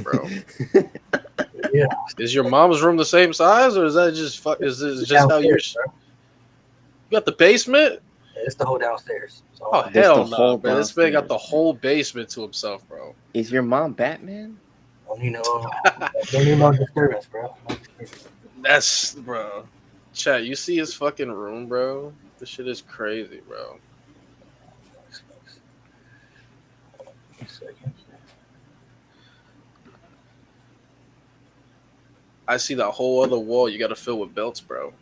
room, bro? Yeah. Is your mom's room the same size, or is that just is this just how you're? Downstairs, bro. You got the basement? It's the whole downstairs. So Oh There's hell the no, whole bro! This man got downstairs, the man. whole basement to himself, bro. Is your mom Batman? don't need no disturbance, bro. No disturbance. That's bro. Chat, you see his fucking room, bro? This shit is crazy, bro. One second. I see that whole other wall you got to fill with belts, bro.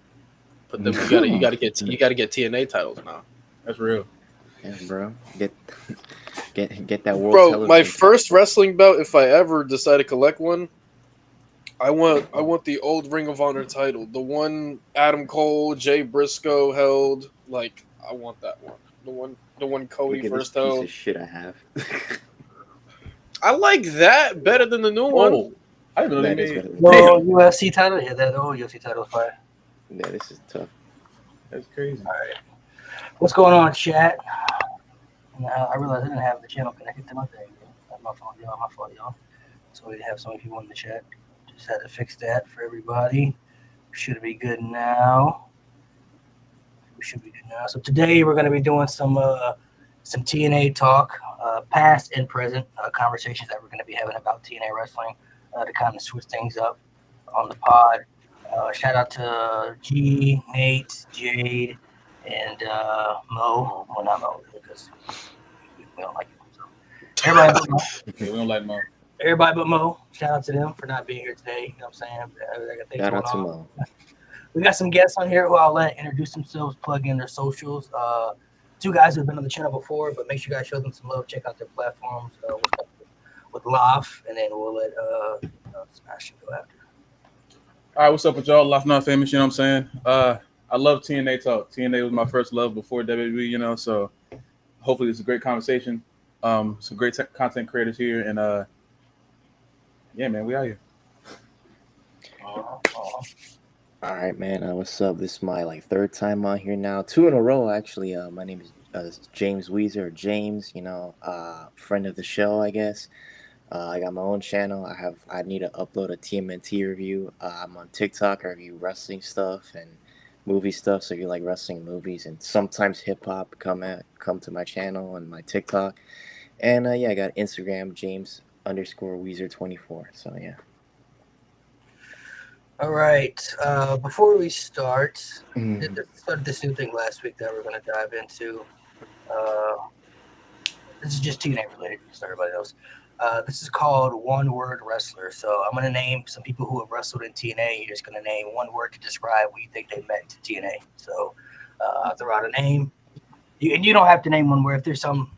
But then you gotta get TNA titles now. That's real. Yeah, bro. Get that world Bro, television. my first wrestling belt, if I ever decide to collect one, I want the old Ring of Honor title, the one Adam Cole, Jay Briscoe held. Like, I want that one. The one Cody Look at this first piece held. of shit I have. I like that better than the new one. Whoa. I didn't know That they is made. better than- Well, UFC title, yeah, that old UFC title is fire. Yeah, this is tough. That's crazy. All right, what's going on, chat? I realized I didn't have the channel connected to my thing. That's my fault, y'all. So we have so many people in the chat. Just had to fix that for everybody. Should be good now. So today we're going to be doing some TNA talk, past and present conversations that we're going to be having about TNA wrestling to kind of switch things up on the pod. Shout out to G, Nate, Jade, and Mo. Well, not Mo because we don't like him. So everybody but Mo. Okay, we don't like Mo. Everybody but Mo. Shout out to them for not being here today. You know what I'm saying? They got things Shout going out to on. Mo. We got some guests on here who I'll let introduce themselves, plug in their socials. Two guys who've been on the channel before, but make sure you guys show them some love. Check out their platforms with Loft, and then we'll let Smash go after. All right, what's up with y'all? Life Not Famous, you know what I'm saying? I love TNA talk. TNA was my first love before WWE, you know, so hopefully it's a great conversation. Some great content creators here, and yeah, man, we out here. All right, man. What's up? This is my third time on here now. 2 in a row, actually. My name is James Weezer, or James. Friend of the show, I guess. I got my own channel. I need to upload a TMNT review. I'm on TikTok. I review wrestling stuff and movie stuff. So if you like wrestling movies and sometimes hip hop, come to my channel and my TikTok. And yeah, I got Instagram, James_Weezer24. So yeah. All right. Before we start, Mhm. started this new thing last week that we're going to dive into. This is just TNA related, so everybody knows. This is called One Word Wrestler. So I'm going to name some people who have wrestled in TNA. You're just going to name one word to describe what you think they meant to TNA. So I'll throw out a name. And you don't have to name one word. If there's some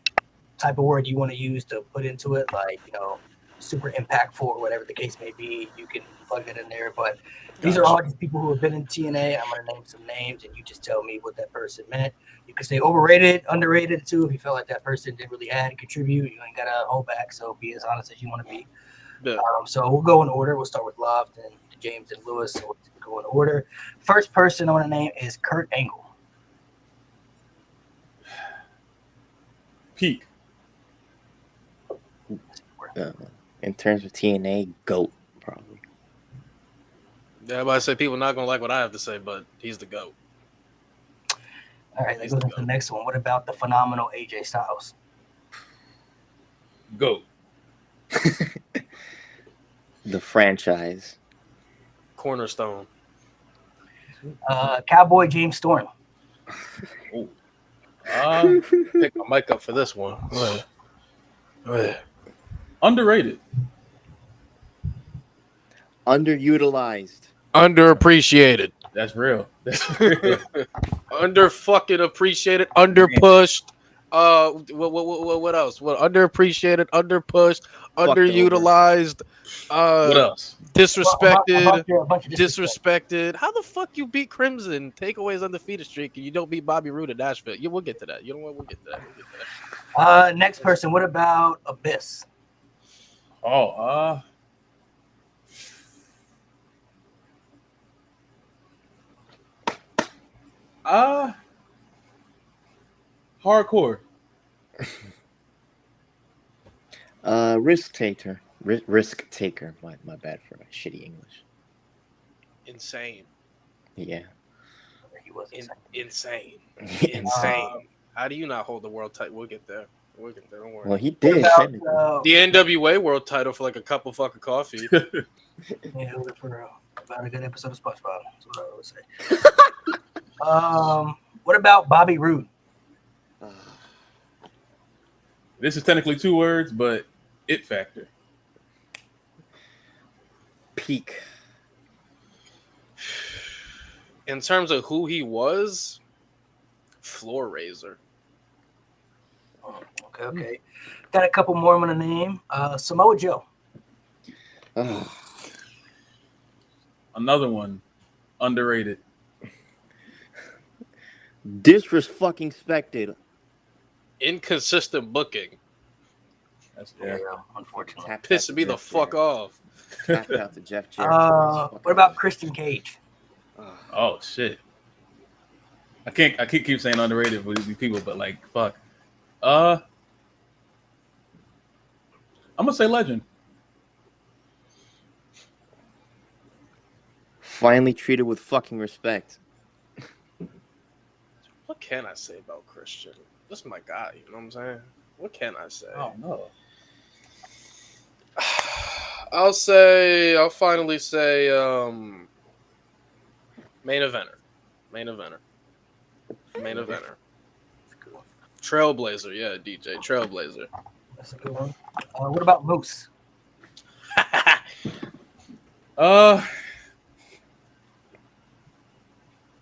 type of word you want to use to put into it, like, super impactful or whatever the case may be, you can plug that in there. But these are all just people who have been in TNA. I'm going to name some names, and you just tell me what that person meant. You can say overrated, underrated, too. If you felt like that person didn't really add, contribute, you ain't got to hold back. So be as honest as you want to be. Yeah. So we'll go in order. We'll start with Loft and James and Lewis. So we'll go in order. First person I want to name is Kurt Angle. Peak. In terms of TNA, GOAT, probably. Yeah, everybody say people not gonna like what I have to say, but he's the GOAT. All right, that goes into the next one. What about the phenomenal AJ Styles? Go. The franchise. Cornerstone. Cowboy James Storm. Oh. Pick my mic up for this one. Go ahead. Underrated. Underutilized. Underappreciated. That's real. That's real. Under fucking appreciated. Underpushed. What else? What underappreciated? Underpushed. Underutilized. What else? Disrespected. A bunch of Disrespected. How the fuck you beat Crimson? Takeaway's undefeated streak, and you don't beat Bobby Roode at Nashville. We'll get to that. You know what? We'll get to that. Next person. What about Abyss? Oh, hardcore. Risk taker. Risk taker. My bad for my shitty English. Insane. Yeah. He was Insane. Insane. Insane. How do you not hold the world title? We'll get there. Don't worry. Well, he What did. about technically. The NWA world title for like a cup of fucking coffee. yeah, for about a good episode of SpongeBob? That's what I would say. What about Bobby Roode? This is technically 2 words, but it factor. Peak. In terms of who he was, floor raiser. Okay. Got a couple more I'm gonna name. Samoa Joe. Another one, underrated. Disrespected. Inconsistent booking. That's Yeah, yeah. unfortunately. Pissing me the fuck off. Tapped out to Jeff Jarrett. What about Christian Cage? Oh shit. I keep saying underrated for these people, but like fuck. I'm gonna say legend. Finally treated with fucking respect. What can I say about Christian? This is my guy, you know what I'm saying? What can I say? Oh no. I'll finally say main eventer. Trailblazer, yeah, DJ. Trailblazer. That's a good one. What about Moose?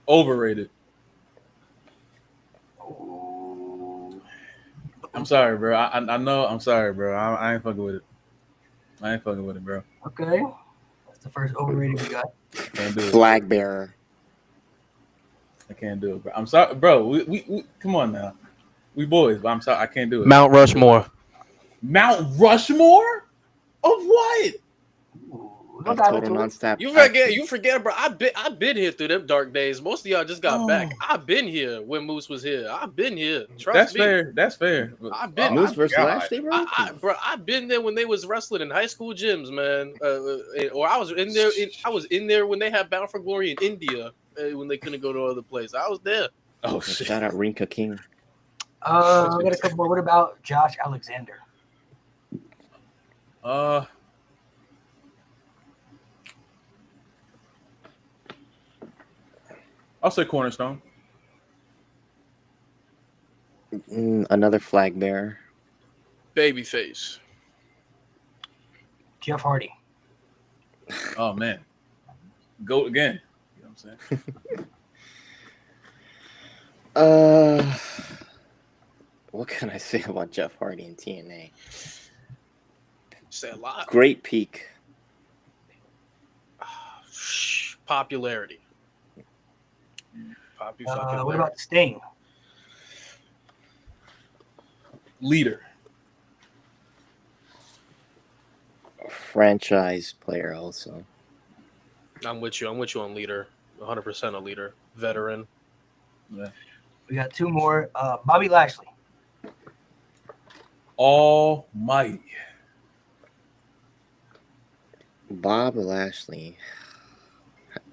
Overrated. I'm sorry, bro. I know. I'm sorry, bro. I ain't fucking with it. I ain't fucking with it, bro. Okay. That's the first overrated we got. Can't do it. Flag bearer. I can't do it, bro. I'm sorry, bro. We come on now. We boys, but I'm sorry. I can't do it. Mount Rushmore. Mount Rushmore? Of what? Don't dive into it. Non-stop. You forget, bro. I've been here through them dark days. Most of y'all just got back. I've been here when Moose was here. I've been here. Trust That's me. fair. That's fair. I've been Moose versus God. Lashley, bro. bro, I've been there when they was wrestling in high school gyms, man. Or I was in there. I was in there when they had Bound for Glory in India when they couldn't go to other places. I was there. Oh shit. Shout out Rinka King. I got a couple more. What about Josh Alexander? I'll say Cornerstone. Another flag bearer. Babyface. Jeff Hardy. Oh man. Go again. You know what I'm saying? What can I say about Jeff Hardy and TNA? Say a lot. Great peak. Popularity. What about Sting? Leader. Franchise player also. I'm with you on leader. 100% a leader. Veteran. Yeah. We got 2 more. Bobby Lashley. Almighty. Bob Lashley.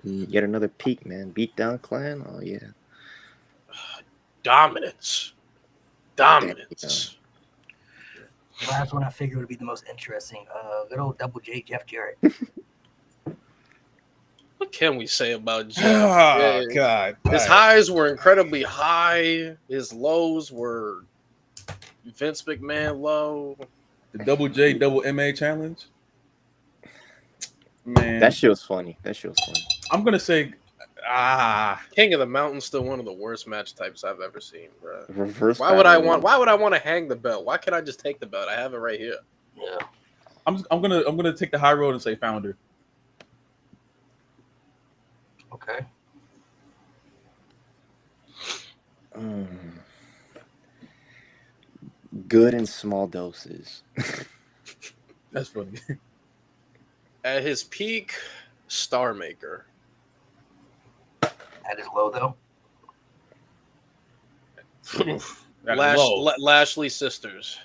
Yet another peak, man. Beat down Clan. Oh yeah. Dominance. The last one I figured would be the most interesting. Good old Double J, Jeff Jarrett. What can we say about Jeff? Oh God. His highs were incredibly high. His lows were Vince McMahon low. The Double J Double MA challenge. Man. That shit was funny. I'm gonna say King of the Mountain still one of the worst match types I've ever seen, bro. Reverse. Why would I want to hang the belt? Why can't I just take the belt? I have it right here. Yeah. I'm gonna take the high road and say Founder. Okay. Good in small doses. That's funny. At his peak, Star Maker. At his low, though. That is low. Lashley sisters.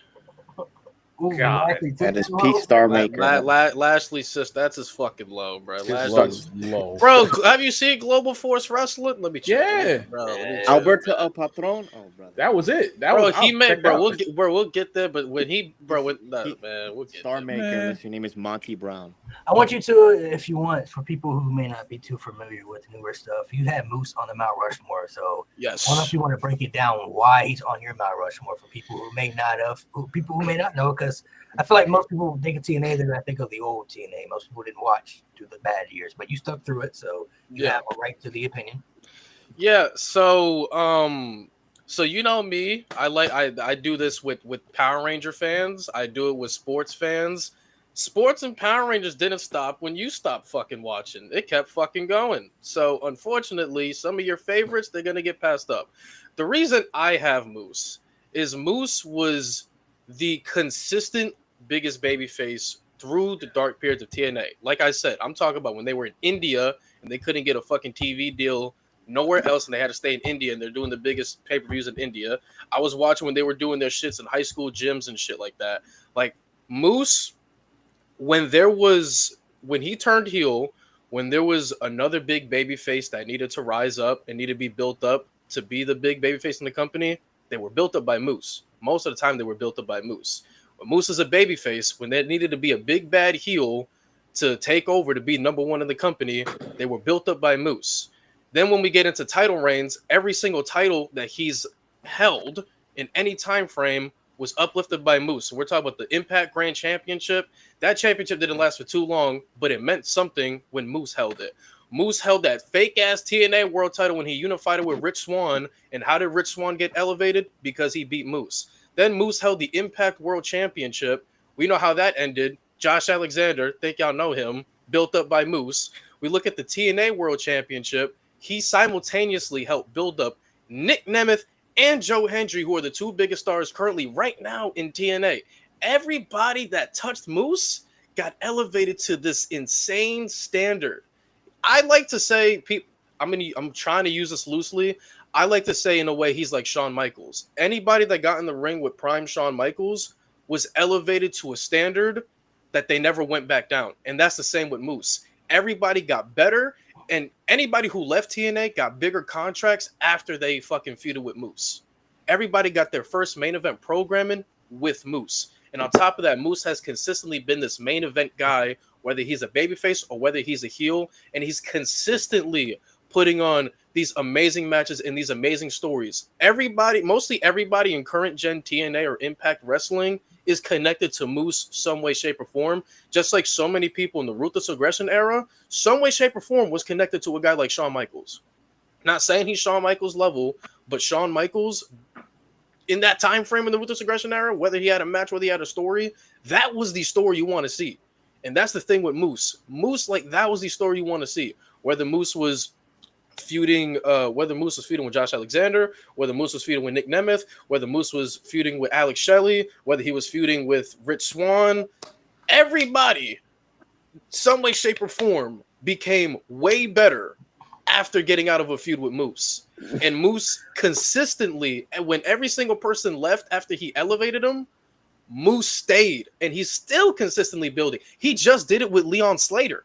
Ooh, God. Lashley took That is that Pete low? Starmaker. Lashley's sister, that's his fucking low, bro. His Lashley's, was low. bro, have you seen Global Force Wrestling? Let me check. Yeah. Bro. Let me Yeah. check. Alberto El Patron. Oh, brother. That was it. That Bro, was he made, checked bro. out. We'll get there. But when he, bro, when, nah, He- man, we'll get Star there. Maker. Man. Listen, your name is Monty Brown. I want you to, if you want, for people who may not be too familiar with newer stuff, you had Moose on the Mount Rushmore. So I don't know Yes. if you want to break it down why he's on your Mount Rushmore for people who may not know, because I feel like most people think of TNA, they're gonna think of the old TNA. Most people didn't watch through the bad years, but you stuck through it, so you Yeah. have a right to the opinion. Yeah. So you know me. I do this with Power Ranger fans. I do it with sports fans. Sports and Power Rangers didn't stop when you stopped fucking watching. It kept fucking going. So unfortunately, some of your favorites, they're gonna get passed up. The reason I have Moose is Moose was the consistent biggest babyface through the dark periods of TNA. Like I said, I'm talking about when they were in India and they couldn't get a fucking TV deal nowhere else, and they had to stay in India, and they're doing the biggest pay-per-views in India. I was watching when they were doing their shits in high school gyms and shit like that. Like Moose, when he turned heel, when there was another big baby face that needed to rise up and needed to be built up to be the big baby face in the company, they were built up by Moose. Most of the time they were built up by Moose. But Moose is a baby face. When there needed to be a big bad heel to take over to be number one in the company, they were built up by Moose. Then when we get into title reigns, every single title that he's held in any time frame was uplifted by Moose. So we're talking about the Impact Grand Championship. That championship didn't last for too long, but it meant something when Moose held it. Moose held that fake-ass TNA world title when he unified it with Rich Swann. And how did Rich Swann get elevated? Because he beat Moose. Then Moose held the Impact World Championship. We know how that ended. Josh Alexander, think y'all know him, built up by Moose. We look at the TNA World Championship. He simultaneously helped build up Nick Nemeth and Joe Hendry, who are the two biggest stars currently right now in TNA. Everybody that touched Moose got elevated to this insane standard. I like to say, I'm trying to use this loosely. I like to say in a way he's like Shawn Michaels. Anybody that got in the ring with prime Shawn Michaels was elevated to a standard that they never went back down. And that's the same with Moose. Everybody got better. And anybody who left TNA got bigger contracts after they fucking feuded with Moose. Everybody got their first main event programming with Moose. And on top of that, Moose has consistently been this main event guy, whether he's a babyface or whether he's a heel. And he's consistently putting on these amazing matches and these amazing stories. Mostly everybody in current gen TNA or Impact Wrestling is connected to Moose some way, shape, or form. Just like so many people in the Ruthless Aggression era, some way, shape, or form was connected to a guy like Shawn Michaels. Not saying he's Shawn Michaels level, but Shawn Michaels, in that time frame in the Ruthless Aggression era, whether he had a match, whether he had a story, that was the story you want to see. And that's the thing with Moose. Moose, like, that was the story you want to see. Whether Moose was feuding with Josh Alexander, whether Moose was feuding with Nick Nemeth, whether Moose was feuding with Alex Shelley, whether he was feuding with Rich Swann, everybody, some way, shape, or form, became way better after getting out of a feud with Moose. And Moose consistently, and when every single person left after he elevated him, Moose stayed, and he's still consistently building. He just did it with Leon Slater.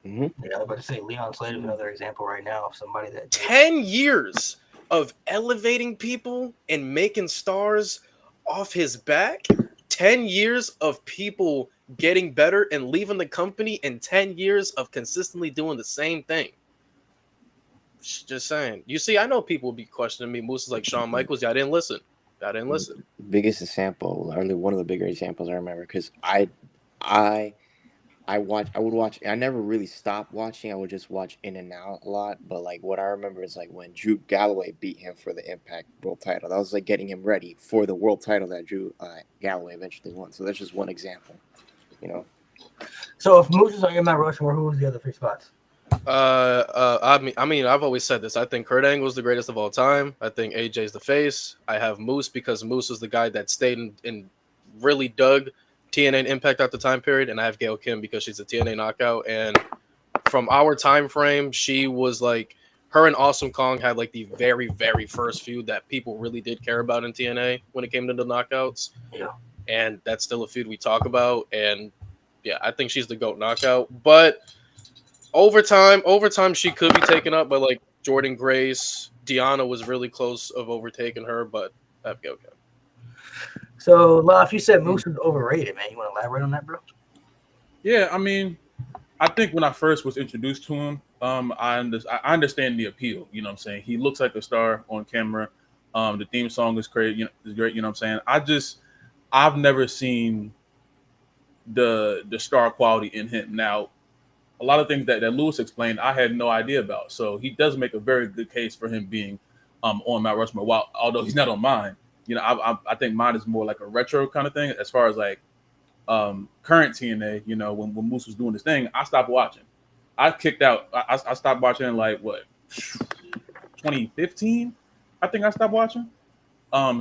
Mm-hmm. Yeah, I was about to say Leon Slater is another example right now of somebody that 10 years of elevating people and making stars off his back. 10 years of people getting better and leaving the company, and 10 years of consistently doing the same thing. Just saying. You see, I know people will be questioning me. Moose is like Shawn Michaels. Yeah, I didn't listen. Biggest example, or one of the bigger examples I remember, because I would watch. I never really stopped watching. I would just watch in and out a lot. But like what I remember is like when Drew Galloway beat him for the Impact World Title. That was like getting him ready for the world title that Drew Galloway eventually won. So that's just one example, you know. So if Moose is on your Mount Rushmore, who was the other three spots? I mean, I've always said this. I think Kurt Angle is the greatest of all time. I think AJ's the face. I have Moose because Moose was the guy that stayed and really dug TNA and Impact at the time period, and I have Gail Kim because she's a TNA knockout. And from our time frame, she was like her and Awesome Kong had like the very, very first feud that people really did care about in TNA when it came to the knockouts. Yeah. And that's still a feud we talk about. And yeah, I think she's the GOAT knockout. But over time, she could be taken up by like Jordan Grace. Deanna was really close of overtaking her, but okay. So, Laf, you said Moose was overrated, man. You want to elaborate on that, bro? Yeah, I mean, I think when I first was introduced to him, I understand the appeal. You know what I'm saying? He looks like a star on camera. The theme song is great. Is great. You know what I'm saying? I've never seen the star quality in him. Now, a lot of things that Lewis explained, I had no idea about. So he does make a very good case for him being on Mount Rushmore. Although he's not on mine, I think mine is more like a retro kind of thing. As far as like current TNA, when Moose was doing this thing, I stopped watching. I kicked out. I stopped watching in like what 2015. I think I stopped watching.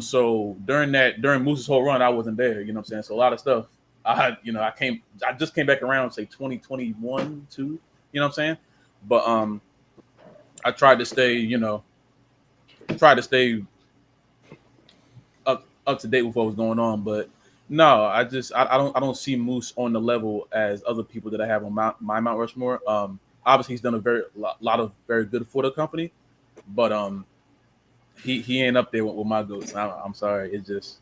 So during Moose's whole run, I wasn't there. You know what I'm saying? So a lot of stuff. I just came back around, say 2021, too. You know what I'm saying? But I tried to stay, up to date with what was going on. But no, I don't see Moose on the level as other people that I have on my Mount Rushmore. Obviously he's done a lot of very good for the company, but he ain't up there with my goats. I'm sorry, it's just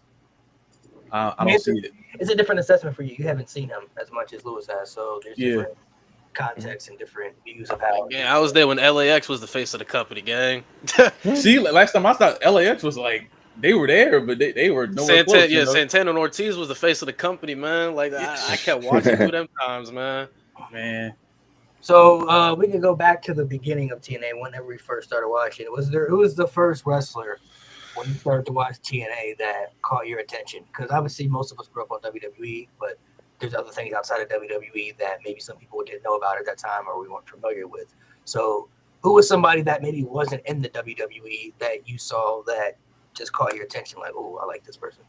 I don't see it. It's a different assessment for you. You haven't seen him as much as Lewis has, so there's different context and different views of how. Yeah, I was there when LAX was the face of the company, gang. See, last time I thought LAX was like they were there, but they were nowhere close. Yeah, Santana and Ortiz was the face of the company, man. Like I kept watching through them times, man. So we can go back to the beginning of TNA whenever we first started watching. Who was the first wrestler when you started to watch TNA that caught your attention? Because obviously most of us grew up on WWE, but there's other things outside of WWE that maybe some people didn't know about at that time or we weren't familiar with. So who was somebody that maybe wasn't in the WWE that you saw that just caught your attention? Like, oh, I like this person.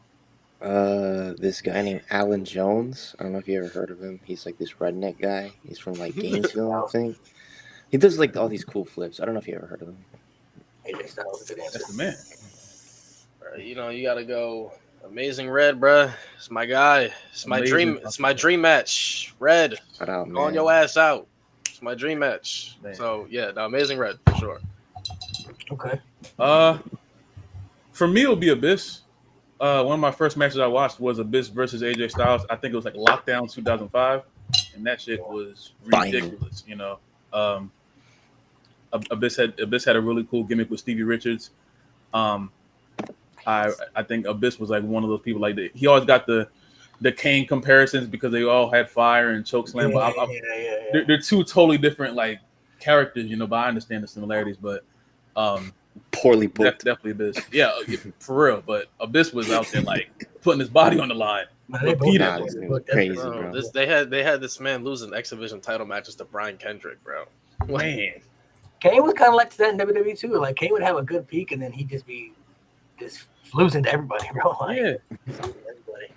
This guy named Alan Jones. I don't know if you ever heard of him. He's like this redneck guy. He's from like Gainesville, I think. He does like all these cool flips. I don't know if you ever heard of him. AJ Styles, that's the man. You gotta go. Amazing Red, bruh. It's my guy. It's my dream. It's my dream match. Red, on your ass out. It's my dream match. Man. So yeah, the Amazing Red for sure. Okay. For me, it would be Abyss. One of my first matches I watched was Abyss versus AJ Styles. I think it was like Lockdown 2005, and that shit was ridiculous. Abyss had a really cool gimmick with Stevie Richards. I think Abyss was like one of those people like he always got the Kane comparisons because they all had fire and chokeslam. But they're two totally different like characters, but I understand the similarities. But poorly booked. Definitely Abyss. Yeah, for real. But Abyss was out there like putting his body on the line. Crazy, bro. They had this man losing X Division title matches to Brian Kendrick, bro. Man, Kane was kind of like that in WWE too. Like Kane would have a good peak and then he'd just be losing to everybody, bro. Like, everybody.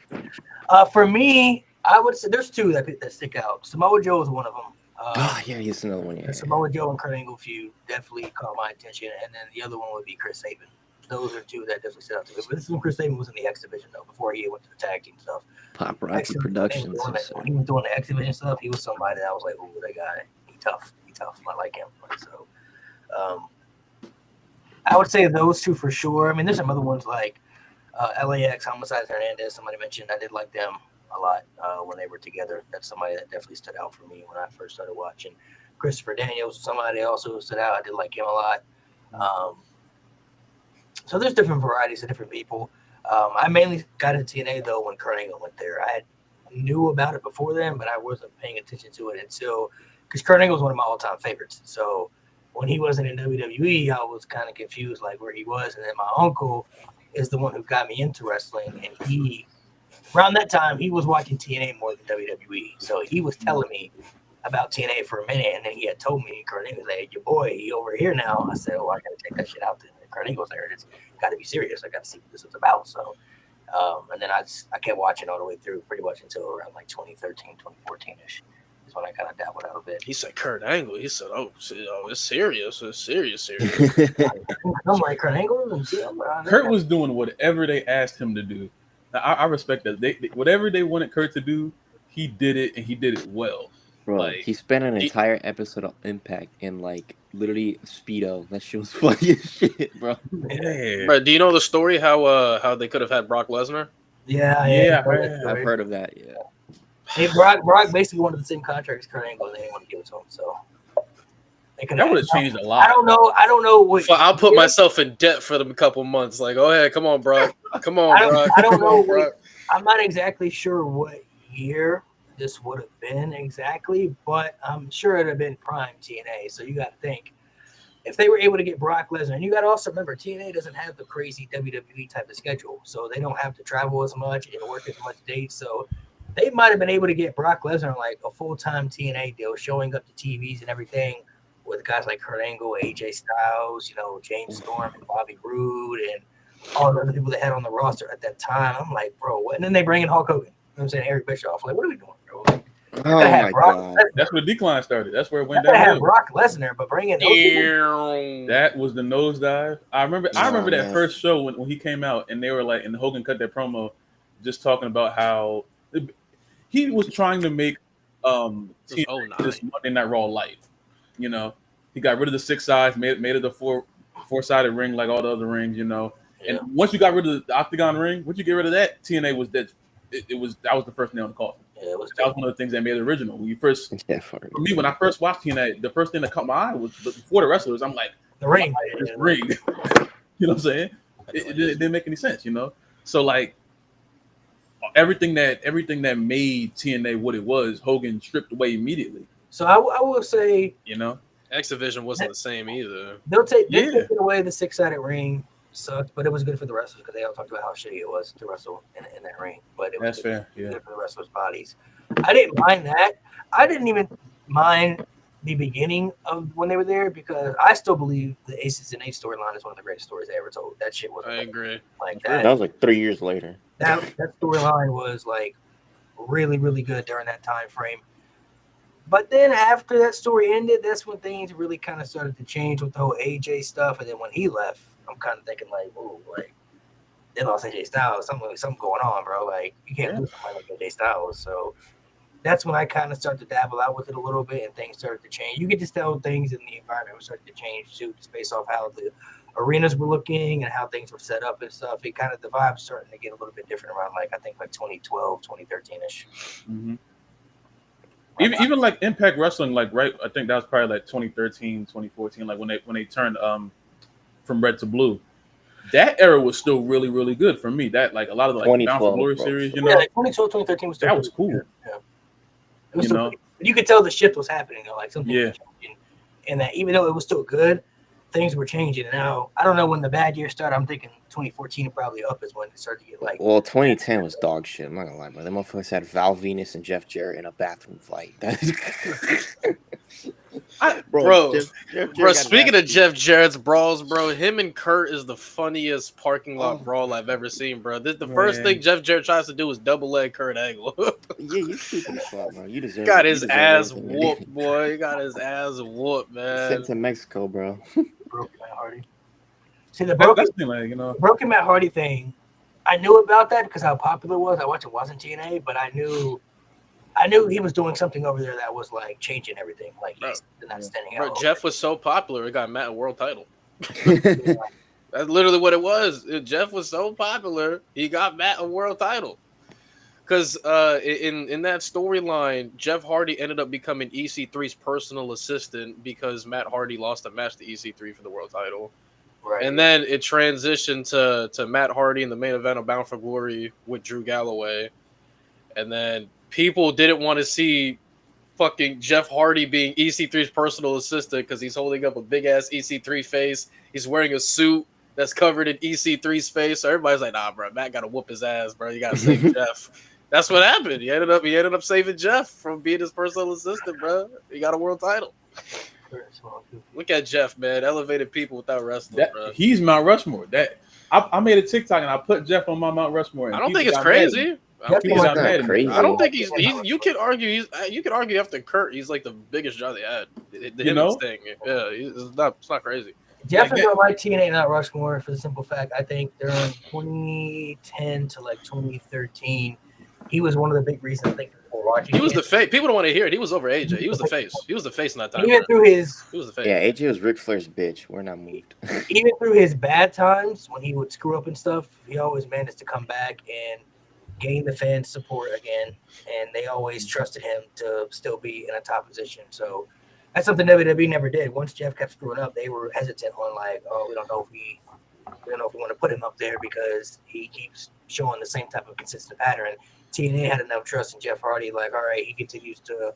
For me, I would say there's two that stick out. Samoa Joe is one of them. He's another one. Yeah, Samoa Joe and Kurt Angle feud definitely caught my attention, and then the other one would be Chris Sabin. Those are two that definitely stood out to me. But this is when Chris Sabin was in the X Division though, before he went to the tag team stuff. Paparazzi Productions. When he was doing the X Division stuff, he was somebody that I was like, "Ooh, that guy, he tough. I like him." So, I would say those two for sure. I mean, there's some other ones like LAX, Homicide Hernandez. Somebody mentioned I did like them a lot when they were together. That's somebody that definitely stood out for me when I first started watching. Christopher Daniels, somebody also stood out. I did like him a lot. So there's different varieties of different people. I mainly got into TNA though when Kurt Angle went there. I knew about it before then, but I wasn't paying attention to it until because Kurt Angle was one of my all-time favorites. So when he wasn't in WWE, I was kind of confused like where he was. And then my uncle is the one who got me into wrestling, and he around that time he was watching TNA more than WWE. So he was telling me about TNA for a minute, and then he had told me Kurt Angle was like, "Your boy, he over here now." I said, "Oh, I gotta take that shit out." Then Kurt Angle's there. It's got to be serious. I got to see what this is about. So, and then I kept watching all the way through, pretty much until around like 2013, 2014 ish. That's when I kind of dabbled out a bit. He said Kurt Angle. He said, "Oh, it's serious. It's serious." I'm like, Kurt Angle? And Kurt was doing whatever they asked him to do. Now, I respect that. They whatever they wanted Kurt to do, he did it, and he did it well. Bro, Like, he spent an entire episode of Impact in like literally Speedo. That shit was funny as shit, bro. Yeah, Bro, do you know the story how they could have had Brock Lesnar? Yeah, I've heard of that. Yeah. Hey, Brock basically wanted the same contract as Kurt Angle, and they didn't want to give it to him. So that would have changed a I lot. don't know what. So I'll put myself in debt for them a couple months. Like, oh yeah, come on, Brock. Come on, Brock. I don't Come know. on, Brock. I'm not exactly sure what year this would have been exactly, but I'm sure it'd have been prime TNA. So you got to think if they were able to get Brock Lesnar, and you got to also remember TNA doesn't have the crazy WWE type of schedule, so they don't have to travel as much and work as much dates. So they might have been able to get Brock Lesnar like a full-time TNA deal, showing up to TVs and everything with guys like Kurt Angle, AJ Styles, James Storm and Bobby Roode and all the other people they had on the roster at that time. I'm like, bro, what? And then they bring in Hulk Hogan. You know what I'm saying? Eric Bischoff. Like, what are we doing, bro? Like, Oh my god. That's where the decline started. That's where it went I had down. Brock Lesnar, but bring in those people. That was the nosedive. I remember Oh, that man. first show when he came out and they were like, and Hogan cut that promo just talking about how he was trying to make This was 09. this Monday Night Raw light. He got rid of the 6 sides, made it the four-sided ring like all the other rings, Yeah. And once you got rid of the octagon ring, once you get rid of that, TNA was dead. That was the first nail in the coffin. Yeah, it was That was one of the things that made it original. When you first, Yeah, for me, when I first watched TNA, the first thing that caught my eye was before the wrestlers. I'm like, the ring. this ring. You know what I'm saying? It didn't make any sense, So like everything that made TNA what it was, Hogan stripped away immediately. So I will say, X Division wasn't the same either. they're taking Yeah. away the 6-sided ring. Sucked, but it was good for the wrestlers because they all talked about how shitty it was to wrestle in that ring. But it was That's fair. Yeah. good for the wrestlers' bodies. I didn't mind that. I didn't even mind the beginning of when they were there because I still believe the Aces and Eights storyline is one of the greatest stories they ever told. That shit was I agree. like That that. was like 3 years later. That storyline was like really, really good during that time frame. But then after that story ended, that's when things really kind of started to change with the whole AJ stuff. And then when he left, I'm kind of thinking like, oh, like they lost AJ Styles. Something going on, bro. Like you can't lose somebody like AJ Styles. So that's when I kind of started to dabble out with it a little bit, and things started to change. You could just tell things in the environment were starting to change too, just based off how the arenas were looking and how things were set up and stuff. It kind of the vibes starting to get a little bit different around I think 2012, 2013ish. Mm-hmm. Even like Impact Wrestling, like right, I think that was probably like 2013, 2014, like when they turned from red to blue. That era was still really, really good for me. That like a lot of the like Bound for Glory series, Yeah, like 2012, 2013 was still that was cool. Yeah. It was still, you could tell the shift was happening though, like something was changing. And that even though it was still good, things were changing. And now I don't know when the bad year started. I'm thinking 2014 probably up is when it started to get like. Well, 2010 was dog shit. I'm not gonna lie, but them motherfuckers had Val Venus and Jeff Jarrett in a bathroom fight. Bro, speaking of Jeff Jarrett's brawls, bro, him and Kurt is the funniest parking lot brawl I've ever seen, bro. The first thing Jeff Jarrett tries to do is double leg Kurt Angle. Yeah, you stupid as fuck, bro. You deserve. Got his ass whooped, boy. He got his ass whooped, man. Sent to Mexico, bro. Broken Matt Hardy. See the broken Matt Hardy thing. I knew about that because how popular it was. I watched it wasn't TNA, but I knew he was doing something over there that was like changing everything. Like he's not standing out. Bro, Jeff was so popular, it got Matt a world title. That's literally what it was. Jeff was so popular, he got Matt a world title. Because in that storyline, Jeff Hardy ended up becoming EC3's personal assistant because Matt Hardy lost a match to EC3 for the world title. Right. And then it transitioned to Matt Hardy in the main event of Bound for Glory with Drew Galloway. And then people didn't want to see fucking Jeff Hardy being EC3's personal assistant because he's holding up a big-ass EC3 face. He's wearing a suit that's covered in EC3's face. So everybody's like, nah, bro, Matt got to whoop his ass, bro. You got to save Jeff. That's what happened. He ended up saving Jeff from being his personal assistant, bro. He got a world title. Look at Jeff, man. Elevated people without wrestling, bro. He's Mount Rushmore. I made a TikTok and I put Jeff on my Mount Rushmore. I don't think it's crazy. I don't think He's he's not mad at me. crazy. I don't think he's you could argue after Kurt he's like the biggest draw they had. You know? Thing. Yeah, it's not crazy. Jeff Like is on my TNA not Rushmore for the simple fact I think during 2010 to like 2013, he was one of the big reasons I think people were watching. He was the face. People don't want to hear it. He was over AJ. He was the face. He was the face in that time. Even through his He was the face. Yeah, AJ was Ric Flair's bitch. We're not moved. even through his bad times when he would screw up and stuff, he always managed to come back and gain the fans' support again, and they always trusted him to still be in a top position. So that's something WWE never did. Once Jeff kept screwing up, they were hesitant on like, oh, we don't know if we want to put him up there because he keeps showing the same type of consistent pattern. TNA had enough trust in Jeff Hardy, like, all right, he continues to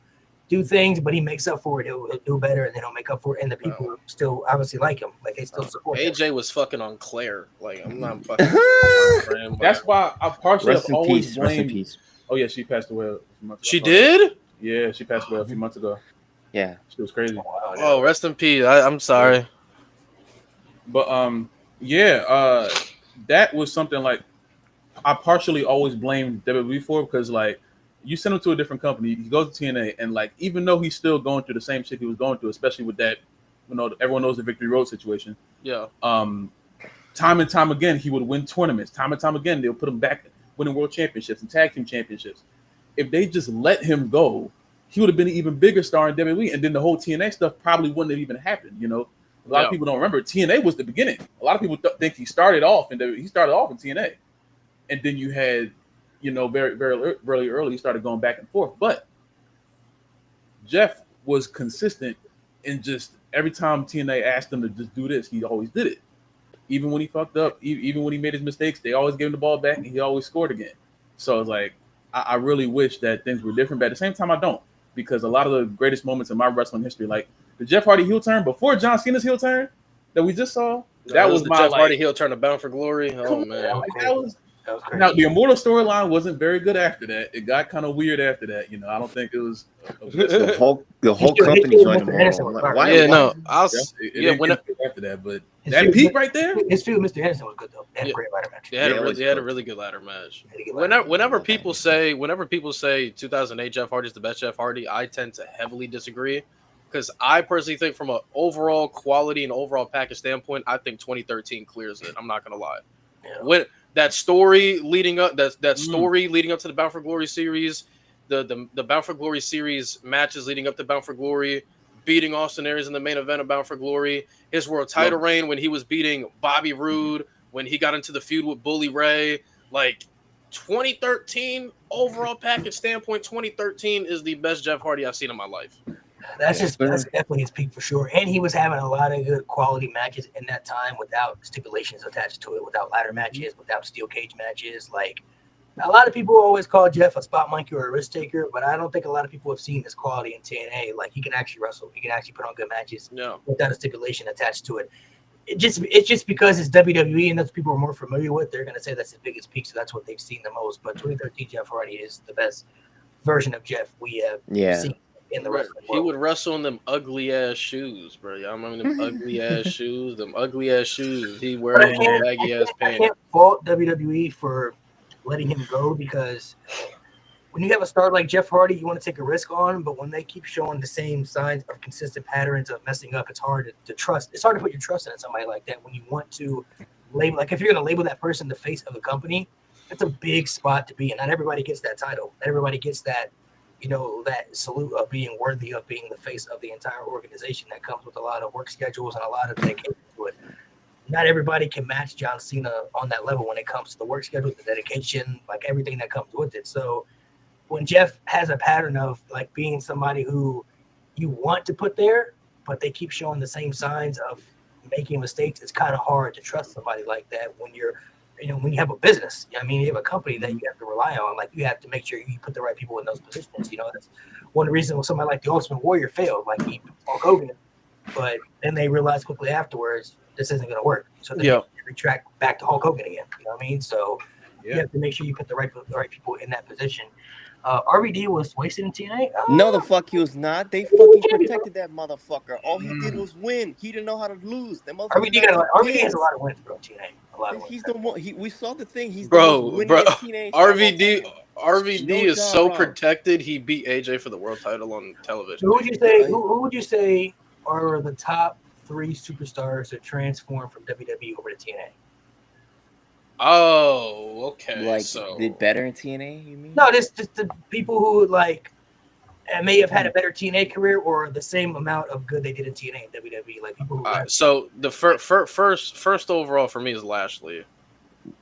do things, but he makes up for it. He'll do better, and then he'll make up for it. And the people still obviously like him, like they still support him. AJ was fucking on Claire. Like I'm not fucking. for him, but- That's why I partially Rest have in always peace. Rest in blamed. peace. Oh yeah, she passed away a few months ago. She did. Yeah, she passed away a few months ago. Yeah. She was crazy. Oh, rest in peace. I'm sorry. But that was something like I partially always blamed WWE for because like you send him to a different company, he goes to TNA, and like even though he's still going through the same shit he was going through, especially with that, everyone knows the Victory Road situation. Yeah. Time and time again he would win tournaments. Time and time again they'll put him back winning world championships and tag team championships. If they just let him go, he would have been an even bigger star in WWE, and then the whole TNA stuff probably wouldn't have even happened. A lot of people don't remember TNA was the beginning. A lot of people think he started off in WWE. He started off in TNA, and then you had, very very early he started going back and forth. But Jeff was consistent in just every time TNA asked him to just do this, he always did it. Even when he fucked up, even when he made his mistakes, they always gave him the ball back, and he always scored again. So it's like I really wish that things were different, but at the same time I don't. Because a lot of the greatest moments in my wrestling history, like the Jeff Hardy heel turn before John Cena's heel turn that we just saw, that was the my Jeff Hardy like, heel turn to Bound for Glory. Oh man, That was crazy. now the Immortal storyline wasn't very good after that. It got kind of weird after that. I don't think it was. The whole company joined him. Why? yeah, no, It didn't when get good after that, but that peak right there. His feud with Mr. Henderson was good though. They had a great ladder match. they had a really good ladder match. Whenever people say 2008 Jeff Hardy is the best Jeff Hardy, I tend to heavily disagree because I personally think from an overall quality and overall package standpoint, I think 2013 clears it. I'm not gonna lie. Yeah. When that story leading up story leading up to the Bound for Glory series, the Bound for Glory series matches leading up to Bound for Glory, beating Austin Aries in the main event of Bound for Glory, his world title reign when he was beating Bobby Roode, when he got into the feud with Bully Ray, like 2013 overall package standpoint, 2013 is the best Jeff Hardy I've seen in my life. That's definitely his peak for sure. And he was having a lot of good quality matches in that time without stipulations attached to it, without ladder matches, without steel cage matches. Like a lot of people always call Jeff a spot monkey or a risk taker, but I don't think a lot of people have seen his quality in TNA. Like he can actually wrestle, he can actually put on good matches without a stipulation attached to it. It's just because it's WWE and that's what people are more familiar with. They're gonna say that's his biggest peak, so that's what they've seen the most. But 2013 Jeff Hardy is the best version of Jeff we have seen in the wrestling world. He would wrestle in them ugly ass shoes, bro. Y'all remember them ugly ass shoes? Them ugly ass shoes. He wearing baggy ass I pants. can't fault WWE for letting him go because when you have a star like Jeff Hardy, you want to take a risk on, but when they keep showing the same signs of consistent patterns of messing up, it's hard to trust. It's hard to put your trust in somebody like that when you want to label, like if you're going to label that person the face of the company, that's a big spot to be in. Not everybody gets that title. Not everybody gets that, that salute of being worthy of being the face of the entire organization. That comes with a lot of work schedules and a lot of dedication to it. Not everybody can match John Cena on that level when it comes to the work schedule, the dedication, like everything that comes with it. So when Jeff has a pattern of like being somebody who you want to put there, but they keep showing the same signs of making mistakes, it's kind of hard to trust somebody like that when you're, when you have a business. I mean, you have a company that you have to rely on. Like you have to make sure you put the right people in those positions. That's one of the reasons when somebody like the Ultimate Warrior failed, like he Hulk Hogan, but then they realized quickly afterwards this isn't going to work. So they retract back to Hulk Hogan again. You know what I mean? So you have to make sure you put the right people in that position. RVD was wasted in TNA. No, the fuck he was not. They fucking protected that motherfucker. All he did was win. He didn't know how to lose. That motherfucker RVD has a lot of wins, bro. TNA, a lot of wins. He's the one. We saw the thing. He's bro. the most winning TNA RVD No is job, so bro. protected. He beat AJ for the world title on television. Who would you say? Who would you say are the top 3 superstars that transform from WWE over to TNA? Oh, okay. Like, so did better in TNA, you mean? No, just the people who like may have had a better TNA career or the same amount of good they did in TNA and WWE. Like people who so the first overall for me is Lashley.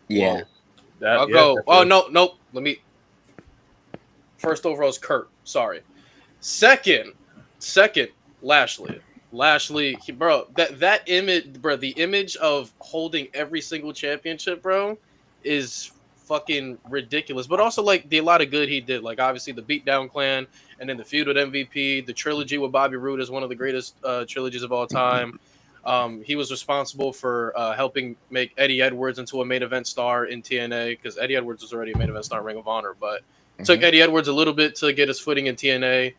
Yeah. I'll go. Oh no. Let me. First overall is Kurt. Sorry. Second, Lashley. Lashley, bro. That image, bro. The image of holding every single championship, bro, is fucking ridiculous. But also like a lot of good he did. Like obviously the Beatdown Clan, and then the feud with MVP, the trilogy with Bobby Roode is one of the greatest trilogies of all time. He was responsible for helping make Eddie Edwards into a main event star in TNA because Eddie Edwards was already a main event star in Ring of Honor, but took Eddie Edwards a little bit to get his footing in TNA.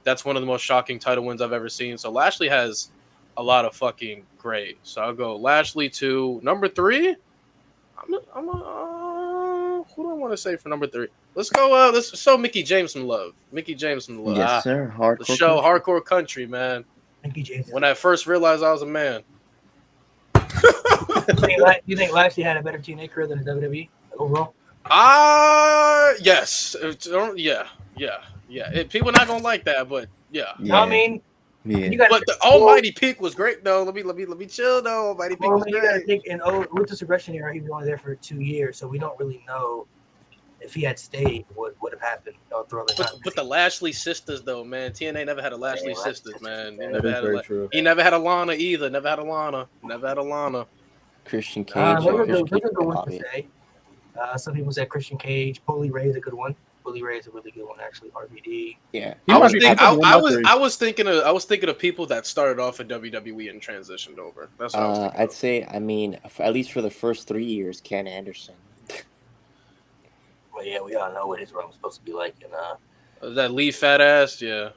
That's one of the most shocking title wins I've ever seen. So Lashley has a lot of fucking great. So I'll go Lashley 2. Number 3, who do I want to say for number 3? Let's go. Let's show Mickey James some love. Mickey James some love. Yes, sir. Hardcore. Let's show Hardcore Country, man. Mickey James. When I first realized I was a man. You think Lashley had a better TNA career than the WWE overall? Yes. Yeah. People not gonna like that, but yeah. I mean, you got. But the Almighty Peak was great though. Let me chill though. Almighty Peak was You got to great. think in Ruthless Aggression era, he was only there for 2 years, so we don't really know if he had stayed, what would have happened throughout the time. But the Lashley sisters though, man. TNA never had a Lashley sisters, man. He True. never had a Lana either. Never had a Lana. Christian Cage. Those are Christian good Cage, ones to say. Some people said Christian Cage. Bully Ray is a good one. Bully Ray is a really good one, actually. RVD. Yeah. I was thinking of people that started off at WWE and transitioned over. That's what I was thinking I'd say, I mean, at least for the first 3 years, Ken Anderson. Well, yeah, we all know what his run was supposed to be like. And that Lee fat ass, yeah.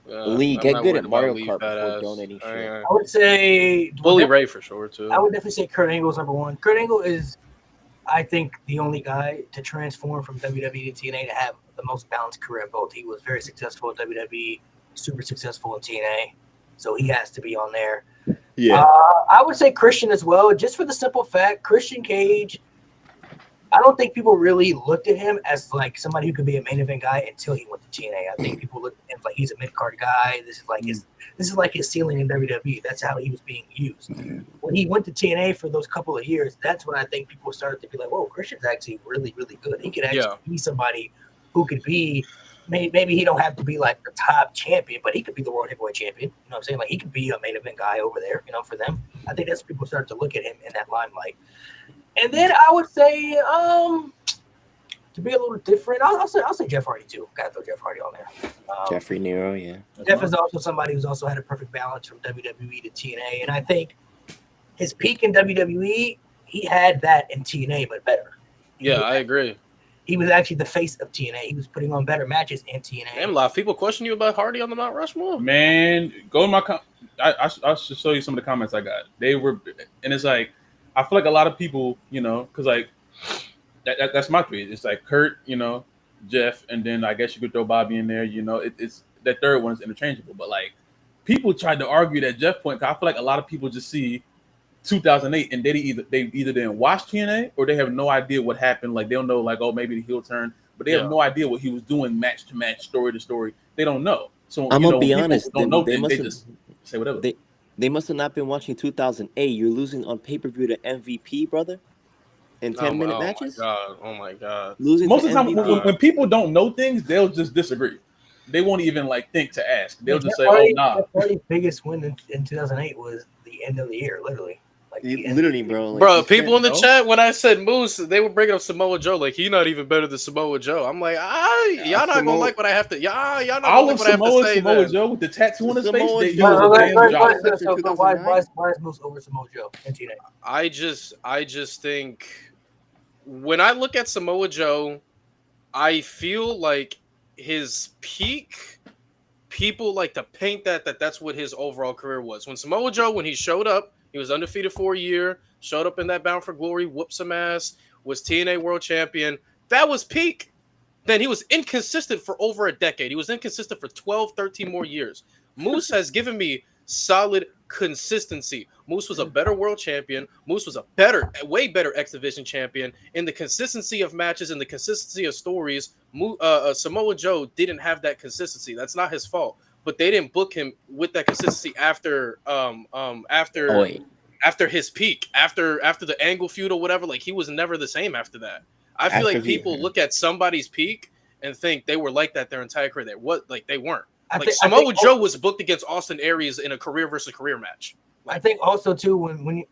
Lee, I'm get not good worried at about Mario Lee Kart fat before ass. donating shit. I would say Bully Ray for sure too. I would definitely say Kurt Angle is number 1. Kurt Angle is, I think, the only guy to transform from WWE to TNA to have the most balanced career in both. He was very successful at WWE, super successful in TNA, so he has to be on there. Yeah. I would say Christian as well, just for the simple fact, Christian Cage, I don't think people really looked at him as like somebody who could be a main event guy until he went to TNA. I think people looked at him like he's a mid card guy. This is like his ceiling in WWE. That's how he was being used. When he went to TNA for those couple of years, that's when I think people started to be like, "Whoa, Christian's actually really, really good. He could actually be somebody who could be." Maybe he don't have to be like the top champion, but he could be the world heavyweight champion. You know what I'm saying? Like he could be a main event guy over there. You know, for them, I think that's when people started to look at him in that limelight. And then I would say, to be a little different, I'll say Jeff Hardy too. Gotta throw Jeff Hardy on there. Jeffrey Nero, yeah. Jeff is also somebody who's also had a perfect balance from WWE to TNA, and I think his peak in WWE, he had that in TNA, but better. Yeah, I agree. He was actually the face of TNA. He was putting on better matches in TNA. Damn, a lot of people question you about Hardy on the Mount Rushmore. Man, go in my I should show you some of the comments I got. They were, and it's like, I feel like a lot of people, you know, because like that's my 3. It's like Kurt, you know, Jeff, and then I guess you could throw Bobby in there. You know, it's that third one is interchangeable. But like people tried to argue that Jeff point. Cause I feel like a lot of people just see 2008 and they either didn't watch TNA or they have no idea what happened. Like they don't know, like, oh, maybe the heel turn, but they have no idea what he was doing match to match, story to story. They don't know. So I'm gonna be honest. They just say whatever. They must have not been watching 2008. You're losing on pay-per-view to MVP, brother, in 10-minute matches. Oh my god! Losing most of the time MVP. when people don't know things, they'll just disagree. They won't even like think to ask. They'll just say, "Oh, nah." Hardy's biggest win in 2008 was the end of the year, literally. Like Literally, bro. Like, bro, people in the chat, when I said Moose, they were bringing up Samoa Joe. Like, he's not even better than Samoa Joe. I'm like, y'all not gonna like what I have to. Y'all not gonna like what I have to say. Samoa Joe with the tattoo on his face. They use why is Moose over Samoa Joe in TNA? I just think when I look at Samoa Joe, I feel like his peak. People like to paint that's what his overall career was. When Samoa Joe, when he showed up. He was undefeated for a year, showed up in that Bound for Glory, whooped some ass, was TNA World Champion. That was peak. Then he was inconsistent for over a decade. He was inconsistent for 12, 13 more years. Moose has given me solid consistency. Moose was a better world champion. Moose was a way better X Division champion. In the consistency of matches and the consistency of stories, Samoa Joe didn't have that consistency. That's not his fault. But they didn't book him with that consistency after his peak, after the Angle feud or whatever. Like, he was never the same after that. I feel like people look at somebody's peak and think they were like that their entire career. They weren't. Samoa Joe was booked against Austin Aries in a career versus career match. I think also too when you,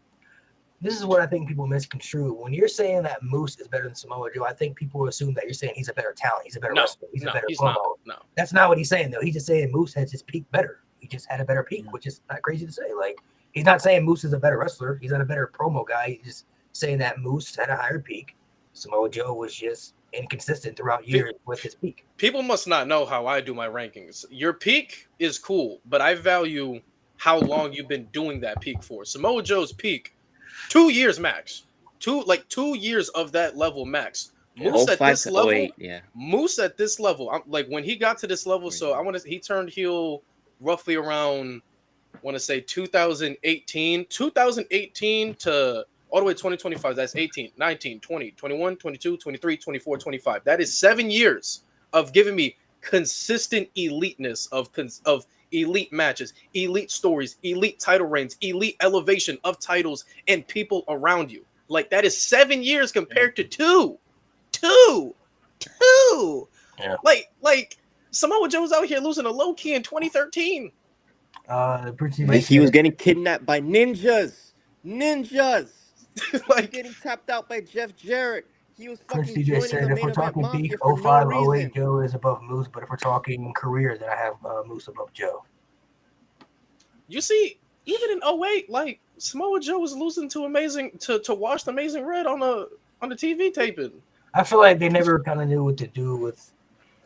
this is what I think people misconstrue. When you're saying that Moose is better than Samoa Joe, I think people assume that you're saying he's a better talent, he's a better wrestler, he's a better promo. No, that's not what he's saying though. He's just saying Moose has his peak better. He just had a better peak, which is not crazy to say. Like, he's not saying Moose is a better wrestler. He's not a better promo guy. He's just saying that Moose had a higher peak. Samoa Joe was just inconsistent throughout years with his peak. People must not know how I do my rankings. Your peak is cool, but I value how long you've been doing that peak for. Samoa Joe's peak, 2 years max. 2 years of that level max. Moose at this level, Moose at this level, like when he got to this level, so he turned heel roughly around, I want to say 2018 to all the way to 2025. That's 18, 19, 20, 21, 22, 23, 24, 25. That is 7 years of giving me consistent eliteness of elite matches, elite stories, elite title reigns, elite elevation of titles and people around you. Like, that is 7 years compared to two. Yeah. Like Samoa Joe's out here losing a low key in 2013. Like, he was getting kidnapped by ninjas. Like, getting tapped out by Jeff Jarrett. He was fucking DJ said, if we're talking peak, 05, 08, Joe is above Moose, but if we're talking career, then I have Moose above Joe. You see, even in 08, like, Samoa Joe was losing to Washed Amazing Red on the TV taping. I feel like they never kind of knew what to do with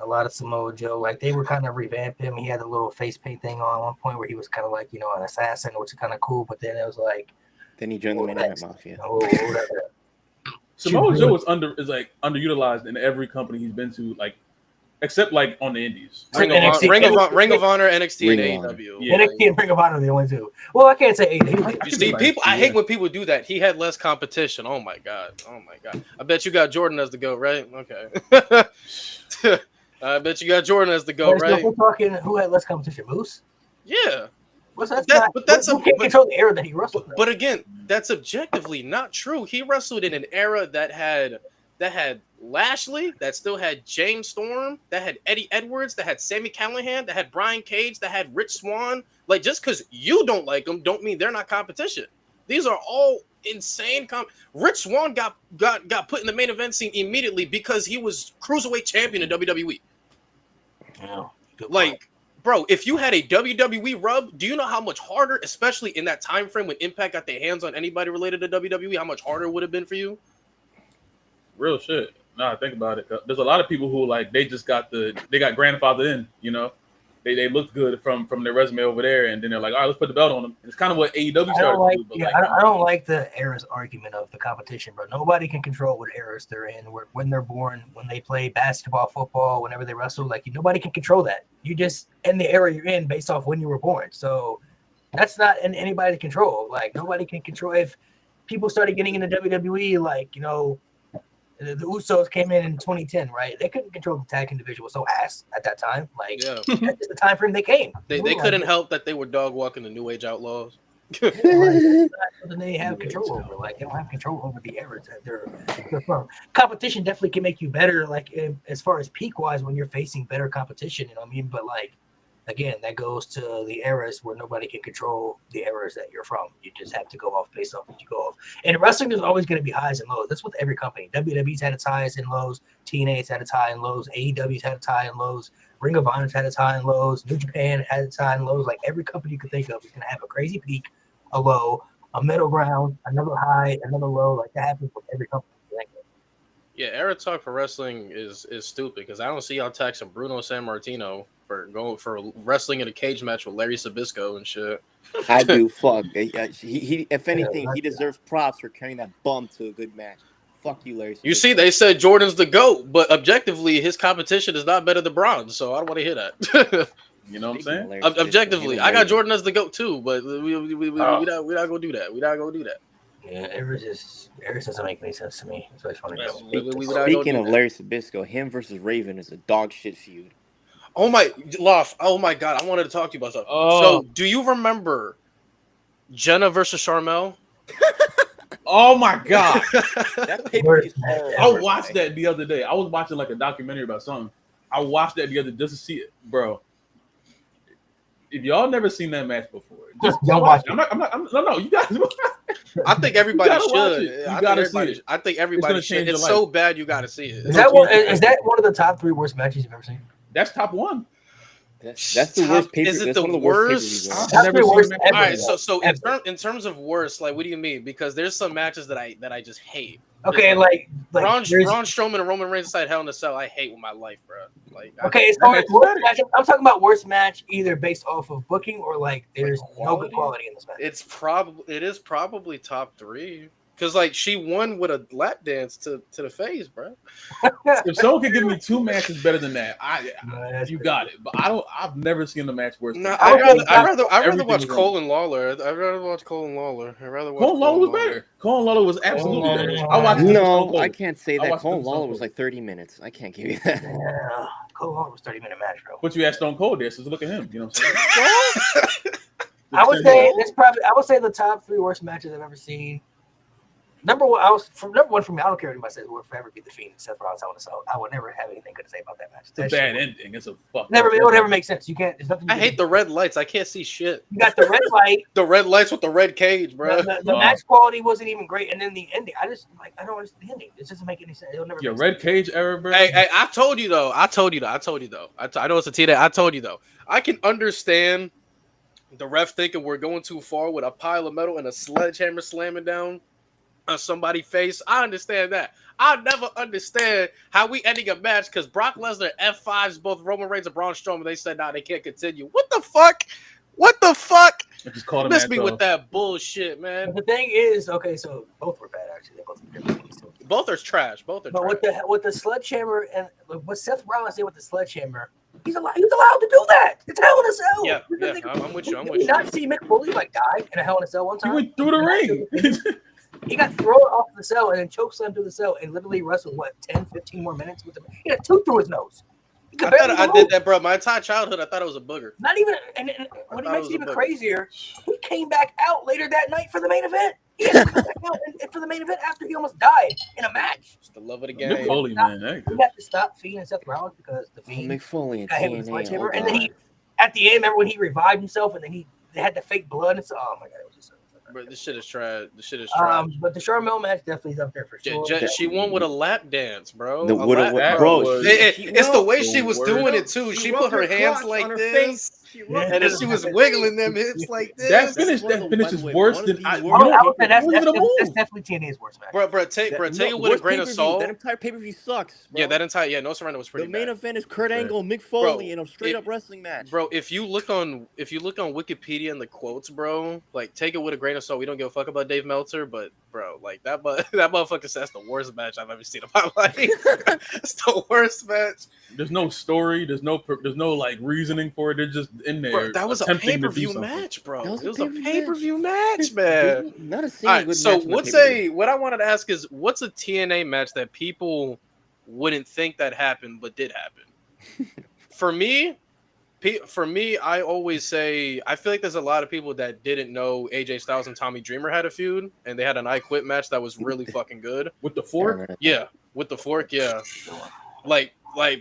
a lot of Samoa Joe. Like, they were kind of revamp him. He had a little face paint thing on at one point where he was kind of like, an assassin, which is kind of cool. But then it was like, then he joined the Main Event Mafia. Samoa Joe is underutilized in every company he's been to, like, except like on the Indies. Ring of Honor, NXT, and AEW. Yeah. NXT and Ring of Honor are the only two. Well, I can't say AEW. You see, people. I hate when people do that. He had less competition. Oh my god. I bet you got Jordan as the GOAT, right? Okay. I bet you got Jordan as the GOAT, right? We're talking who had less competition, Moose. Yeah. Who can't control the era that he wrestled. But again, that's objectively not true. He wrestled in an era that had Lashley, that still had James Storm, that had Eddie Edwards, that had Sami Callihan, that had Brian Cage, that had Rich Swann. Like, just because you don't like them, don't mean they're not competition. These are all insane. Rich Swann got put in the main event scene immediately because he was cruiserweight champion in WWE. Yeah, like, bro, if you had a WWE rub, do you know how much harder, especially in that time frame when Impact got their hands on anybody related to WWE, how much harder it would have been for you? Real shit. Nah, think about it. There's a lot of people who, like, they got grandfathered in, They looked good from their resume over there, and then they're like, all right, let's put the belt on them. It's kind of what AEW started to do. I don't like the eras argument of the competition, bro. Nobody can control what eras they're in, when they're born, when they play basketball, football, whenever they wrestle. Like, nobody can control that. You just end the era you're in based off when you were born. So that's not in anybody's control. Like, nobody can control. If people started getting into WWE, like, the Usos came in 2010, right? They couldn't control the tag team division. Was so ass at that time. Like, that's just the time frame they came. They couldn't help that they were dog walking the New Age Outlaws. They have control over. Like, they don't have control over the eras that they're from. Competition definitely can make you better. Like, as far as peak wise, when you're facing better competition, But like, again, that goes to the eras where nobody can control the eras that you're from. You just have to go off based off what you go off. And wrestling is always going to be highs and lows. That's with every company. WWE's had its highs and lows. TNA's had its high and lows. AEW's had its high and lows. Ring of Honor's had its high and lows. New Japan had its high and lows. Like, every company you could think of is going to have a crazy peak, a low, a middle ground, another high, another low. Like, that happens with every company. Yeah, era talk for wrestling is stupid because I don't see y'all taxing Bruno Sammartino for wrestling in a cage match with Larry Sabisco and shit. I do. Fuck. He if anything, he deserves props for carrying that bum to a good match. Fuck you, Larry. You see, they said Jordan's the GOAT, but objectively, his competition is not better than Bron, so I don't want to hear that. You know what I'm saying? Objectively, I got Jordan as the GOAT too, but we not gonna do that. We not gonna do that. Yeah, Eris doesn't make any sense to me. That's why it's funny. Speaking of Larry Sabisco, him versus Raven is a dog shit feud. Oh my God! I wanted to talk to you about something. So, do you remember Jenna versus Sharmell? Oh my God! That paper is I watched that the other day. I was watching like a documentary about something. I watched that the other just to see it, bro. If y'all never seen that match before, just don't watch it. No, you guys. I think everybody should. You gotta see it. I think everybody should. It's so bad, you gotta see it. Is that one of the top 3 worst matches you've ever seen? That's top 1. That's the worst paper. Is it that's the one of the worst? I've never seen All right, so in terms of worst, like, what do you mean? Because there's some matches that I just hate. Okay, like Braun Strowman and Roman Reigns inside Hell in a Cell, I hate with my life, bro. Like, okay, as far as worst match, I'm talking about worst match either based off of booking or like there's no good quality in this match. It is probably top 3. Because, like, she won with a lap dance to the face, bro. If someone could give me 2 matches better than that, you got it. But I've never seen a match worse. No, I'd rather watch Cole and Lawler. I'd rather watch Cole and Lawler. Cole and Lawler was better. Cole and Lawler was absolutely better. I watched. No, I can't say that. Cole and Lawler was like 30 minutes. I can't give you that. Yeah, Cole and Lawler was 30-minute match, bro. But you had Stone Cold there, so look at him. You know what I'm saying? I would say the top 3 worst matches I've ever seen. Number one for me. I don't care what anybody says. It will forever be the Fiend and Seth Rollins. I would never have anything good to say about that match. It's a bad ending. It's a fuck. It would never make sense. You can't. There's nothing. I hate the red lights. I can't see shit. You got the red light. The red lights with the red cage, bro. The match quality wasn't even great, and then the ending. I don't understand the ending. It doesn't make any sense. It'll never. Your red cage era, bro. Hey, I told you though. I know it's a T-Day. I told you though. I can understand the ref thinking we're going too far with a pile of metal and a sledgehammer slamming down on somebody's face. I understand that. I'll never understand how we ending a match because Brock Lesnar F5s both Roman Reigns and Braun Strowman. They said, nah, they can't continue. What the fuck? I just called Miss me with that bullshit, man. The thing is, okay, so both were bad actually. They both were good. Both are trash. But with the sledgehammer and what Seth Rollins did with the sledgehammer, he's allowed to do that. It's Hell in a Cell. Yeah, I'm with you. Did you not see Mick Foley like die in a Hell in a Cell one time? He went through the ring. He got thrown off the cell and then chokeslammed through the cell and literally wrestled 10, 15 more minutes with him. He had a tooth through his nose. I did that, bro. My entire childhood, I thought it was a booger. Not even, and what makes it even crazier, he came back out later that night for the main event. He had to come back out for the main event after he almost died in a match. It's the love of the game. Mick Foley, man. We have to stop Fiend and Seth Rollins because the Fiend Mick Foley and got hit with his lightsaber. And then he, at the end, remember when he revived himself and then they had the fake blood and so, oh my god, it was just so. Bro, this shit is trash. But the Sharmell match definitely is up there for sure. She won with a lap dance, bro. It's the way she was doing it too. She put her hands like this, and then she was wiggling them hips like this. That finish is worse than I would say that's definitely TNA's worst match. Bro, take it with a grain of salt. That entire pay-per-view sucks. Bro. Yeah, No Surrender was pretty. The main event is Kurt Angle, Mick Foley in a straight-up wrestling match. Bro, if you look on Wikipedia and the quotes, bro, like take it with a grain of salt. We don't give a fuck about Dave Meltzer, but bro, like that motherfucker says that's the worst match I've ever seen in my life. It's the worst match. There's no story. There's no like reasoning for it. They're just in there. Bro, that was a pay-per-view match, bro. It was a pay-per-view match, man. Not a single good match. So what I wanted to ask is, what's a TNA match that people wouldn't think that happened but did happen? For me, I always say I feel like there's a lot of people that didn't know AJ Styles and Tommy Dreamer had a feud, and they had an I Quit match that was really fucking good. With the fork? Yeah, with the fork, yeah. Like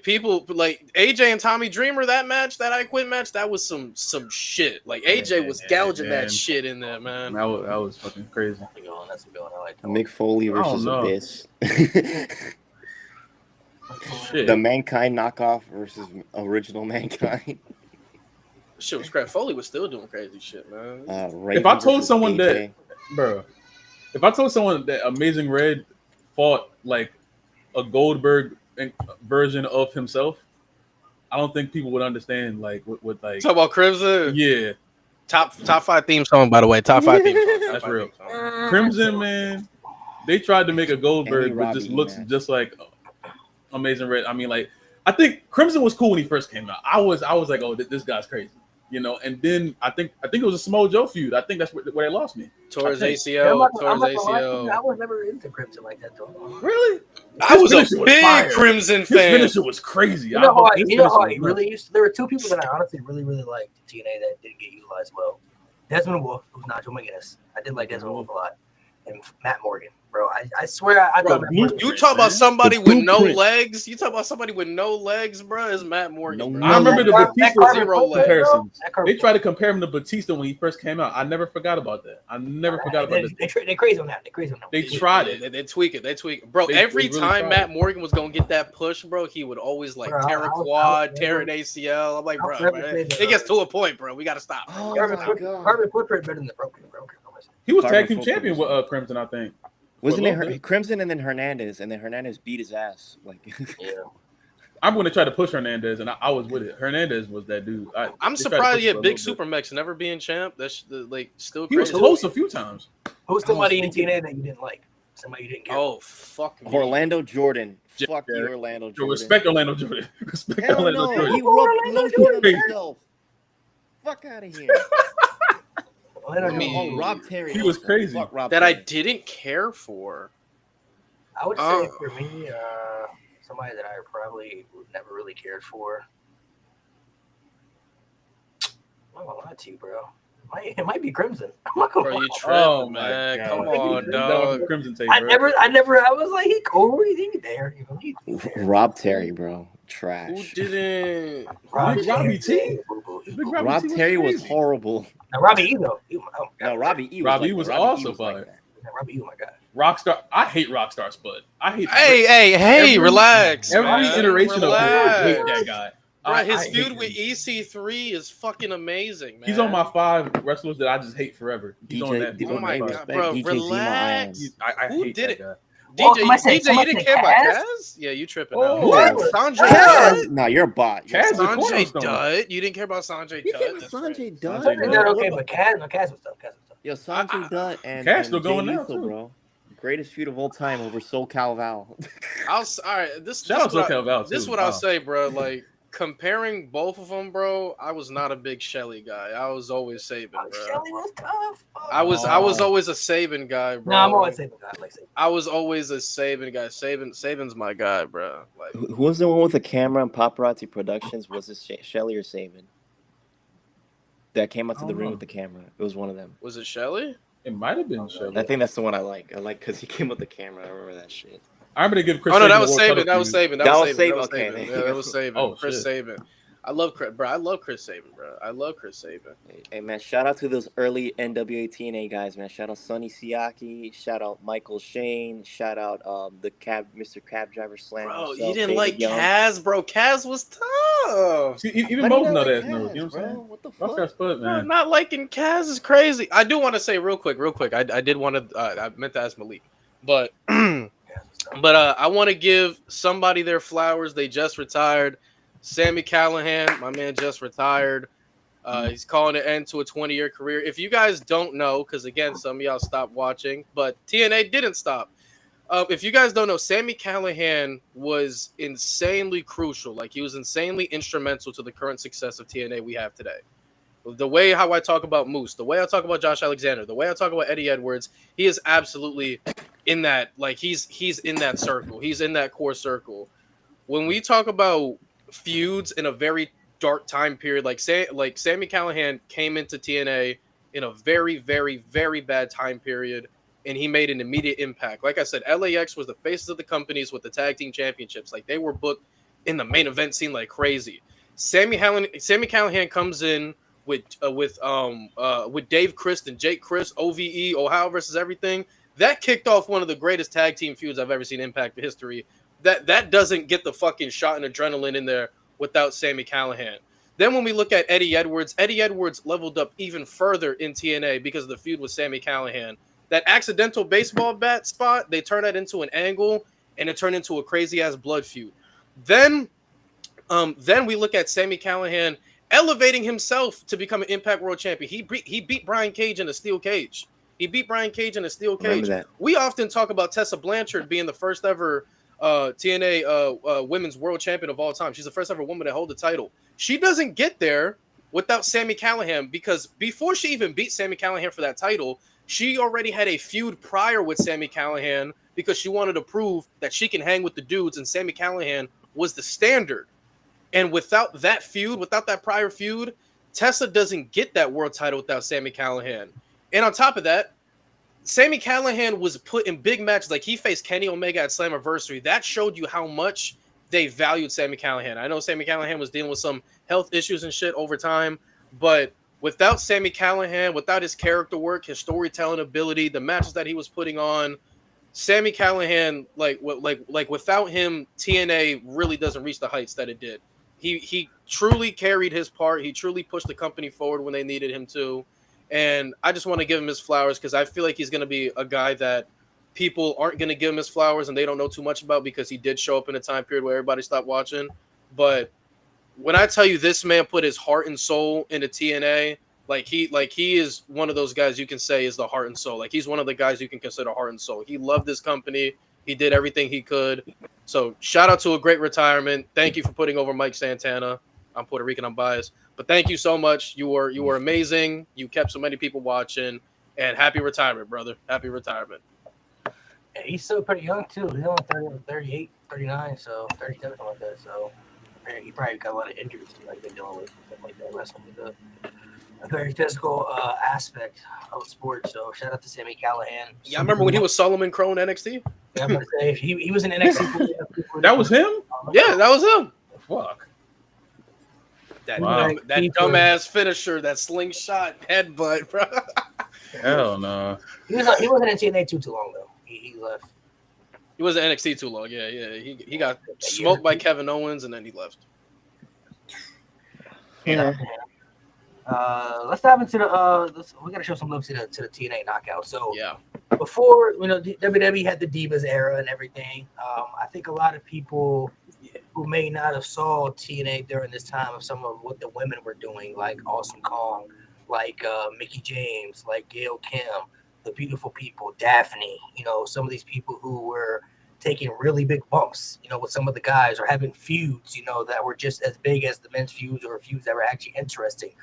people like AJ and Tommy Dreamer, that match, that I Quit match, that was some shit. Like AJ was gouging that shit in there, man. That was fucking crazy. That's a good one. I like that. Mick Foley versus Abyss. Shit. The Mankind knockoff versus original Mankind. Shit was crazy. Foley was still doing crazy shit, man. If I told someone that, bro, if I told someone that Amazing Red fought like a Goldberg version of himself, I don't think people would understand. Like, what like talk about Crimson? Yeah, top 5 theme song, by the way. Top 5 theme song. That's real. Crimson, man. They tried to make a Goldberg, Any but just Robbie looks match. just like Amazing Red. I mean, like I think Crimson was cool when he first came out. I was like, oh, this guy's crazy, you know. And then I think it was a Samoa Joe feud. I think that's where they lost me. Towards I think. ACL. I'm Towards not gonna lie to you, I ACL. was never into Crimson like that though. Really? I was a finisher was big fire. Crimson His fan. finisher was crazy. You know how I His finisher was he nuts. really used. There were two people that I honestly really liked in TNA that didn't get utilized well. Desmond Wolfe, who's Nigel McGuinness. I did like Desmond Wolfe a lot, and Matt Morgan, bro. I swear I Bro, thought Matt Morgan you was talk about great. somebody The with no blueprint. legs. You talk about somebody with no legs, bro. Is Matt Morgan. No bro. I remember the That Batista Carmen zero Porter, comparisons. that Carmen They tried to compare him to Batista when he first came out. I never forgot about that. I never forgot about that. They crazy on that. They crazy on that. They tried it. They tweak it. They tweak it. Bro, They every really time tried Matt it. Morgan was going to get that push, bro, he would always like Bro, tear a I was quad, never- tear an ACL. I'm like, I'll bro, never man, say that, it gets to a point, bro. We got to stop. Oh Carmen my Porter god. better than the Broken. He was Carmen tag team Fulton champion was- with Crimson, I think. Wasn't For a it little bit. Crimson and then Hernandez beat his ass? Like, Yeah. I'm going to try to push Hernandez, and I was with it. Hernandez was that dude. I'm they tried to surprised push he him had a big little super mechs never being champ. That's like still bit. He was crazy. close a few times. Who's somebody in TNA that you didn't like? Somebody you didn't care. Oh fuck me. Orlando Jordan. Yeah. Fuck you, Orlando Yo, Jordan. respect Orlando Jordan. Respect Hell Orlando no, Jordan. he Orlando rubbed lotion on Jordan. himself. Fuck out of here. Orlando I mean, Jordan. Oh, Rob Terry. He was also. crazy. Fuck Rob that I Terry. didn't care for. I would say Oh. for me, somebody that I probably never really cared for. I'm not gonna lie to you, bro. It might be Crimson. I'm not gonna Bro, lie. you tripping, Oh my man. God. Come Like, on, you dog. Crimson tape, I bro. was like, he cool. He there. You know, he's there. Rob Terry, bro. Who Trash. didn't? Robbie T? Boo-boo. Big Robbie Rob T was Terry was crazy. horrible. Now, Robbie E though. Oh, my God. No, Robbie E was Robbie like E was that. Robbie E also was like fire. that. Robbie E, oh my God. Rockstar. I hate Rockstar Spud. I hate Hey, Every- relax. every man. iteration of him. I hate Relax. that guy. Bro, I his hate feud him. with EC3 is fucking amazing, man. He's on my 5 wrestlers that I just hate forever. He's on that. He's Oh on my that God, 5. bro, DJ relax. Zima I Who hate did that it? guy. Oh, DJ, somebody said- DJ, you somebody didn't said care about Kaz? Kaz? Yeah, you tripping. Oh, now. what? Sanjay Kaz? Dutt? No, you're a bot. Kaz is a Sanjay cornerstone. Dutt? You didn't care about Sanjay You Dutt? care about That's Sanjay right. Dutt? Sanjay Is Dutt. that okay? But Kaz was tough. Yo, Sanjay I- Dutt and Cash still Jay going now, Lethal, too. bro. Greatest feud of all time over Soul Cal Val. All right, this Shout out to what I- Cal Val, This is too. what Wow. I'll say, bro. Like comparing both of them, bro. I was not a big Shelly guy. I was always Saban, bro. Shelly was tough. I was always a Saban guy, bro. No, I'm always saying God. Like Saban. I was always a Saban guy. Saban's my guy, bro. Like Who was the one with the camera and Paparazzi Productions? Was it Shelly or Saban? That came out to I the don't ring know. with the camera. It was one of them. was it Shelly? It might have been Shelly. I think that's the one I like. I like because he came with the camera. I remember that shit. I remember to give Chris. Oh no, Saban that the was World Saban. Title That was feud. Saban. That That was was Saban. Saban, That was okay. Saban. Yeah, that was Saban. Oh, Chris shit. Saban. I love Chris, bro. I love Chris Saban, bro. I love Chris Saban. Hey man, shout out to those early NWA TNA guys, man. Shout out Sonny Siaki. Shout out Michael Shane. Shout out Mr. Cab Driver Slam. Bro, himself, you didn't David like Young. Kaz, bro. Kaz was tough. See, even How do you Moses not know like that. Kaz, You know what I'm bro? saying? What the Rockstar fuck? Spud, Bro, man. not liking Kaz is crazy. I do want to say real quick. I did want to. I meant to ask Malik, but I want to give somebody their flowers. They just retired. Sammy Callahan, my man, just retired. He's calling an end to a 20-year career. If you guys don't know, because again, some of y'all stopped watching, but TNA didn't stop. If you guys don't know, Sammy Callahan was insanely crucial. Like he was insanely instrumental to the current success of TNA we have today. The way how I talk about Moose, the way I talk about Josh Alexander, the way I talk about Eddie Edwards, he is absolutely in that. Like he's in that circle. He's in that core circle. When we talk about feuds in a very dark time period, like Sammy Callahan came into TNA in a very, very, very bad time period, and he made an immediate impact. Like I said, LAX was the faces of the companies with the tag team championships. Like they were booked in the main event scene like crazy. Sammy Callahan comes in with Dave Christ and Jake Chris, OVE, Ohio versus everything. That kicked off one of the greatest tag team feuds I've ever seen in Impact history. That doesn't get the fucking shot and adrenaline in there without Sammy Callahan. Then when we look at Eddie Edwards leveled up even further in TNA because of the feud with Sammy Callahan. That accidental baseball bat spot, they turned that into an angle, and it turned into a crazy-ass blood feud. Then we look at Sammy Callahan elevating himself to become an Impact World Champion. He beat Brian Cage in a steel cage. He beat Brian Cage in a steel Remember cage. that. We often talk about Tessa Blanchard being the first ever TNA women's world champion of all time. She's the first ever woman to hold the title. She doesn't get there without Sami Callihan, because before she even beat Sami Callihan for that title, she already had a feud prior with Sami Callihan because she wanted to prove that she can hang with the dudes, and Sami Callihan was the standard. And without that feud, without that prior feud, Tessa doesn't get that world title without Sami Callihan. And on top of that, Sami Callihan was put in big matches. Like, he faced Kenny Omega at Slammiversary. That showed you how much they valued Sami Callihan. I know Sami Callihan was dealing with some health issues and shit over time, but without Sami Callihan, without his character work, his storytelling ability, the matches that he was putting on, Sami Callihan, like without him, TNA really doesn't reach the heights that it did. He truly carried his part. He truly pushed the company forward when they needed him to. And I just want to give him his flowers, because I feel like he's going to be a guy that people aren't going to give him his flowers and they don't know too much about, because he did show up in a time period where everybody stopped watching. But when I tell you this man put his heart and soul into TNA, he is one of those guys you can say is the heart and soul. Like, he's one of the guys you can consider heart and soul. He loved this company. He did everything he could. So shout out to a great retirement. Thank you for putting over Mike Santana. I'm Puerto Rican, I'm biased. But thank you so much. You were amazing. You kept so many people watching. And happy retirement, brother. Happy retirement. Yeah, he's still pretty young, too. He's only 38, 39, so 37, something like that. So he probably got a lot of injuries, like they're dealing with, stuff like that. Wrestling is a very physical aspect of the sport. So shout out to Sami Callihan. Yeah, I remember when he was Solomon Crow in NXT. Yeah, I'm gonna say he was in NXT. That was him? Yeah, that was him. Fuck. That Wow. that dumbass finisher, that slingshot headbutt, bro. Hell no. He wasn't in TNA too long though. He left. He was in NXT too long. Yeah. He got smoked by Kevin Owens and then he left. Yeah. Let's dive into the. We gotta show some love to the TNA knockout. So Yeah. before WWE had the Divas era and everything, I think a lot of people who may not have saw TNA during this time of some of what the women were doing, like Awesome Kong, like Mickie James, like Gail Kim, the Beautiful People, Daphne, some of these people who were taking really big bumps, with some of the guys, or having feuds, that were just as big as the men's feuds, or feuds that were actually interesting.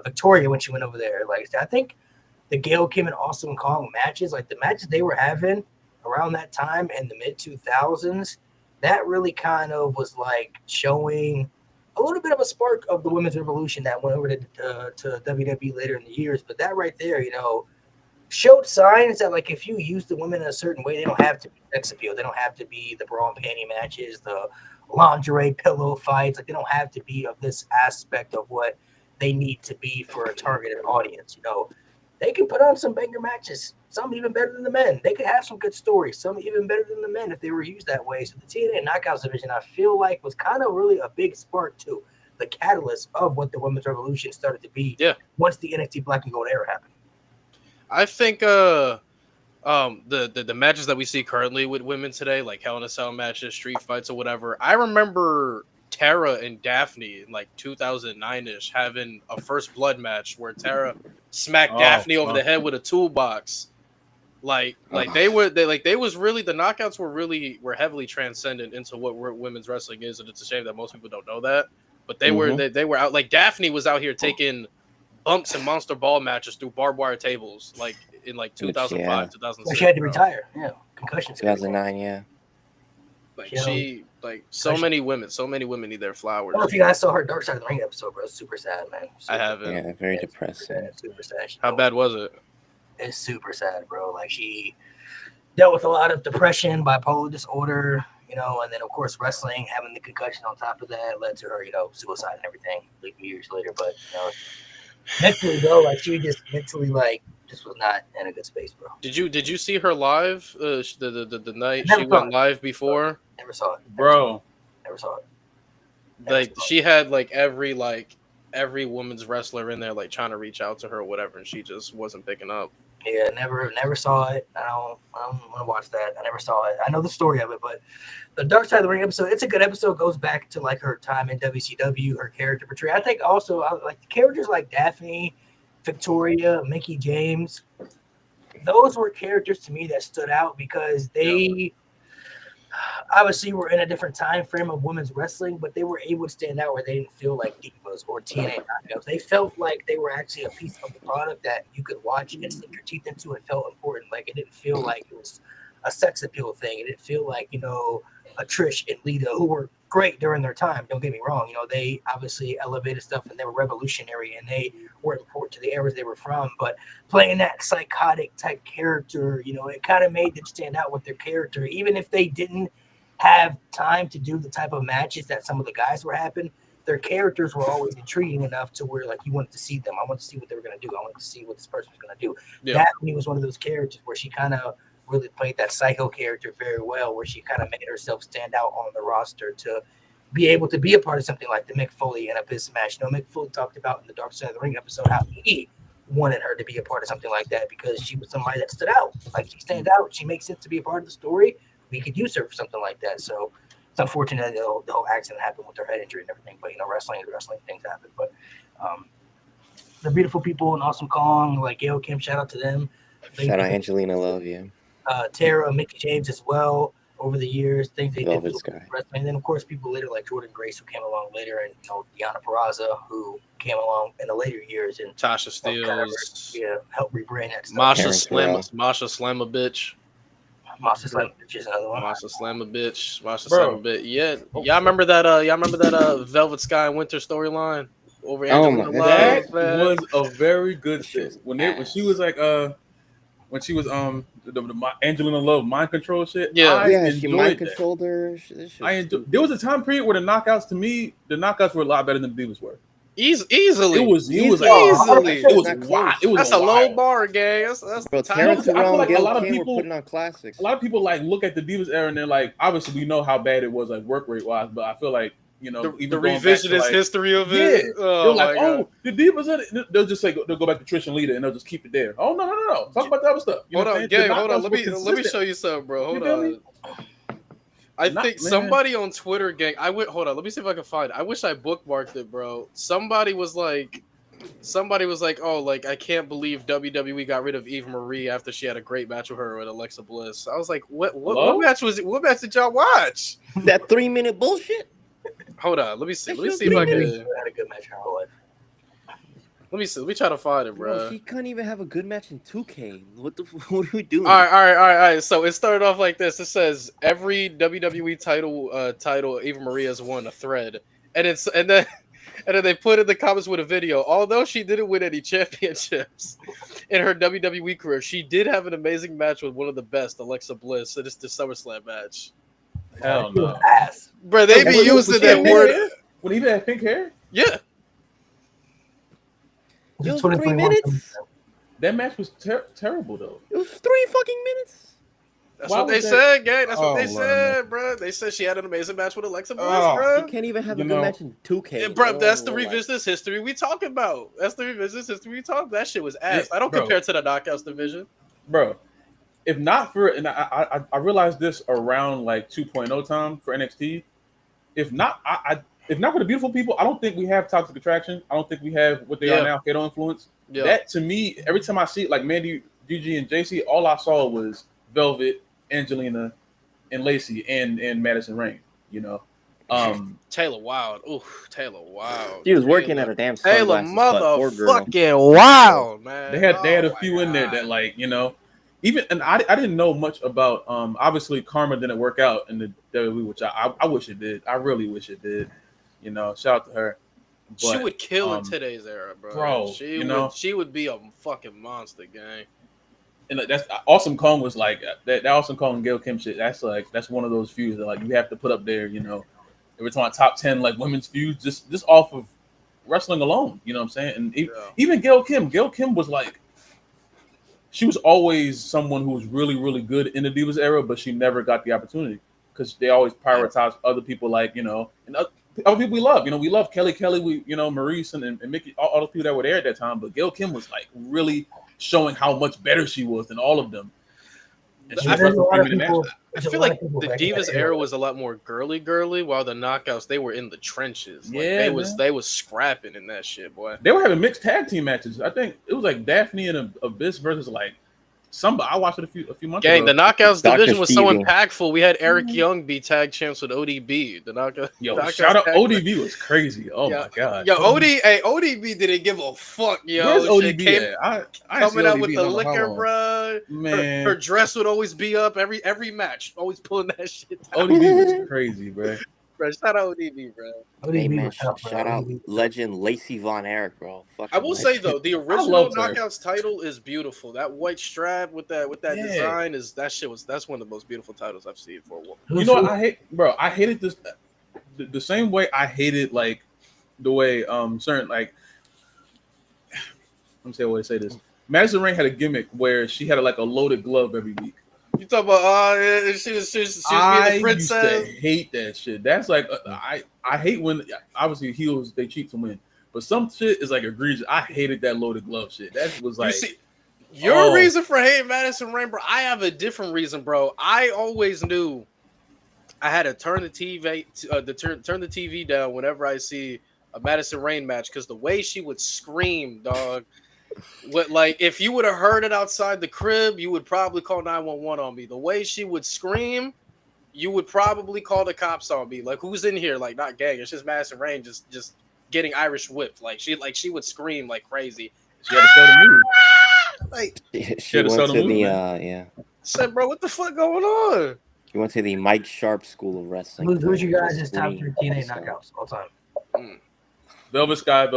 Victoria, when she went over there, like, I think the Gail Kim and Awesome Kong matches, like the matches they were having around that time in the mid 2000s, that really kind of was like showing a little bit of a spark of the women's revolution that went over to WWE later in the years. But that right there, showed signs that, like, if you use the women in a certain way, they don't have to be sex appeal. They don't have to be the bra and panty matches, the lingerie pillow fights. Like, they don't have to be of this aspect of what they need to be for a targeted audience. They can put on some banger matches, some even better than the men. They could have some good stories, some even better than the men if they were used that way. So the TNA Knockouts division, I feel like, was kind of really a big spark to the catalyst of what the women's revolution started to be. Yeah. Once the NXT Black and Gold era happened. I think the matches that we see currently with women today, like Hell in a Cell matches, street fights, or whatever. I remember Tara and Daphne in like 2009-ish having a first blood match where Tara smacked Daphne over the head with a toolbox. Like they was really, the knockouts were heavily transcendent into what women's wrestling is, and it's a shame that most people don't know that. But they were out, like Daphne was out here taking bumps and monster ball matches through barbed wire tables, like in like 2005, 2006. Well, she had to retire. Yeah, concussions. 2009, yeah. Like so many women need their flowers. I don't know if you guys saw her Dark Side of the Ring episode, bro. It's super sad, man. I haven't. Yeah, very depressing. Super sad. How bad was it? It's super sad, bro. Like, she dealt with a lot of depression, bipolar disorder, and then of course wrestling, having the concussion on top of that led to her, suicide and everything like years later. But mentally though, like, she just mentally just was not in a good space, bro. Did you see her live? The night Never she saw went it. live before? Never saw it, Bro. Never saw it. Like, she had every woman's wrestler in there trying to reach out to her or whatever, and she just wasn't picking up. Yeah, never saw it. I don't want to watch that. I never saw it. I know the story of it, but the Dark Side of the Ring episode, it's a good episode. Goes back to her time in WCW, her character portrayal. I think also like the characters like Daphne, Victoria, Mickie James. those were characters to me that stood out because they obviously were in a different time frame of women's wrestling, but they were able to stand out where they didn't feel like divas or TNA knockouts. They felt like they were actually a piece of the product that you could watch and sink your teeth into and felt important. Like it didn't feel like it was a sex appeal thing. It didn't feel like, a Trish and Lita, who were great during their time. Don't get me wrong. They obviously elevated stuff and they were revolutionary and they were important to the eras they were from. But playing that psychotic type character, it kind of made them stand out with their character, even if they didn't have time to do the type of matches that some of the guys were having. Their characters were always intriguing enough to where, like, you wanted to see them. I wanted to see what they were going to do. I wanted to see what this person was going to do. Yeah. Daphne was one of those characters where she kind of really played that psycho character very well, where she kind of made herself stand out on the roster to be able to be a part of something like the Mick Foley and Abyss match. Mick Foley talked about in the Dark Side of the Ring episode how he wanted her to be a part of something like that because she was somebody that stood out. Like, she stands out. She makes sense to be a part of the story. We could use her for something like that. So it's unfortunate that the whole accident happened with her head injury and everything. But, wrestling is wrestling. Things happen. But the beautiful people in Awesome Kong, like Gail Kim, shout out to them. Shout out Angelina Love, yeah. Tara, Mickey James as well over the years, things they Velvet did Sky. wrestling. And then, of course, people later like Jordan Grace, who came along later, and Deonna Purrazzo, who came along in the later years and Tasha Steelz, helped rebrand that stuff. Masha Slamma bitch. Masha Slamma bitch is another one. Masha Slamma bitch. Masha Bro. Slamma bitch. Yeah, y'all remember that? Y'all remember that Velvet Sky and Winter storyline over Angelina my Love? That man? was a very good shit. When she was like when she was the Angelina Love mind control shit. Yeah. I She enjoyed mind that. controlled her. There was a time period where the knockouts were a lot better than the divas were. Easily. It was like Easily. it was Not wild. close. It was That's a low wild. bar, gang. That's Bro, the time. Terrence I feel Rowan like and a Gail lot of Kim were people- putting on classics. A lot of people like look at the divas era and they're like, obviously we know how bad it was, like work rate wise, but I feel like The even going back to, revisionist like, history of yeah, it. they're Oh, like, my God. the divas are they'll just say they'll go back to Trish and Lita and they'll just keep it there. Oh no. Talk about the other stuff. Hold on, gang. Hold on. The Let me knockouts show you something, bro. Hold You feel me? on. I think somebody on Twitter, gang. Hold on. Let me see if I can find it. I wish I bookmarked it, bro. Somebody was like, oh, like, I can't believe WWE got rid of Eva Marie after she had a great match with her with Alexa Bliss. I was like, what match was it? What match did y'all watch? That 3-minute bullshit. Hold on. Let me see. Let me That's see if I She can. had a good match in her whole life. Let me see. Let me try to find it, Bro, bro. she couldn't even have a good match in 2K. What are we doing? All right. So it started off like this. It says every WWE title Eva Marie has won a thread, and then they put in the comments with a video. Although she didn't win any championships in her WWE career, she did have an amazing match with one of the best, Alexa Bliss. And it's the SummerSlam match. Hell She was no. ass. Bro, they be using that word. When Eva had pink hair, Yeah, It was 2021. 3 minutes. that match was terrible though. It was 3 fucking minutes. that's Why what they was that- said, gang. That's what Oh, they Lord, said, bro. They said she had an amazing match with Alexa Bliss, Oh. bro. You can't even have a You good know- match in 2K. Yeah, bro, that's the Like, revisionist history we talking about. That's the revisionist history we talking. That shit was ass. Yeah, I don't bro. compare it to the knockouts division. Bro, if not for, and I realized this around like 2.0 time for NXT. If not for the beautiful people, I don't think we have Toxic Attraction. I don't think we have what they Yeah. are now, Fatal Influence. Yeah, That to me, every time I see it, like Mandy, Gigi, and JC, all I saw was Velvet, Angelina, and Lacey, and Madison Rain. Taylor Wilde. Ooh, Taylor Wilde. She was working at a damn Taylor sunglasses but poor girl. motherfucking Wild, man. They had Oh a my few in there God. that, like, even, and I didn't know much about. Obviously, Karma didn't work out in the WWE, which I wish it did. I really wish it did. Shout out to her. She But, would kill in today's era, bro. bro, She would be a fucking monster, gang. and that's Awesome Kong was like that Awesome Kong and Gail Kim shit. That's one of those feuds that, like, you have to put up there. Every time top 10 like women's feuds, just off of wrestling alone. You know what I'm saying? And even Gail Kim was like, she was always someone who was really, really good in the Divas era, but she never got the opportunity because they always prioritized other people, like, and other people we love. We love Kelly, Maurice and Mickey, all the people that were there at that time. But Gail Kim was like really showing how much better she was than all of them. And she I wrestled There's a lot of 3-minute matches. people- I there's a feel lot like of people the back in Divas that era was a lot more girly, while the knockouts, they were in the trenches. Like, Yeah, they was scrapping in that shit, boy. They were having mixed tag team matches. I think it was like Daphne and Abyss versus like somebody I watched it a few months Gang, ago. the Knockouts Dr. division was so Stevie. impactful. We had Eric Young be tag champs with ODB. The Knockouts. Yo, Knockouts shout out tag- ODB was crazy. Oh Yeah. my god. Yo, ODB didn't give a fuck, yo. Where's Shit ODB came- at? I ain't coming see out ODB with in the I don't know how liquor, long. bruh. Man, Her dress would always be up every match. Always pulling that shit down. ODB was crazy, bro. Bro, shout out ODB, bro. Hey ODB man, was tough, bro. shout out ODB. legend Lacey Von Erich, bro. Fucking I will say legend. though, the love original her. Knockouts title is beautiful. That white strap with that Yeah. design that's one of the most beautiful titles I've seen for a while. You know what I hate, bro? I hated this the same way I hated like the way certain like let me say a way to say this. Madison Rain had a gimmick where she had like a loaded glove every week. You talk about she was being I the used to princess. hate that shit. That's like I hate when obviously heels they cheat to win, but some shit is like egregious. I hated that loaded glove shit. That was like You see, your reason for hating Madison Rain, bro. I have a different reason, bro. I always knew I had to turn the TV turn the TV down whenever I see a Madison Rain match because the way she would scream, dog. What like if you would have heard it outside the crib, you would probably call 911 on me. The way she would scream, you would probably call the cops on me. Like who's in here? Like not gang. It's just Madison Rain just getting Irish whipped. Like she would scream like crazy. she had to show the move. Like she had to went sell to the the movement. yeah. said, bro, what the fuck going on? She went to the Mike Sharp School of Wrestling. Who's you guys' top Scream, 3 TNA so- knockouts all time? Velvet Sky.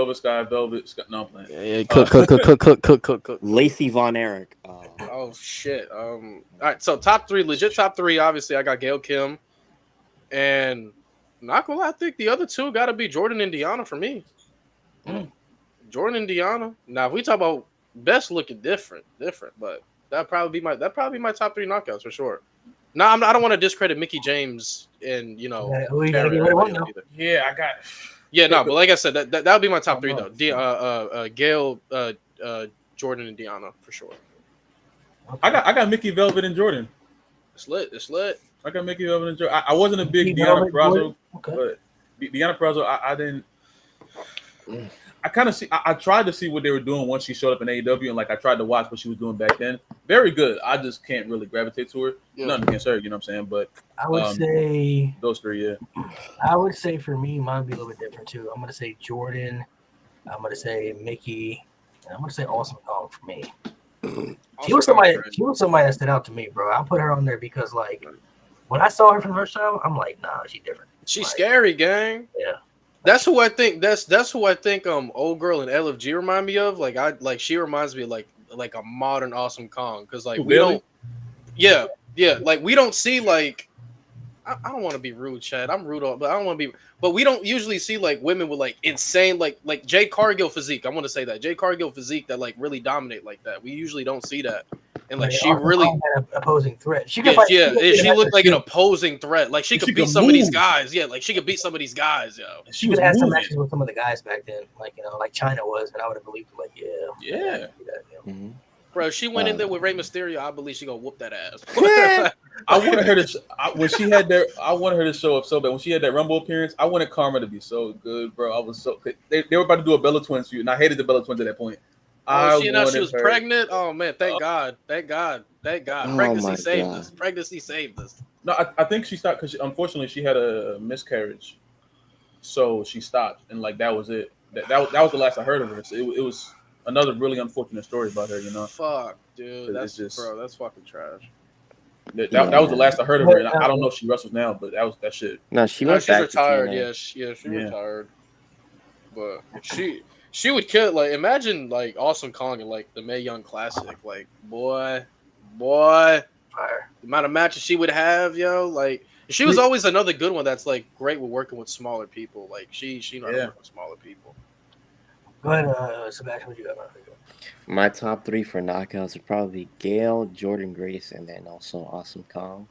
No, I'm playing. Yeah, cook. Lacey Von Erich. Oh shit. All right, so top 3, legit top 3. Obviously, I got Gail Kim, and not gonna lie, I think the other 2 got to be Jordan and Deanna for me. Jordan and Deanna. Now, if we talk about best looking, different, but that'd probably be my top 3 knockouts for sure. No, I don't want to discredit Mickey James and Yeah, who you gotta Tara get rid of one, either. though? Yeah, I got. Yeah, no, but like I said, that would be my top 3 no. though. Gail, Jordan, and Deanna for sure. I got Mickey Velvet and Jordan. It's lit. I got Mickey Velvet and Jordan. I wasn't a big Mickey Deanna Velvet, Purrazzo, Jordan? Okay. but Deanna Purrazzo, I didn't. I kind of see. I tried to see what they were doing once she showed up in AEW, and like I tried to watch what she was doing back then. Very good. I just can't really gravitate to her. Yeah. Nothing against her, you know what I'm saying? But I would say those 3, yeah. I would say for me, mine would be a little bit different too. I'm gonna say Jordan. I'm gonna say Mickey. And I'm gonna say Awesome Kong for me. She was somebody that stood out to me, bro. I put her on there because like when I saw her for the first time, I'm like, nah, she's different. She's Like, scary, gang. Yeah. That's who I think. That's who I think. Old girl and LFG remind me of. Like she reminds me of like a modern Awesome Kong because like Who, we Bailey? don't. Yeah. Like we don't see like. I don't want to be rude, Chad. I'm rude, but I don't want to be. But we don't usually see like women with like insane like Jay Cargill physique. I want to say that Jay Cargill physique that like really dominate like that. We usually don't see that. And like she Awesome really. Kong had an opposing threat. She Yeah, could fight. she looked like an opposing threat. Like she could She beat could some of these move. guys. Yeah, like she could beat some of these guys, yo. She could have had some matches with some of the guys back then, like like China was, and I would have believed like, Yeah. Mhm. Bro, if she went in there with Rey Mysterio, I believe she gonna whoop that ass. I wanted her to when she had their. I wanted her to show up so bad. When she had that Rumble appearance, I wanted Karma to be so good, bro. I was so they were about to do a Bella Twins feud, and I hated the Bella Twins at that point. Oh, she wanted was her- pregnant. Oh man, thank God. Oh, Pregnancy my saved God. us. Pregnancy saved us. No, I think she stopped because unfortunately she had a miscarriage, so she stopped, and like that was it. That was the last I heard of her. So it was another really unfortunate story about her, you know. Fuck, dude. It's just- That's fucking trash. That was the last I heard of her, and I don't know if she wrestles now, but that was that shit. No, she No, went she's back retired. to TNA. She Yeah. retired. But she would kill. Like imagine like Awesome Kong and like the Mae Young Classic. Like boy, Fire. the amount of matches she would have, yo. Like she was always another good one. That's like great with working with smaller people. Like she know how to work with smaller people. Go ahead, Sebastian. What you got? My top 3 for knockouts would probably be Gail, Jordan Grace, and then also Awesome Kong.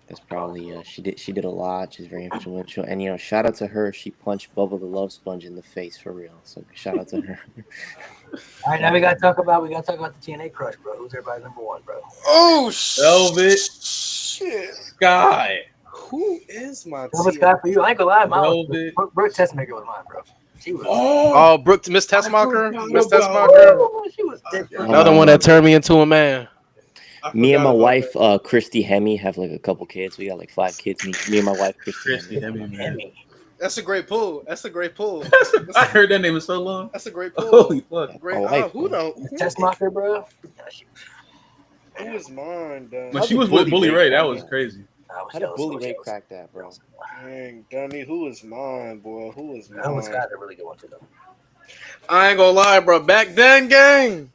That's probably she did a lot. She's very influential, and you know, shout out to her. She punched Bubba the Love Sponge in the face for real. So shout out to her. All right, now we gotta talk about the TNA crush, bro. Who's everybody's number 1, bro? Oh Velvet shit! Sky. Who is my Velvet team? Sky for you. I ain't gonna lie, mine Velvet. was Brooke Tessmaker was mine, bro. She was. Oh, Brooke, Miss Tessmacher. forgot Miss about Tessmacher. She was different. Another one that turned me into a man. I Me and forgot my about wife, that. Christy Hemme, have like a couple kids. We got like 5 kids. Me and my wife, Christy Christy, Hemme. I mean, man. Emmy. That's a great pull. That's a great pull. I heard that name in so long. That's a great pull. Holy fuck! Great. My wife, Who man. don't? Test marker, bro. Yeah, Who is mine, dog? When How'd she the was with Bully Bully Ray Ray, that crack was that? crazy. I was How did jealous. Bully Ray crack that, bro? Dang, Dunny, who is mine, boy? Who is mine? That was got a really good one too, though. I ain't gonna lie, bro. Back then, gang.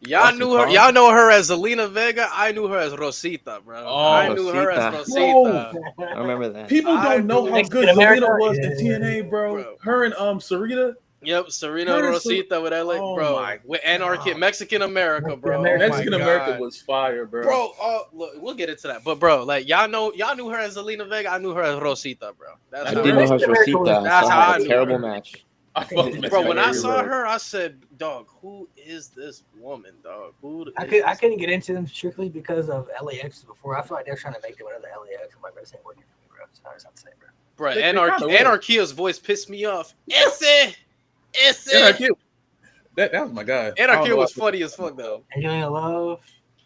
Y'all Austin knew her. Tom? Y'all know her as Zelina Vega. I knew her as Rosita, bro. Oh, I knew her as Rosita. Rosita. I remember that. People I don't know knew how Mexican good America? Zelina was in Yeah. TNA, bro. Bro. Her and Sarita. Yep, Serena Her and Rosita with LA, Oh bro. my With Anarchy, God. Mexican America, bro. Mexican Oh Mexican my America God. was fire, bro. Bro, look, we'll get into that. But bro, like y'all knew her as Zelina Vega. I knew her as Rosita, bro. That's I I how didn't know her Mexican was America was- Rosita. That's So how I I had a knew terrible her. match. I fucked Bro, Mexican Bro, when I America, saw bro. her, I said, "Dog, who is this woman, dog? I couldn't get into them strictly because of LAX before. I feel like they're trying to make them another LAX, and my best ain't working for me, bro. So it's not the same, bro. Bro, They kinda were. Anarchia's voice pissed me off. Esse. Anarchy. That was my guy. I don't Anarchia know was why- funny as fuck though. Angelina Love,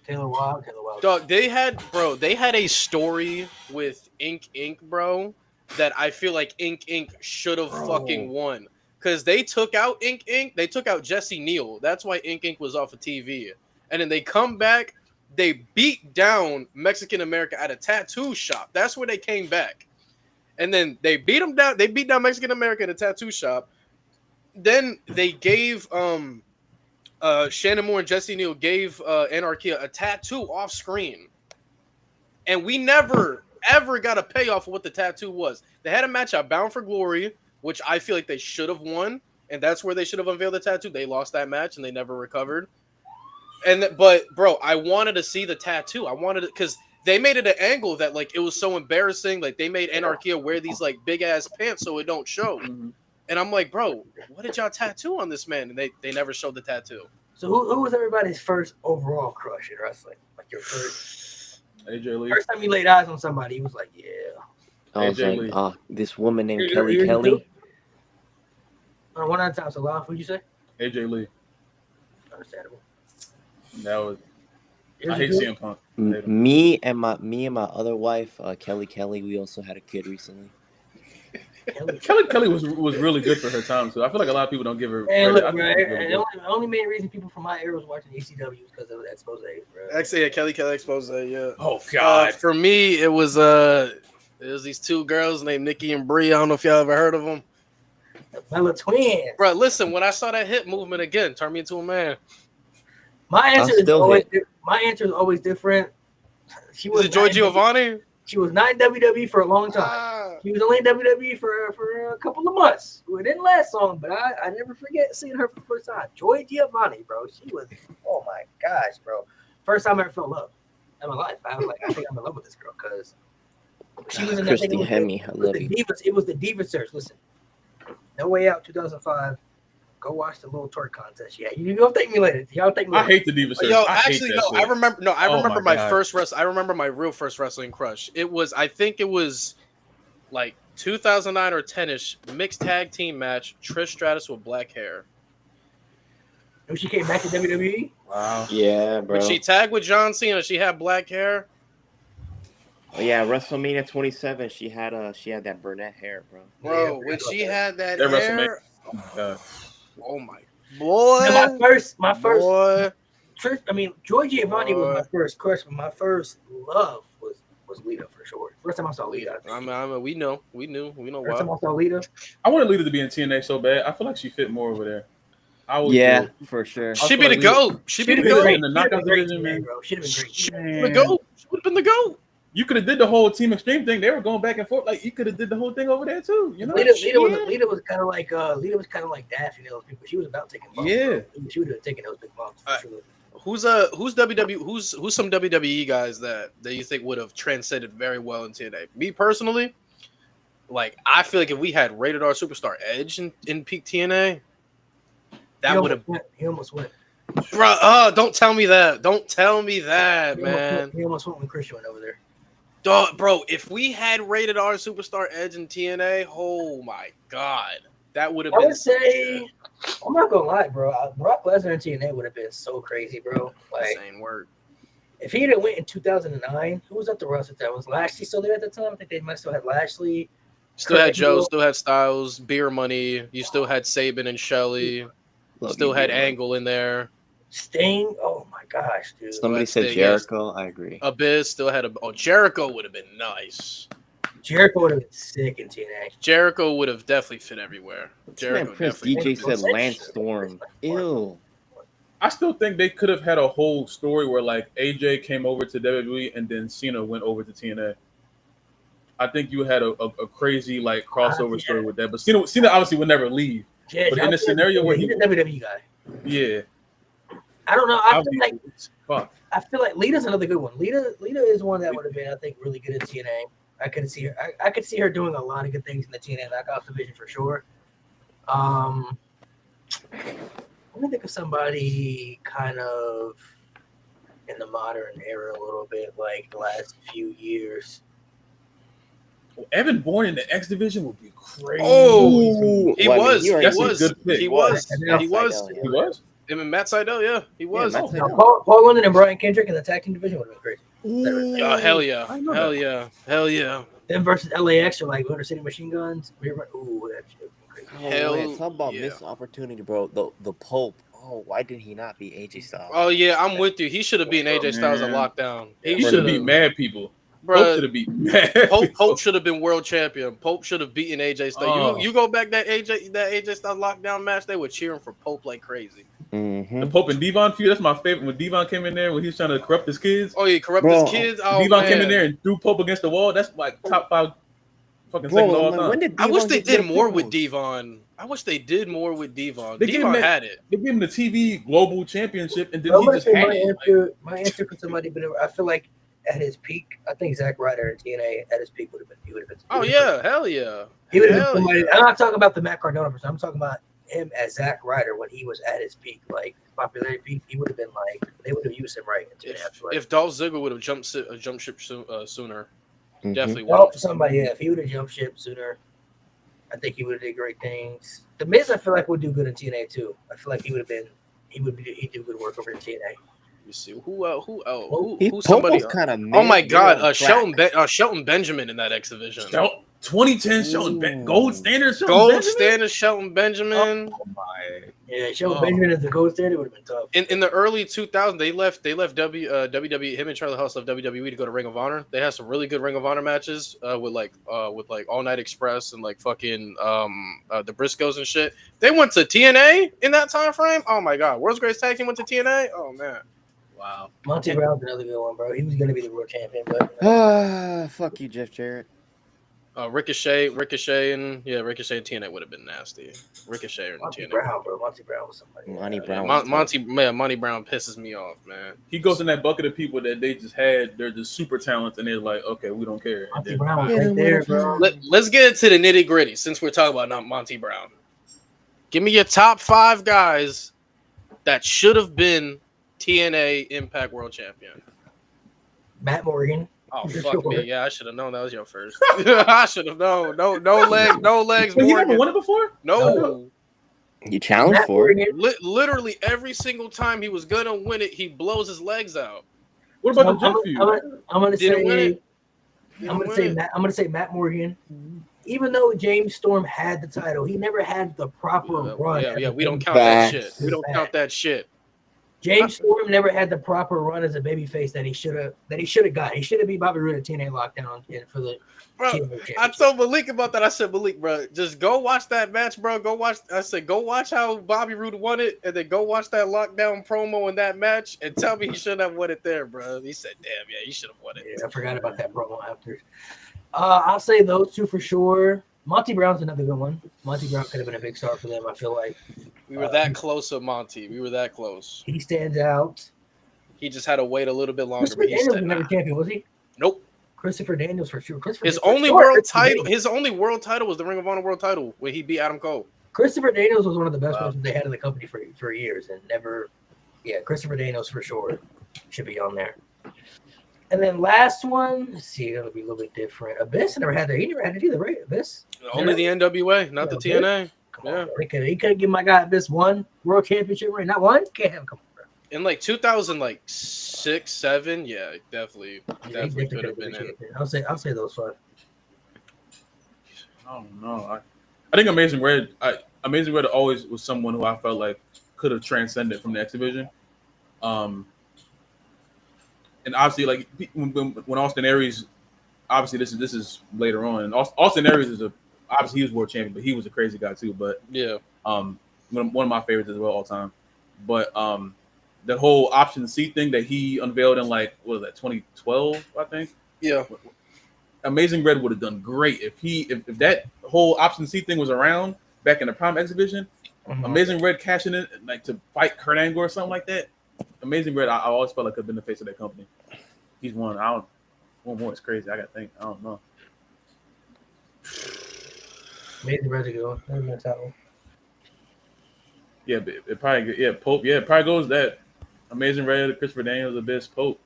Taylor Wilde. Dog, they had a story with Ink, bro, that I feel like Ink should have Bro. fucking won. Cause they took out Ink, they took out Jesse Neal. That's why Ink was off of TV. And then they come back, they beat down Mexican America at a tattoo shop. That's where they came back. And then they beat down Mexican America at a tattoo shop. Then they gave Shannon Moore and Jesse Neal gave Anarchia a tattoo off screen. And we never ever got a payoff for what the tattoo was. They had a match at Bound for Glory, which I feel like they should have won, and that's where they should have unveiled the tattoo. They lost that match and they never recovered. But bro, I wanted to see the tattoo. I wanted it because they made it an angle that like it was so embarrassing. Like they made Anarchia wear these like big ass pants so it don't show. Mhm. And I'm like, bro, what did y'all tattoo on this man? And they never showed the tattoo. So who was everybody's first overall crush in wrestling? Like your first AJ Lee. time you laid eyes on somebody, he was like, yeah. I was AJ Lee. like, this woman named You're- Kelly you're Kelly. too? One at a time, so loud. Who'd you say? AJ Lee. Understandable. That was. Yours I hate is good? CM Punk. I hate him. Me and my other wife, Kelly. We also had a kid recently. Kelly. Kelly was really good for her time too. I feel like a lot of people don't give her. And credit. look, I bro, think she was really the good. only main reason people from my era was watching ECW was because of that expose, bro. Actually, yeah, Kelly expose yeah. Oh God. For me, it was these two girls named Nikki and Brie. I don't know if y'all ever heard of them. The Bella Twins. Bro, listen, when I saw that hip movement again, turned me into a man. My answer is still always hit. my answer is always different. She Was it Joy not in- Giovanni? She was not in WWE for a long time. Ah, She was only in WWE for a couple of months. It didn't last long, but I never forget seeing her for the first time. Joy Giovanni, bro. She was, oh my gosh, bro. First time I ever felt love in my life. I was like, I think I'm in love with this girl because she was in that Christy thing with Hemme, I love you. It was the Diva Search. Listen, No Way Out 2005. Go watch the little twerk contest. Yeah, you don't thank me later. Y'all thank me I later. hate the Diva Search. yo, I hate actually, that no. shit. I remember. No, I Oh remember my my God. first I remember my real first wrestling crush. It was. I think it was like 2009 or 10ish mixed tag team match. Trish Stratus with black hair. When she came back to WWE, Wow. Yeah, bro. When she tagged with John Cena, she had black hair. Oh, yeah, WrestleMania 27. She had that brunette hair, bro. Bro, Yeah, when she had that That hair, Oh my God. oh my boy, and my first boy. Trish, I mean, Joy Giovanni was my Boy. first crush, but my first love was Lita for sure. First time I saw Lita. I think. I mean, we know First time why. I saw Lita. I wanted Lita to be in TNA so bad. I feel like she fit more over there. I would Yeah, do it. for sure. She be the goat. She be the Should've been goat. great. In the Should've knockout been great division, today, man. bro. Should have been great. She would the goat. She would have been the goat. You could have did the whole Team Extreme thing. They were going back and forth. Like you could have did the whole thing over there too. You know? Lita was kind of like Daffy and those people. She was about taking bumps. Yeah. Bro. She would have taken those big bumps. For sure. Who's some WWE guys that you think would have transcended very well in TNA? Me personally, like I feel like if we had Rated R Superstar Edge in peak TNA, that would have, He almost went. bro. Don't tell me that. Don't tell me that, man. He almost went when Christian went over there. Dog, bro, if we had Rated R Superstar Edge in TNA, oh my god, that would have I been. would say I'm not gonna lie, bro. Brock Lesnar and TNA would have been so crazy, bro. Like, Insane work. if he had went in 2009, who was at the roster? That was Lashley still there at the time. I think they might still had Lashley. Still had Kurt Joe, Angle. still had Styles, Beer Money. You still had Saban and Shelley. Love Still you, had Beer Money. Angle in there. Sting. Oh my gosh, dude. Somebody Let's said say yes. Jericho. I agree. Abyss still had Jericho would have been nice. Jericho would have been sick in TNA. Jericho would have definitely fit everywhere. Jericho Man, Prince definitely. DJ said Lance Storm. Ew. I still think they could have had a whole story where like AJ came over to WWE and then Cena went over to TNA. I think you had a crazy like crossover story with that. But Cena obviously would never leave. Yeah, But in a scenario where he's a WWE guy. Yeah, I don't know. fuck. I feel like Lita's another good one. Lita is one that would have been, I think, really good at TNA. I could see her. I could see her doing a lot of good things in the TNA Knockout division for sure. Let me think of somebody kind of in the modern era a little bit, like the last few years. Evan Bourne in the X division would be crazy. Oh, he Well, I mean, was. he already- He was. That's a good pick. He was. Yeah, He was. Seidel, He was. Him and Matt Seidel, yeah, he was. Matt Oh, Seidel. Now, Paul London and Brian Kendrick in the tag team division would have been great. yeah, hell yeah, I know hell that. yeah, hell yeah. Them versus LAX or like Motor City Machine Guns. Ooh, that shit would be crazy. Hell man, talk about yeah. missed opportunity, bro. The Pope. Oh, why did he not be AJ Styles? Oh yeah, I'm with you. He should have beaten AJ Styles at Man. lockdown. He should have beat mad people. Pope Bro, should have beat mad. Pope should have been world champion. Pope should have beaten AJ Styles. Oh. You go back that AJ Styles lockdown match, they were cheering for Pope like crazy. Mm-hmm. The Pope and Devon feud. That's my favorite. When Devon came in there, when he was trying to corrupt his kids, Oh, he corrupt Bro, his kids. Oh, Devon man. came in there and threw Pope against the wall. That's like top 5 fucking Bro, segment of all I'm like, time. when did I wish Devon they get did their more with promos? Devon. I wish they did more with Devon. They gave him Devon that- had it. They gave him the TV Global Championship, and then I'm he gonna just say had my it. answer for somebody, but I feel like at his peak, I think Zack Ryder in TNA at his peak would have been. He would have been. Oh yeah, hell yeah. He would have been Hell somebody. yeah. I'm not talking about the Matt Cardona person. I'm talking about him as Zack Ryder when he was at his peak, like popularity peak. He would have been like they would have used him right. In TNA, I feel like. If Dolph Ziggler would have jumped ship sooner, Mhm. definitely would Well, have. for somebody, yeah, if he would have jumped ship sooner, I think he would have did great things. The Miz, I feel like would do good in TNA too. I feel like he would have been. He'd do good work over in TNA. You see who else? Who Pope somebody? was kind of. Oh my God, Shelton Benjamin in that X division. 2010 Shelton Ooh. Gold Gold Standard Shelton Benjamin? standard Shelton Benjamin. Oh my. Yeah, Shelton Oh. Benjamin as the gold standard would have been tough. In the early 2000s, they left WWE. Him and Charlie Haas left WWE to go to Ring of Honor. They had some really good Ring of Honor matches with All Night Express and like fucking the Briscoes and shit. They went to TNA in that time frame. Oh my God, World's Greatest Tag Team went to TNA. Oh man, wow. Monty Brown's another good one, bro. He was gonna be the world champion, but Ah, fuck you, Jeff Jarrett. Ricochet and TNA would have been nasty. Ricochet and Monty TNA. Brown, bro. Monty Brown was somebody. Monty Brown. Monty Brown pisses me off, man. He goes in that bucket of people that they just had. They're just super talented, and they're like, okay, we don't care. And Monty then- Brown was Yeah, right there, bro. Let's get into the nitty gritty since we're talking about not Monty Brown. Give me your top 5 guys that should have been TNA Impact World Champion. Matt Morgan. Oh For fuck sure. me! Yeah, I should have known that was your first. I should have known. No legs. Wait, you Morgan. never won it before? No. You challenged Matt for it. Morgan. Literally every single time he was gonna win it, he blows his legs out. What about the jump feud? I'm gonna Didn't win say. it. I'm gonna say Matt Morgan. Even though James Storm had the title, he never had the proper run. Yeah, we don't count Facts. that shit. We don't count that shit. James Storm never had the proper run as a babyface that he should have got. He should have beat Bobby Roode at TNA Lockdown for the Bro, TNA I championship. told Malik about that. I said, Malik, bro, just go watch that match, bro. Go watch how Bobby Roode won it, and then go watch that lockdown promo in that match, and tell me he shouldn't have won it there, bro. He said, damn, yeah, he should have won it. Yeah, I forgot about that promo after. I'll say those two for sure. Monty Brown's another good one. Monty Brown could have been a big star for them. I feel like We were that close with Monty. We were that close. he stands out. He just had to wait a little bit longer. Christopher But he Daniels said, was never nah. champion, was he? Nope. Christopher Daniels for sure. His only world title. His only world title was the Ring of Honor World Title when he beat Adam Cole. Christopher Daniels was one of the best Wow. wrestlers they had in the company for years and never. Yeah, Christopher Daniels for sure should be on there. And then last one, let's see, it'll be a little bit different. Abyss never had that. He never had it either, right? Abyss. Only the NWA, not the Yeah, TNA. Come Yeah. on, bro. He couldn't give my guy this one world championship ring. Not one. Can't have him. Come on, bro. In like 2006, 7, yeah, definitely Yeah, he could have been in. champion. I'll say those 5. I don't know. I think Amazing Red always was someone who I felt like could have transcended from the X Division. And obviously, like when Austin Aries, obviously this is later on. And Austin Aries is obviously he was world champion, but he was a crazy guy too. But Yeah, one of my favorites as well all time. But that whole option C thing that he unveiled in like what was that 2012, I think. yeah. Amazing Red would have done great if that whole option C thing was around back in the Prime X Division. Mhm. Amazing Red cashing in like to fight Kurt Angle or something like that. Amazing Red, I always felt like could have been the face of that company. He's one. One more is crazy. I gotta think. I don't know. Amazing Red to go. Never been a title. Yeah, but it probably Pope. Yeah, it probably goes that Amazing Red, Christopher Daniels, Abyss, Pope.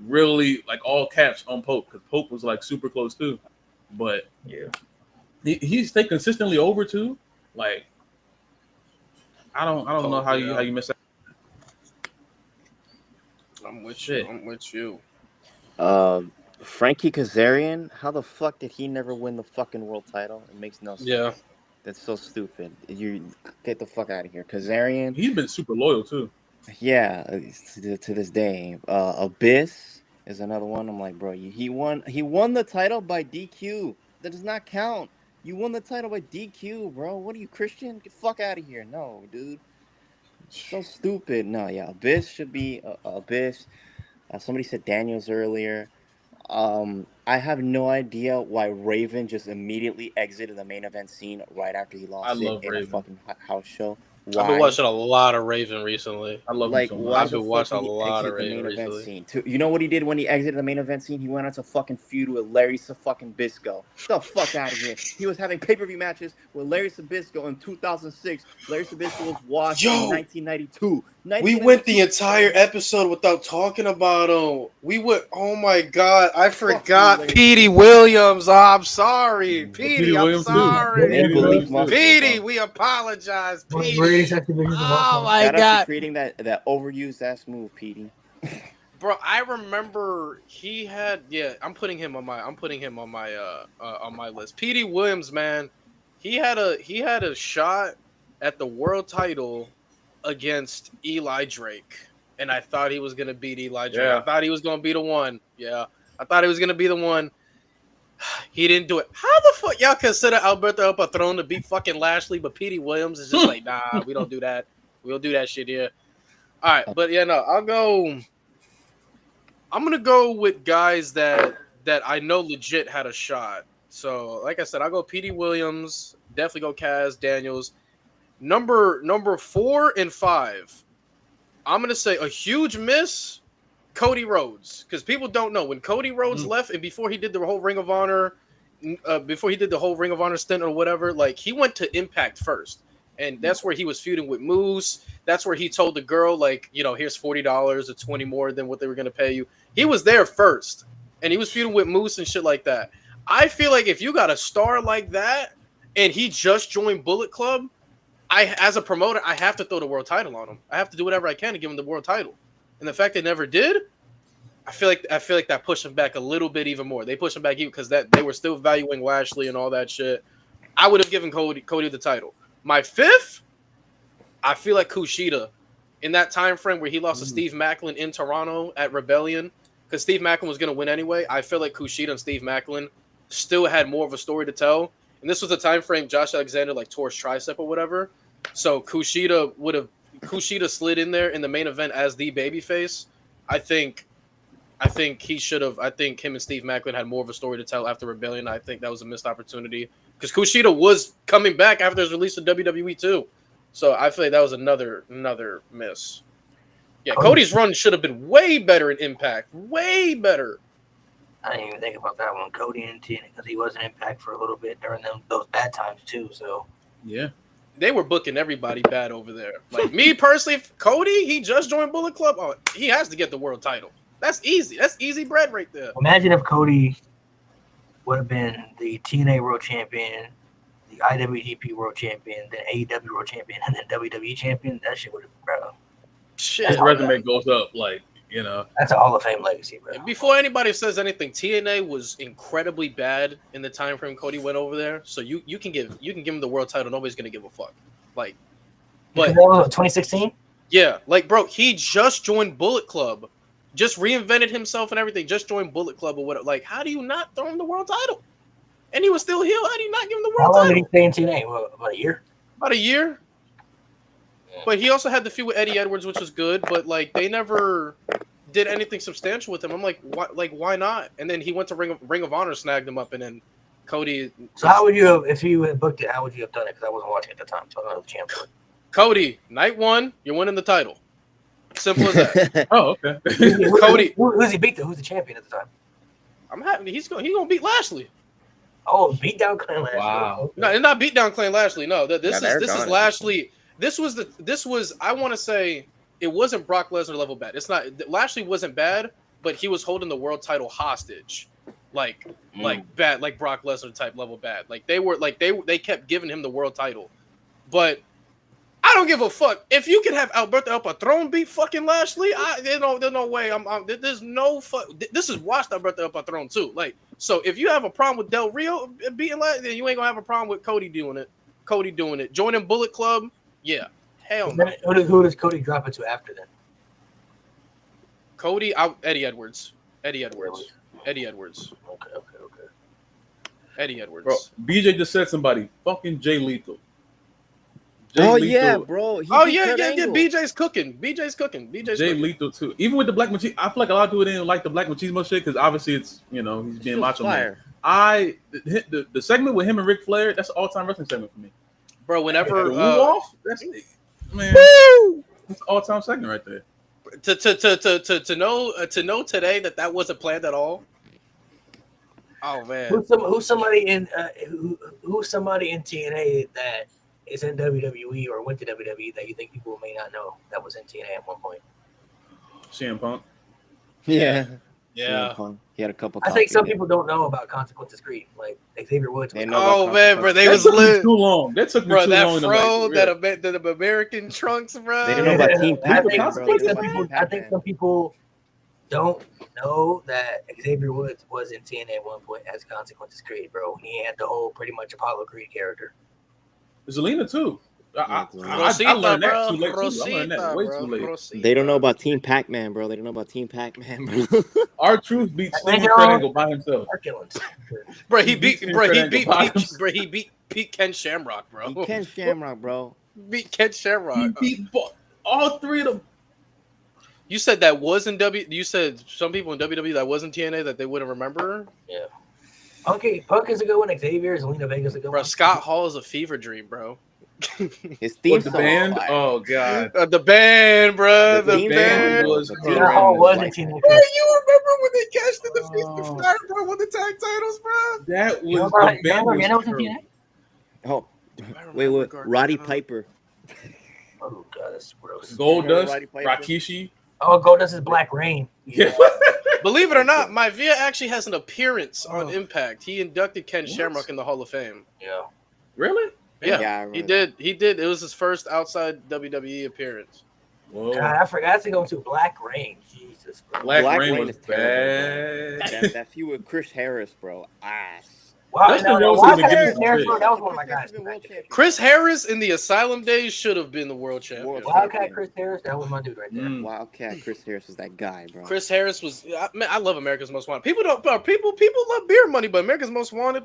Really like all caps on Pope because Pope was like super close too, but Yeah. he stayed consistently over too. Like I don't know how yeah. you miss that. I'm with Shit. you. I'm with you. Frankie Kazarian, how the fuck did he never win the fucking world title? It makes no sense. Yeah. That's so stupid. You get the fuck out of here. Kazarian, He's been super loyal too. yeah, to this day. Abyss is another one. I'm like, bro, he won the title by DQ. That does not count. You won the title by DQ, bro. What are you, Christian? Get the fuck out of here. No, dude. So stupid. No, yeah, Abyss should be Abyss. Somebody said Daniels earlier. I have no idea why Raven just immediately exited the main event scene right after he lost I love in Raven. a fucking house show. I've been watching a lot of Raven recently. I love Like, him so why much. I've the been fuck watching did he a lot of exit the main Raven event recently. scene? You know what he did when he exited the main event scene? He went on to fucking feud with Larry fucking Bisco. Get the fuck out of here. He was having pay-per-view matches with Larry Sabisco in 2006. Larry Sabisco was washed in 1992. We went the entire episode without talking about him. We went. Oh my god, I forgot you, Petey Williams. Oh, I'm sorry, Petey Petey. I'm Williams, too. sorry, Make believe muscle, Petey. bro. We apologize, One of the Petey. greatest X divisions of all Oh time. my Shout out god, to creating that overused ass move, Petey. bro. I remember he had. Yeah, I'm putting him on my list. Petey Williams, man. He had a shot at the world title against Eli Drake, and I thought he was gonna beat Eli Drake. Yeah. I thought he was gonna be the one. Yeah, I thought he was gonna be the one. He didn't do it. How the fuck y'all consider Alberto El Patron to beat fucking Lashley, but Petey Williams is just like, nah, we don't do that. We don't do that shit here. All right, but yeah, no, I'm gonna go with guys that I know legit had a shot. So, like I said, I'll go Petey Williams. Definitely go Kaz Daniels. Number 4 and 5. I'm gonna say a huge miss. Cody Rhodes, because people don't know when Cody Rhodes left and before he did the whole Ring of Honor, stint or whatever, like he went to Impact first, and that's where he was feuding with Moose. That's where he told the girl, like, you know, here's $40 or $20 more than what they were gonna pay you. He was there first, and he was feuding with Moose and shit like that. I feel like if you got a star like that, and he just joined Bullet Club, as a promoter, I have to throw the world title on him. I have to do whatever I can to give him the world title. And the fact they never did, I feel like that pushed him back a little bit even more. They pushed him back even because that they were still valuing Lashley and all that shit. I would have given Cody the title. My 5th, I feel like Kushida in that time frame where he lost to Steve Macklin in Toronto at Rebellion, because Steve Macklin was going to win anyway. I feel like Kushida and Steve Macklin still had more of a story to tell. And this was the time frame Josh Alexander like tore his tricep or whatever. So Kushida slid in there in the main event as the babyface. I think he should have. I think him and Steve Macklin had more of a story to tell after Rebellion. I think that was a missed opportunity because Kushida was coming back after his release to WWE too. So I feel like that was another miss. Yeah, Cody's run should have been way better in Impact. Way better. I didn't even think about that one. Cody and TNA, because he was in Impact for a little bit during those bad times too. So Yeah. They were booking everybody bad over there. Like me personally, Cody, he just joined Bullet Club. Oh, he has to get the world title. That's easy. That's easy bread right there. imagine if Cody would have been the TNA World Champion, the IWGP World Champion, then AEW World Champion, and then WWE Champion, that shit would have, bro. Shit. His resume goes up, like, you know. That's a Hall of Fame legacy, bro. Before anybody says anything, TNA was incredibly bad in the time frame Cody went over there. So you can give him the world title. Nobody's gonna give a fuck. Like, but 2016. yeah, like bro, he just joined Bullet Club, just reinvented himself and everything. Just joined Bullet Club or whatever. Like, how do you not throw him the world title? And he was still heel. How do you not give him the How world long did title? he stay in TNA? What, about a year? About a year. But he also had the feud with Eddie Edwards, which was good. But like, they never did anything substantial with him. I'm like, why? Like, why not? And then he went to Ring of Honor, snagged him up, and then Cody. So how would you have, if you had booked it, how would you have done it? Because I wasn't watching at the time, so I don't know the champ. Cody, night one, you're winning the title. Simple as that. Oh, okay. Cody. Who's he beat though? Who's the champion at the time? I'm happy. He's gonna beat Lashley. Oh, beat down Clan Lashley. Wow. Okay. No, it's not beat down Clay Lashley. No, this they're is gone. Lashley. This was I want to say it wasn't Brock Lesnar level bad. It's not Lashley wasn't bad, but he was holding the world title hostage, like bad, like Brock Lesnar type level bad. Like they kept giving him the world title, but I don't give a fuck if you can have Alberto El Patron beat fucking Lashley. There's no way. There's no fuck. This is washed Alberto El Patron too. Like, so if you have a problem with Del Rio beating Lashley, then you ain't gonna have a problem with Cody doing it. Joining Bullet Club, yeah, hell no. Who does Cody drop it to after then? Cody out. Eddie Edwards. Eddie Edwards. Okay. Eddie Edwards. Bro, BJ just said somebody. Fucking Jay Lethal. Oh Lethal. yeah, bro. He Oh beat yeah. Kurt Angle. BJ's cooking. BJ's cooking. Jay Lethal too. Even with the black machismo, I feel like a lot of people didn't like the black machismo shit because obviously it's, you know, he's being Still macho man. fire. The segment with him and Ric Flair, that's an all-time wrestling segment for me. Bro, whenever The off, that's man, that's an all-time segment right there. to know today that wasn't planned at all. Oh man. Who's somebody in TNA that is in WWE or went to WWE that you think people may not know that was in TNA at one point? CM Punk. Yeah. Yeah. CM Punk. He had a couple. I think some talking people don't know about Consequences Creed, like Xavier Woods. They was- know Oh about man, Consequences. bro, they That was took me lit. too long. That took me Bro, too that long. fro, to make that American trunks, bro. They didn't know about Team I Pac-Man, think, bro. I They think didn't know about Team I think Pac-Man. some people don't know that Xavier Woods was in TNA at one point as Consequences Creed, bro. He had the whole pretty much Apollo Creed character. Zelina too. I Rosita, learned that bro. too late. Too. I Rosita, learned that way bro. too late. Rosita. They don't know about Team Pac-Man, bro. They don't know about Team Pac-Man, bro. R-Truth beat Steven Nigga, Kurt Angle by himself. Our killings. Bro, He beat Pete Ken Shamrock, bro. He Ken Shamrock, bro. Beat Ken Shamrock. He beat all three of them. You said that was in You said some people in WWE that was in TNA that they wouldn't remember. Punk is a good one. Xavier, Zelina Vega's a good Bro, one. Scott Hall is a fever dream, bro. His theme What, the song. band? fire. Oh god. The band, bro. The The theme band. song, was the great. theme Scott song Hall was like- in TNA. Bro, you remember when they cashed in the Feast Oh. of Fire, bro? Won the tag titles, bro. That was You know the about band Gargano was was in terrible. TNA? Oh, I wait, remember what? Gargano. Roddy Piper. Oh god, that's gross. Goldust, Roddy Piper? Rikishi. Oh, Goldust is Black Rain. Yeah. Believe it or not, Maivia actually has an appearance on Oh. Impact. He inducted Ken What? Shamrock in the Hall of Fame. Yeah. Really? Yeah, I remember he that. did. He did. It was his first outside WWE appearance. Whoa. God, I forgot to go to Black Rain. Jesus. Bro. Black Black Rain Rain was is terrible, bad. That feud with Chris Harris, bro. Ass. Wow, Dustin no, Rhodes why is a Chris good Harris, pick. bro, that was one of my guys. Chris Harris in the Asylum days should have been the world champion. World Wildcat Chris Harris, that was my dude right there. Mm. Wildcat Chris Harris was that guy, bro. Chris Harris was. Man, I love America's Most Wanted. People don't. People love beer money, but America's Most Wanted.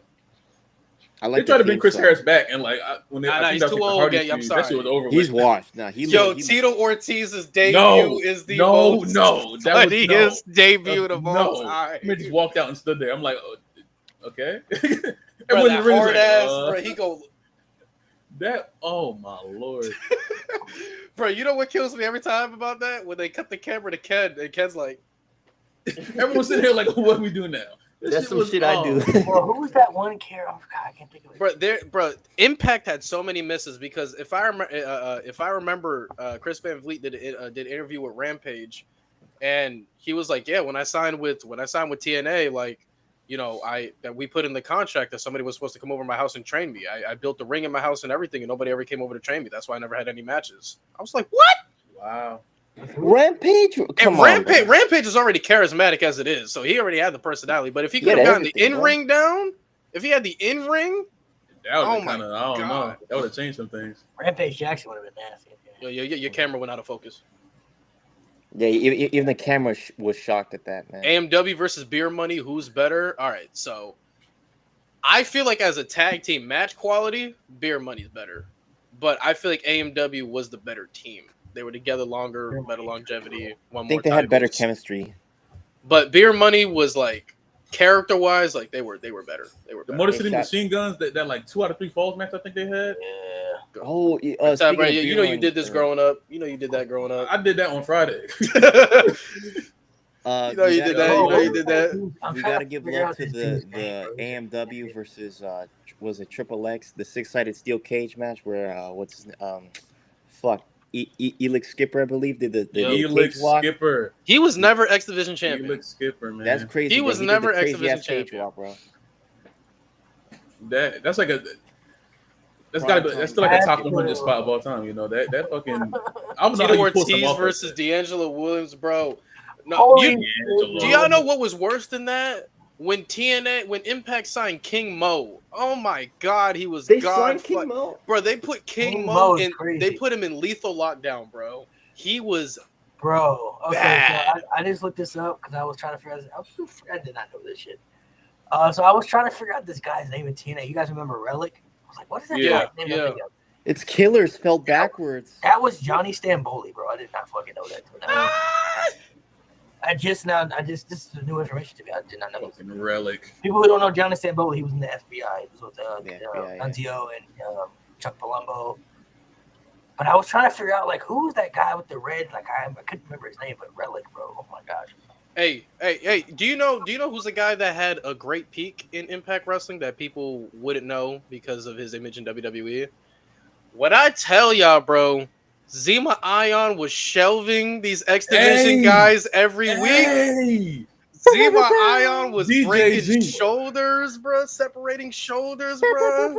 I They like tried the to bring theme Chris song. Harris back, and like when they, Nah, I nah, think he's that was too like the old, Hardy gang, I'm feud, that shit sorry. was over. He's with. washed. Nah, he Yo, he- Tito Ortiz's debut No, is the no, most no, that was funniest debut of all no. time. He just walked out and stood there. I'm like, oh, okay. Bro, Everyone in that the ring was hard like, ass, bro. He go, that. Oh my lord. bro. You know what kills me every time about that? When they cut the camera to Ken, and Ken's like, Everyone's sitting here like, what do we do now? This That's some was- shit I oh. do. Well, who was that one character? Oh, God, I can't think of it. bro. Impact had so many misses because if I remember, Chris Van Vliet did an interview with Rampage, and he was like, yeah, when I signed with TNA, like that we put in the contract that somebody was supposed to come over to my house and train me. I built the ring in my house and everything, and nobody ever came over to train me. That's why I never had any matches. I was like, what? Wow. Rampage? Come And on, Rampage is already charismatic as it is, so he already had the personality. But if he could have gotten the in-ring down, if he had the in-ring, that would kind of, I don't know. That would have changed some things. Rampage Jackson would have been nasty. Your camera went out of focus. Yeah, even the camera was shocked at that, man. AMW versus Beer Money, who's better? All right, so I feel like as a tag team match quality, Beer Money's better. But I feel like AMW was the better team. They were together longer, better longevity. I think they had better chemistry. But Beer Money was like character-wise, like they were better. They were better. The Motor City Machine Guns, that like 2 out of 3 falls match I think they had. Yeah. Oh, you did this growing up. You know you did that growing up. I did that on Friday. You did that. We gotta give love to the AMW versus was it Triple X, the 6-sided steel cage match where Elix Skipper, I believe, did the Elix Skipper. He was never X Division champion. Elix Skipper, man. That's crazy. He was never X Division champion, walk, bro. That's like that's still like a top 100 spot of all time. You know that fucking. I was Tito Ortiz versus D'Angelo Williams, bro. No, do y'all know what was worse than that? When Impact signed King Mo, oh my God, he was Signed King Mo, bro. They put King Mo in. They put him in lethal lockdown, bro. He was, bro. Okay, bad. so I just looked this up because I was trying to figure out. I did not know this shit. So I was trying to figure out this guy's name in TNA. You guys remember Relic? I was like, what is that guy's name? Yeah. It's Killer spelled backwards. That was Johnny Stamboli, bro. I did not fucking know that. This is new information to me. I did not know. Relic. People who don't know Johnny Stamboli, he was in the FBI. He was with Nunzio and Chuck Palumbo. But I was trying to figure out like who was that guy with the red? Like I couldn't remember his name, but Relic, bro. Oh my gosh. Hey! Do you know who's the guy that had a great peak in Impact Wrestling that people wouldn't know because of his image in WWE? What I tell y'all, bro. Zema Ion was shelving these X Division guys every week. Zema Ion was breaking shoulders, bro, separating shoulders, bro.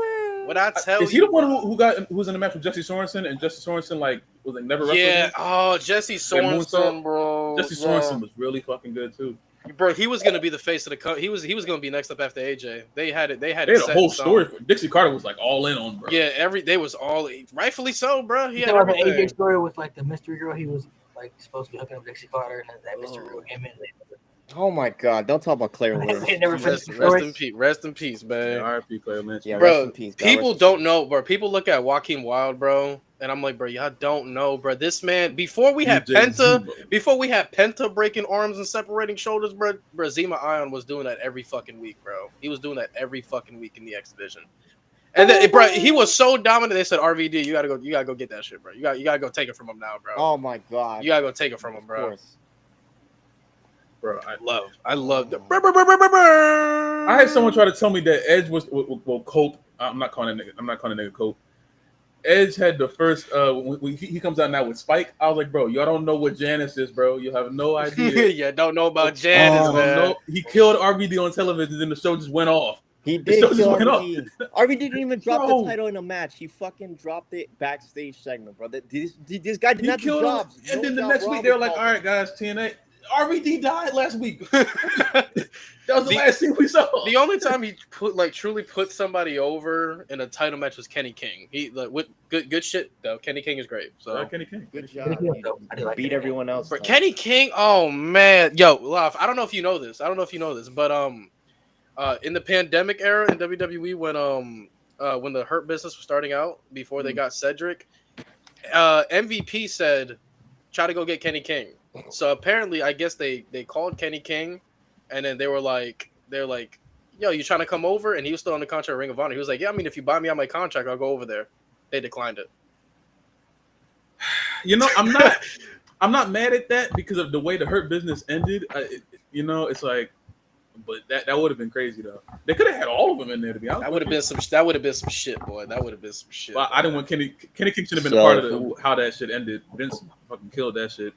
What I tell you, is he the one who was in the match with Jesse Sorensen and Jesse Sorensen like was like never wrestled? Yeah, Jesse Sorensen, bro. Jesse Sorensen was really fucking good too. Bro, he was gonna be the face of the he was gonna be next up after AJ. They had a whole story. Dixie Carter was like all in on, bro. Yeah, they was all rightfully so, bro. He had the AJ story with like the mystery girl. He was like supposed to be hooking up Dixie Carter, and that mystery girl came in. Oh my God! Don't talk about Claire Lynch. Rest in peace, man. R.I.P. Claire Lynch. Yeah, bro. Rest in peace, people don't know, bro. People look at Joaquin Wilde, bro, and I'm like, bro, y'all don't know, bro. This man, before we had Penta breaking arms and separating shoulders, bro, Zema Ion was doing that every fucking week, bro. He was doing that every fucking week in the X Division. And then, bro, he was so dominant. They said, RVD, you gotta go get that shit, bro. You gotta go take it from him now, bro. Oh my God! You gotta go take it from him, bro. Of course. Bro, I love the. I had someone try to tell me that Edge was Cope. I'm not calling a nigga Cope. Edge had the first when he comes out now with Spike. I was like, bro, y'all don't know what Janice is, bro. You have no idea. Yeah, don't know about Janice, man. No, he killed RVD on television, then the show just went off. He did kill RVD. RVD didn't even drop the title in a match. He fucking dropped it backstage segment, bro. This guy did not do jobs. And then the next week they were like, all right, guys, TNA. RVD died last week. That was the last thing we saw. The only time he truly put somebody over in a title match was Kenny King. He with good shit though. Kenny King is great. So Kenny King, good job. Beat everyone else. But Kenny King, oh man, yo, Love. I don't know if you know this, but in the pandemic era in WWE when the Hurt Business was starting out before they got Cedric, MVP said, try to go get Kenny King. So apparently, I guess they called Kenny King, and then they're like, yo, you trying to come over? And he was still on the contract with Ring of Honor. He was like, yeah, I mean, if you buy me on my contract, I'll go over there. They declined it. You know, I'm not mad at that because of the way the Hurt Business ended. It's like, but that would have been crazy though. They could have had all of them in there to be honest. That would have been some shit, boy. That would have been some shit. Well, I didn't want Kenny King should have been a part of how that shit ended. Vince fucking killed that shit.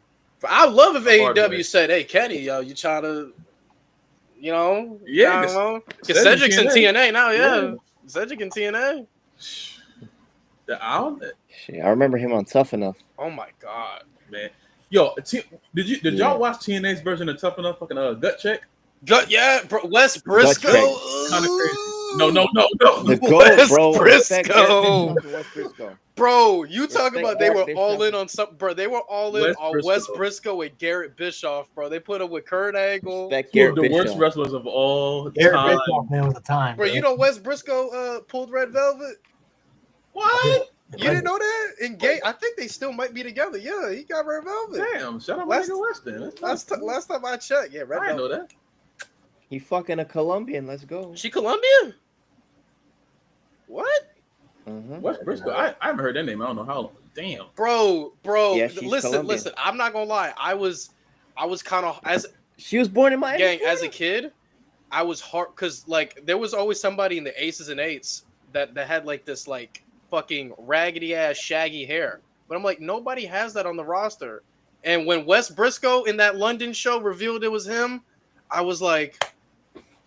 I love if AEW said, "Hey, Kenny, yo, you trying to You know, Yeah, I don't know. Because Cedric's in TNA now. Yeah, Cedric in TNA. Shit, I remember him on Tough Enough. Oh my god, man! Yo, did y'all watch TNA's version of Tough Enough? Fucking gut check. Yeah, bro. Wes Briscoe. Kind of crazy. No. The GOAT, bro. Wes Briscoe. Bro, you talk about they were Bischoff. all in on something, bro. They were all in on Wes Briscoe. Briscoe and Garrett Bischoff, bro. They put him with Kurt Angle. The worst wrestlers of all time. Bischoff, man, was the time. Bro, you know Wes Briscoe pulled Red Velvet? What? You didn't know that? In gay, I think they still might be together. Yeah, he got Red Velvet. Damn, shout out my nigga West then. Last time I checked, yeah, Red Velvet. I didn't know that. He fucking a Colombian. Let's go. She Colombian? What? West Briscoe. I haven't heard that name. I don't know how long. Damn. Bro. Yeah, listen. I'm not gonna lie. I was kind of she was born in Miami. Gang, as a kid, I was hard because like there was always somebody in the Aces and Eights that had like this like fucking raggedy ass shaggy hair. But I'm like, nobody has that on the roster. And when Wes Briscoe in that London show revealed it was him, I was like,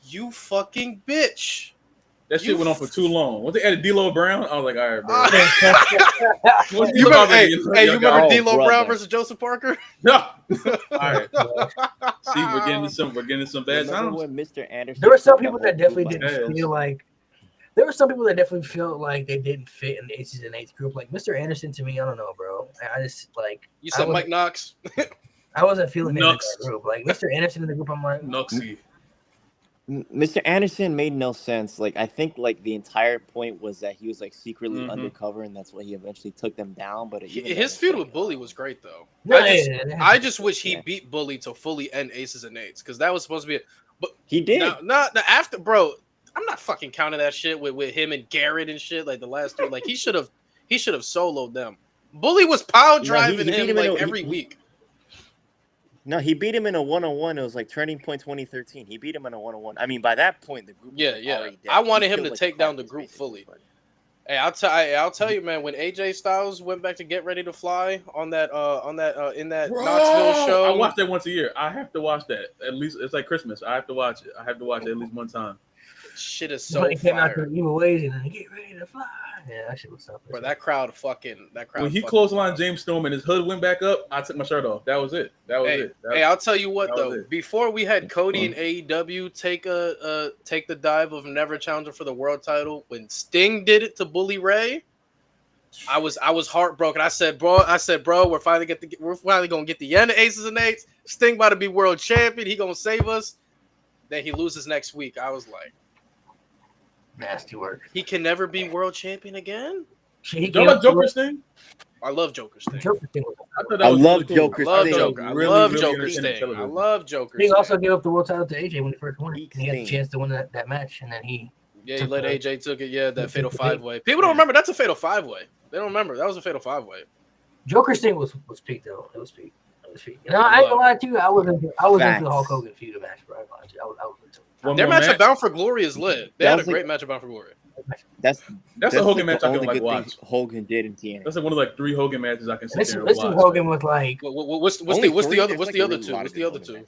you fucking bitch. That shit went on for too long. Once they added D'Lo Brown, I was like, all right, bro. You remember D'Lo Brown versus Joseph Parker? No. All right. See, we're getting some bad sounds. When Mr. Anderson, there were some people that definitely didn't feel like. There were some people that definitely felt like they didn't fit in the Aces and Eights group. Like Mr. Anderson, to me, I don't know, bro. I just like. You said Mike Knox. I wasn't feeling him in that group. Like Mr. Anderson in the group, I'm like, Nuxie. Mr. Anderson made no sense. Like I think like the entire point was that he was like secretly undercover, and that's why he eventually took them down. But his feud with Bully was great though. I just wish he beat Bully to fully end Aces and Eights because that was supposed to be. But he did. Not after, bro. I'm not fucking counting that shit with him and Garrett and shit like the last two. Like he should have soloed them. Bully was power driving him like every week. No, he beat him in a one-on-one. It was like Turning Point 2013. He beat him in a one-on-one. I mean, by that point, the group. Yeah. I wanted him to take down the group fully. Hey, I'll tell you, man. When AJ Styles went back to Get Ready to Fly in that Knoxville show, I watch that once a year. I have to watch that at least. It's like Christmas. I have to watch it. I have to watch it at least one time. Shit is so fire. Out to evil ways and then Get Ready to Fly. Yeah, that shit was something. Bro, that crowd. When he clotheslined James Storm and his hood went back up, I took my shirt off. That was it. Hey, I'll tell you what though. Before we had Cody and AEW take the dive of never challenging for the world title, when Sting did it to Bully Ray, I was heartbroken. I said, bro, we're finally gonna get the end of Aces and Eights. Sting about to be world champion. He gonna save us. Then he loses next week. I was like, nasty work. He can never be world champion again. You love Joker Sting? I love Joker Sting. I love Joker Sting. I love Joker Sting. I love Joker Sting. He also gave up the world title to AJ when he first won it. He had a chance to win that match, and then he let AJ took it. Yeah, that fatal 5-way. People don't remember that's a fatal 5-way. They don't remember that was a fatal 5-way. Joker Sting was peak though. It was peak. You know, I ain't gonna lie to you. I was into the Hulk Hogan feud match, bro. I was into their match at Bound for Glory is lit. They had a great match at Bound for Glory. That's a Hogan match I can like watch. Hogan did in TNA. That's like one of like 3 Hogan matches I can sit there and watch. Listen, Hogan was like, what's the other two?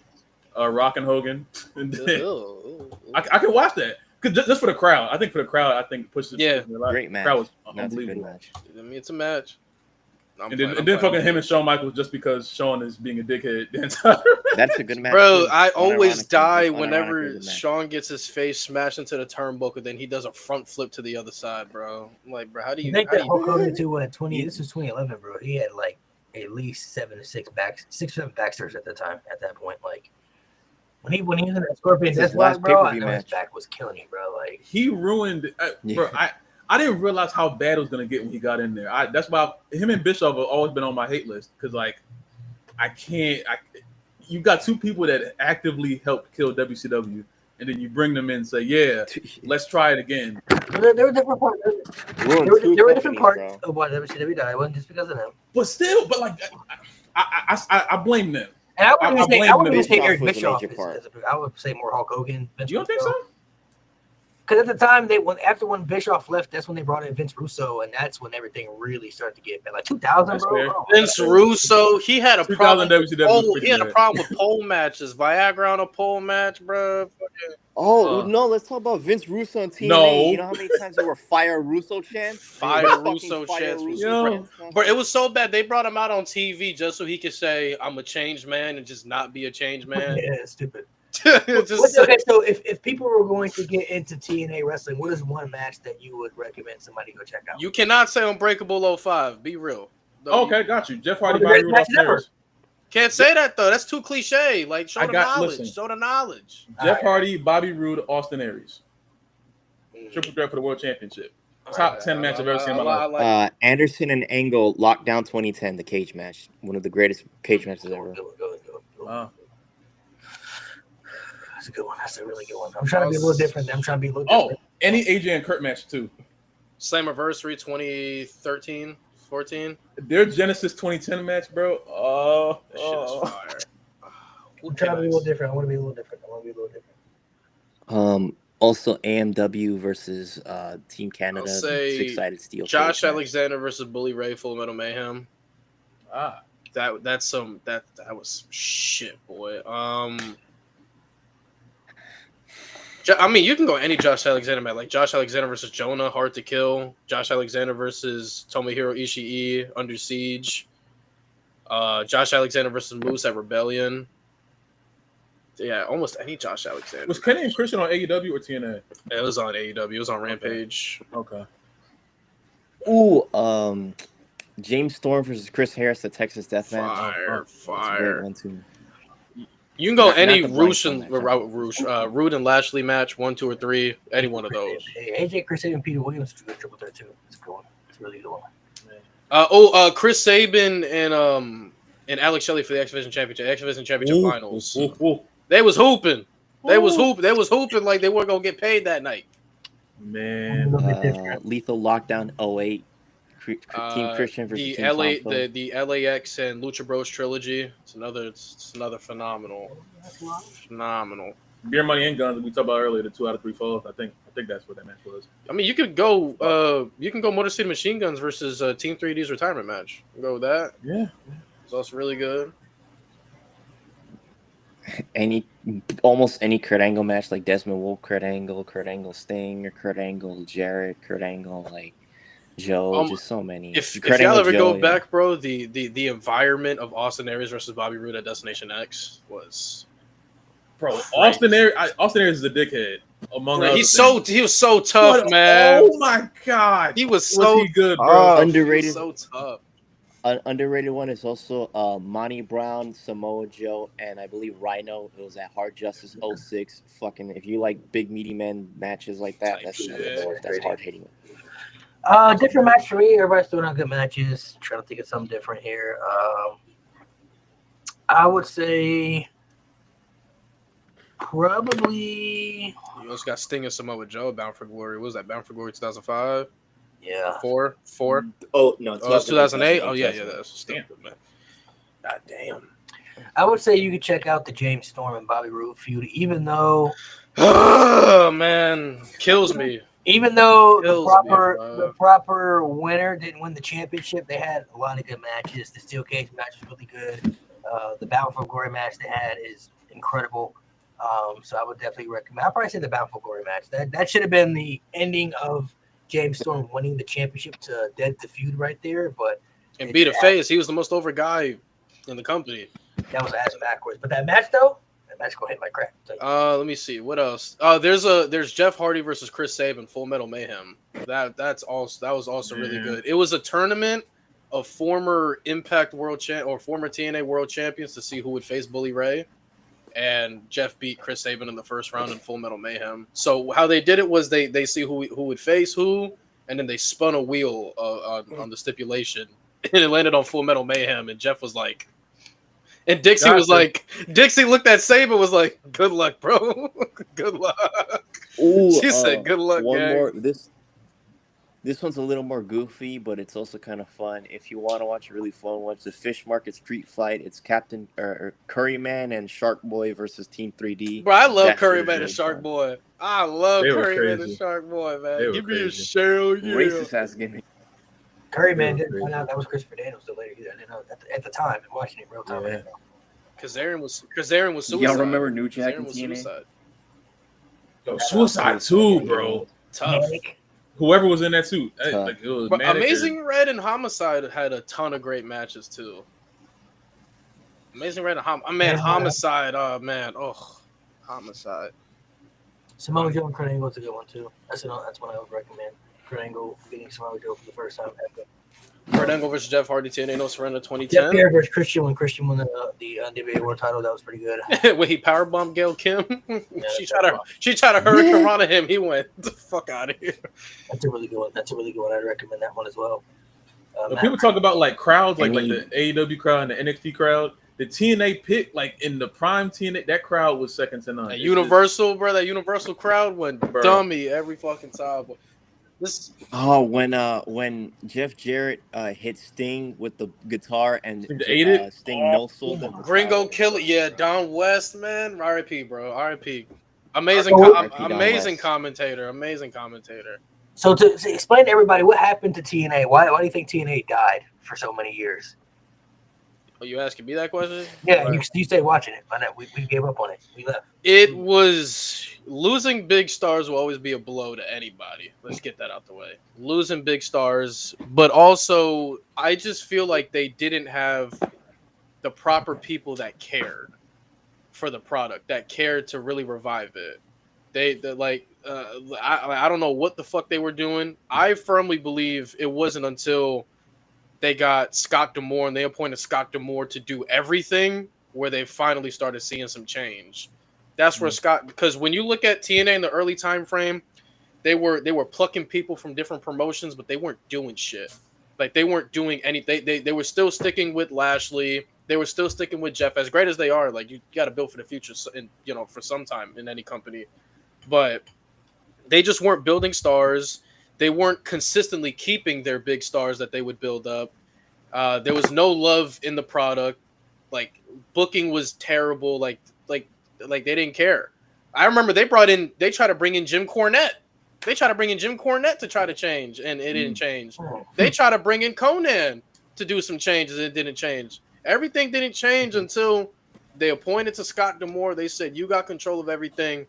Rock and Hogan. I can watch that just for the crowd. I think for the crowd, I think pushes. Yeah, great match. Crowd was unbelievable. I mean, it's a match. And then fucking him and Shawn Michaels just because Shawn is being a dickhead. That's a good match, bro. I always die whenever Shawn gets his face smashed into the turnbuckle. Then he does a front flip to the other side, bro. I'm like, bro, how do you? I think that Hulk Hogan too. This was 2011, bro. He had like at least 7 backstairs at the time. At that point, like when he was in that Scorpion Death Watch, bro, I know his back was killing him, bro. Like he ruined, bro. I didn't realize how bad it was gonna get when he got in there. That's why him and Bischoff have always been on my hate list because, like, you got 2 people that actively helped kill WCW, and then you bring them in and say, "Yeah, let's try it again." There were different parts. There were different parts of what WCW died. It wasn't just because of them. But still, I blame them. And I wouldn't say Eric Bischoff. I would say more Hulk Hogan. You don't think so? Because at the time after when Bischoff left, that's when they brought in Vince Russo, and that's when everything really started to get bad. Like 2000, That's bro. fair. Oh, Vince Russo, he had a 2000 problem. WCW was pretty He had a bad. problem with pole matches. Viagra on a pole match, bro. Oh no, let's talk about Vince Russo and TNA. No. You know how many times there were Fire Russo chants? Fire Fucking Russo Fire chants was Russo Yo. chants. But it was so bad they brought him out on TV just so he could say I'm a changed man and just not be a changed man. Yeah, it's stupid. Just Okay, so if people were going to get into TNA wrestling, what is one match that you would recommend somebody go check out? you cannot say Unbreakable 05. Be real. No, Okay, got you. Jeff Hardy, the Bobby greatest Roode, match Austin ever. Aries. can't say that though. That's too cliche. Like show I the got- knowledge. listen. Show the knowledge. Jeff Hardy, Bobby Roode, Austin Aries. Triple threat for the world championship. Top 10 match I've ever seen in my life. like Anderson and Angle Lockdown 2010, the cage match, one of the greatest cage matches ever. Wow. That's a good one. That's a really good one. I'm trying to be a little different. I'm trying to be a little Oh, different. any AJ and Kurt match too. Slammiversary 2013, 14. Their Genesis 2010 match, bro. Oh, That shit is oh. fire. I'm trying to be a little different. I want to be a little different. Also AMW versus Team Canada, I'll say six-sided steel. Josh cage match. Alexander versus Bully Ray, Full Metal Mayhem. Ah. That was shit, boy. I mean, you can go any Josh Alexander match, like Josh Alexander versus Jonah, Hard to Kill. Josh Alexander versus Tomohiro Ishii, Under Siege. Josh Alexander versus Moose at Rebellion. Yeah, almost any Josh Alexander. Was Kenny and Christian on AEW or TNA? It was on AEW. It was on Rampage. Okay. Ooh, James Storm versus Chris Harris, the Texas Death Match. Fire, That's a great fire. one too. You can go Not any the Rude Blanchard and Rude and Lashley match, 1, 2, or 3. Any one of those. Hey, AJ, Chris Sabin, Peter Williams is a good triple threat too. It's a good one. It's a really good one. Chris Sabin and Alex Shelley for the X Division Championship. X Division Championship Finals. Ooh. They was hooping. They was hooping like they weren't gonna get paid that night. Man. Lethal Lockdown 08. Team Christian versus the Team LA Tomko. the LAX and Lucha Bros trilogy. It's another phenomenal. Beer Money and Guns that we talked about earlier, the 2 out of 3 falls. I think that's what that match was. I mean, you could go Motor City Machine Guns versus Team 3D's retirement match. You go with that. Yeah. It's also really good. Almost any Kurt Angle match, like Desmond Wolfe, Kurt Angle Sting, or Kurt Angle Jarrett, Kurt Angle like Joe, just so many. If Kurt y'all Angle ever Joe, go back, bro, the environment of Austin Aries versus Bobby Roode at Destination X was, Bro, Austin Aries is a dickhead. Among other he things. was so tough, But, man. Oh my god. He was so he good, bro. tough. Underrated. He was so tough. An underrated one is also Monty Brown, Samoa Joe, and I believe Rhino. It was at Hard Justice 06. Fucking, if you like big meaty men matches like that, Type that's shit. that's hard hitting. Different match for me. Everybody's throwing out good matches. Trying to think of something different here. I would say probably. You also got Sting and Samoa Joe, Bound for Glory. What was that? Bound for Glory 2005? Yeah. 4? Oh no, Oh, it's 2008? Oh, yeah, that's stupid, man. God damn. I would say you could check out the James Storm and Bobby Roode feud, even though Oh, man. Kills me. the Kills me, the proper winner didn't win the championship, they had a lot of good matches. The Steel Cage match was really good. The Bound for Glory match they had is incredible. So I would definitely recommend. I'd probably say the Bound for Glory match. That should have been the ending of James Storm winning the championship to dead the feud right there. But And beat a face. He was the most over guy in the company. that was ass backwards. But that match though, that match go hit like crap. So, Let me see. What else? There's Jeff Hardy versus Chris Sabin, Full Metal Mayhem. That was also really good. It was a tournament of former Impact World Champ or former TNA World Champions to see who would face Bully Ray. And Jeff beat Chris Sabin in the first round in Full Metal Mayhem. So how they did it was they see who would face who, and then they spun a wheel on the stipulation, and it landed on Full Metal Mayhem. And Jeff was like, and Dixie was like, Dixie looked at Sabin was like, "Good luck, bro. Good luck." Ooh, She said, "Good luck, one gang." more. This one's a little more goofy, but it's also kind of fun. If you want to watch a really fun one, it's the Fish Market Street Fight. It's Captain Curryman and Shark Boy versus Team 3D. Bro, I love That shit Curryman is and really Shark fun. Boy. I love They were Curryman and crazy. Shark Boy, They man. were Give me a crazy. shell, yeah. Racist ass gimmick. Curry Man Yeah, didn't find out that was Christopher Daniels till later either. I didn't know at the time and watching it real time. I didn't know. Kazarian was suicide. Y'all remember New Jack Kazarian in was TNA? suicide. Yo, Suicide too, bro. Tough. Manic. Whoever was in that suit, Tough. like it was But Manic or- Amazing Red and Homicide had a ton of great matches too. Amazing Red and Homicide. Oh man, Homicide. Samoa Joe and Kurt Angle is a good one too. That's one I would recommend. Kurt Angle beating Samoa Joe for the first time ever. Kurt Angle versus Jeff Hardy, TNA No Surrender Jeff 2010. Jarrett versus Christian when Christian won the NWA World Title. That was pretty good. When he powerbombed Gail Kim, she that's tried to Hurricane Rana him. He went the fuck out of here. That's a really good one. I'd recommend that one as well. When people talk about like crowds, like Any- the AEW crowd and the NXT crowd, the TNA pick, like in the prime TNA, that crowd was second to none. That It's Universal, bro. That Universal crowd went Bro. dummy every fucking time. This Oh, when Jeff Jarrett hit Sting with the guitar and Sting ate it? Sting no sold him. Gringo Killer, yeah, Don West, man. R.I.P., bro. R.I.P. Amazing, R.I.P. Don amazing West. commentator. Amazing commentator. So to explain to everybody what happened to TNA, why do you think TNA died for so many years? Oh, you asking me that question? Yeah, Right. you stayed watching it. I know we gave up on it. We left. It was losing big stars will always be a blow to anybody. Let's get that out the way. Losing big stars, but also I just feel like they didn't have the proper people that cared for the product, that cared to really revive it. I don't know what the fuck they were doing. I firmly believe it wasn't until they got Scott D'Amore and they appointed Scott D'Amore to do everything where they finally started seeing some change. That's where Scott, because when you look at TNA in the early time frame, they were plucking people from different promotions, but they weren't doing shit. Like they weren't doing anything. They were still sticking with Lashley. They were still sticking with Jeff. As great as they are, like you got to build for the future, and for some time in any company. But they just weren't building stars. They weren't consistently keeping their big stars that they would build up. There was no love in the product. Like booking was terrible. Like they didn't care. I remember they tried to bring in Jim Cornette. They tried to bring in Jim Cornette to try to change, and it didn't change. They tried to bring in Conan to do some changes, and it didn't change. Everything didn't change until they appointed to Scott D'Amore. They said, you got control of everything.